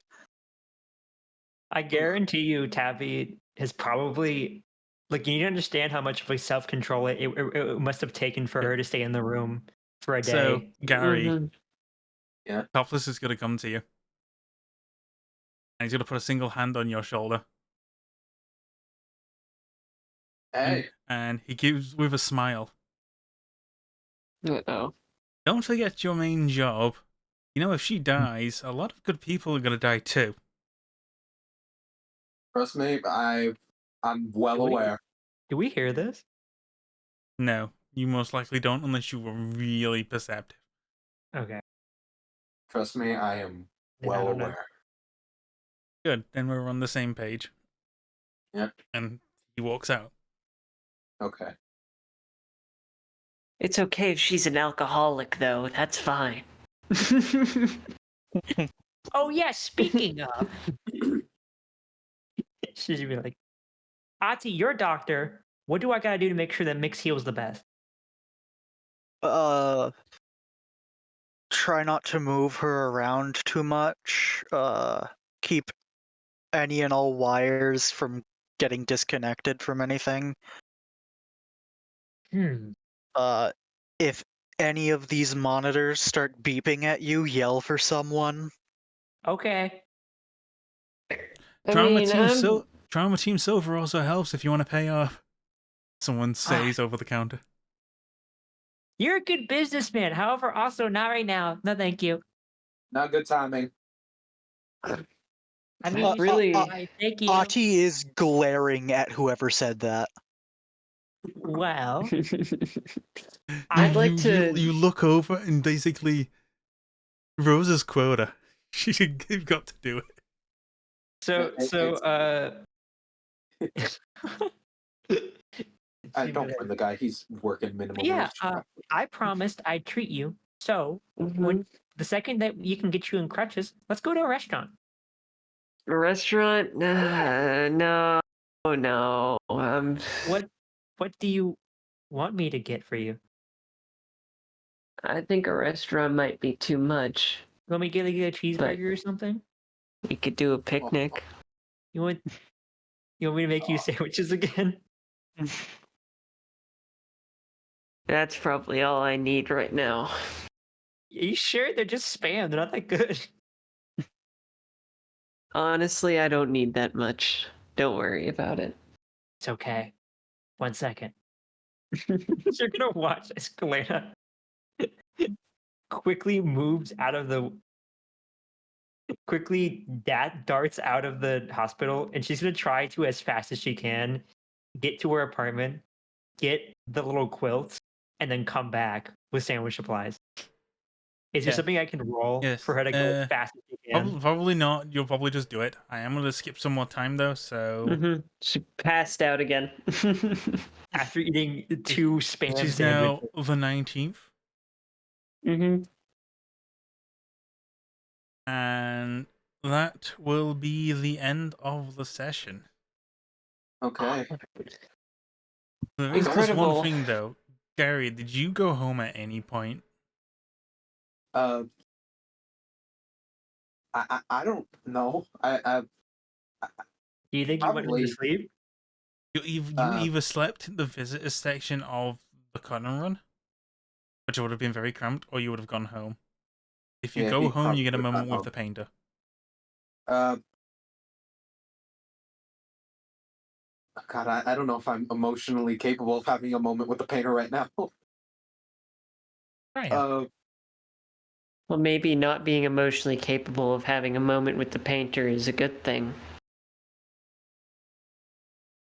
Speaker 1: I guarantee you, Taffy has probably like you need to understand how much of a self control it must have taken for her to stay in the room for a day.
Speaker 2: So, Gary,
Speaker 4: Mhm.
Speaker 5: Yeah.
Speaker 2: Topless is going to come to you. And he's going to put a single hand on your shoulder.
Speaker 5: Hey.
Speaker 2: And he gives with a smile.
Speaker 4: Uh-oh.
Speaker 2: Don't forget your main job. You know, if she dies, a lot of good people are going to die too.
Speaker 5: Trust me, I'm well
Speaker 1: Do we-
Speaker 5: aware.
Speaker 1: Do we hear this?
Speaker 2: No, you most likely don't unless you were really perceptive.
Speaker 1: Okay.
Speaker 5: Trust me, I am
Speaker 1: Then I
Speaker 5: well
Speaker 1: don't know.
Speaker 5: aware.
Speaker 2: Good, then we're on the same page.
Speaker 5: Yep.
Speaker 2: And he walks out.
Speaker 5: Okay.
Speaker 4: It's okay if she's an alcoholic, though. That's fine.
Speaker 1: Oh yeah, speaking of, she's gonna be like, Ati, you're a doctor. What do I gotta do to make sure that Mix heals the best?
Speaker 3: Try not to move her around too much. Keep any and all wires from getting disconnected from anything. If any of these monitors start beeping at you, yell for someone.
Speaker 1: Okay.
Speaker 2: Trauma Team Silver also helps if you want to pay off. Someone says over the counter.
Speaker 1: You're a good businessman. However, also not right now. No, thank you.
Speaker 5: Not good timing.
Speaker 1: I mean,
Speaker 4: really,
Speaker 1: thank you.
Speaker 3: Ati is glaring at whoever said that.
Speaker 1: Well,
Speaker 4: I'd like to.
Speaker 2: You look over and basically Rosa's quota. You've got to do it.
Speaker 5: I don't blame the guy. He's working minimum
Speaker 1: yeah,
Speaker 5: wage.
Speaker 1: I promised I'd treat you. So when the second that you can get you in crutches, let's go to a restaurant.
Speaker 4: A restaurant? No.
Speaker 1: What do you want me to get for you?
Speaker 4: I think a restaurant might be too much.
Speaker 1: Want me to get like a cheeseburger or something?
Speaker 4: We could do a picnic.
Speaker 1: You want me to make you sandwiches again?
Speaker 4: That's probably all I need right now.
Speaker 1: Are you sure? They're just spam. They're not that good.
Speaker 4: Honestly, I don't need that much. Don't worry about it.
Speaker 1: It's okay. 1 second. You're gonna watch Escalena quickly darts out of the hospital, and she's gonna try to, as fast as she can, get to her apartment, get the little quilts, and then come back with sandwich supplies. Is there
Speaker 2: Yeah.
Speaker 1: something I can roll
Speaker 2: Yes.
Speaker 1: for her to go as fast as she can?
Speaker 2: Probably not. You'll probably just do it. I am gonna skip some more time though, so
Speaker 4: She passed out again.
Speaker 1: After eating 2 spam
Speaker 2: it is
Speaker 1: sandwiches.
Speaker 2: now the 19th, and that will be the end of the session.
Speaker 5: Okay.
Speaker 2: There is just one
Speaker 4: Incredible.
Speaker 2: thing though. Gary, did you go home at any point?
Speaker 5: I don't know.
Speaker 1: Do you think you went
Speaker 5: Probably.
Speaker 1: to sleep?
Speaker 2: You either slept in the visitor section of the Cotton Run, which would have been very cramped, or you would have gone home. If you
Speaker 5: Yeah,
Speaker 2: go
Speaker 5: he
Speaker 2: home, you get a
Speaker 5: probably
Speaker 2: moment
Speaker 5: got
Speaker 2: with the painter.
Speaker 5: God, I don't know if I'm emotionally capable of having a moment with the painter right now.
Speaker 2: Right.
Speaker 4: Well, maybe not being emotionally capable of having a moment with the painter is a good thing.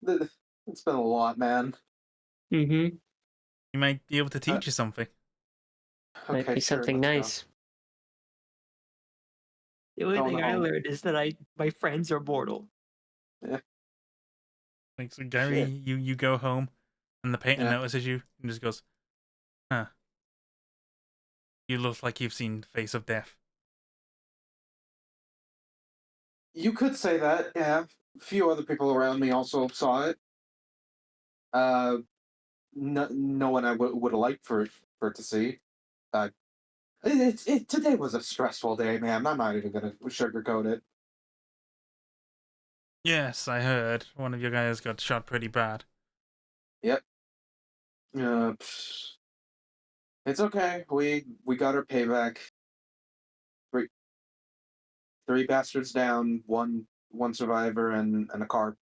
Speaker 5: It's been a lot, man.
Speaker 4: Mm-hmm.
Speaker 2: He might be able to teach you something.
Speaker 4: Might
Speaker 5: Okay,
Speaker 4: be
Speaker 5: sure,
Speaker 4: something
Speaker 5: let's go.
Speaker 4: nice.
Speaker 1: The only
Speaker 5: Going
Speaker 1: thing I
Speaker 5: home.
Speaker 1: learned is that my friends are mortal.
Speaker 2: Like, so Gary,
Speaker 5: Shit.
Speaker 2: you go home, and the painter
Speaker 5: Yeah.
Speaker 2: notices you and just goes, "Huh, you look like you've seen Face of Death."
Speaker 5: You could say that, yeah. A few other people around me also saw it. No one I would have liked for it to see. Today was a stressful day, man. I'm not even gonna sugarcoat it.
Speaker 2: Yes, I heard one of your guys got shot pretty bad.
Speaker 5: Yep. Psh, it's okay. We got our payback. Three bastards down, one survivor, and a car.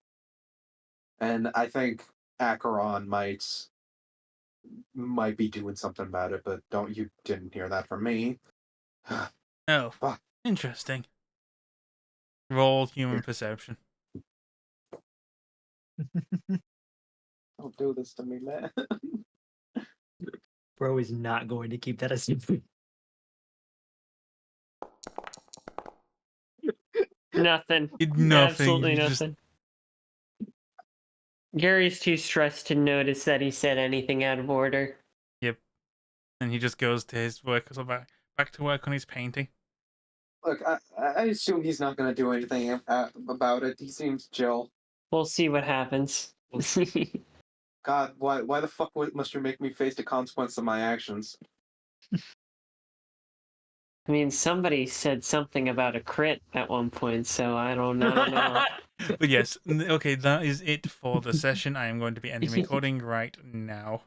Speaker 5: And I think Acheron might be doing something about it, but you didn't hear that from me.
Speaker 2: Oh,
Speaker 5: Fuck.
Speaker 2: interesting. Roll human perception.
Speaker 5: Don't do this to me, man.
Speaker 1: Bro is not going to keep that a secret.
Speaker 4: Nothing.
Speaker 2: Did nothing.
Speaker 4: Absolutely
Speaker 2: You just-
Speaker 4: nothing. Gary's too stressed to notice that he said anything out of order.
Speaker 2: Yep. And he just goes to his work, so back to work on his painting.
Speaker 5: Look, I assume he's not going to do anything about it. He seems chill.
Speaker 4: We'll see what happens.
Speaker 5: God, why the fuck must you make me face the consequence of my actions?
Speaker 4: I mean, somebody said something about a crit at one point, so I don't know.
Speaker 2: But yes, okay, that is it for the session. I am going to be ending recording right now.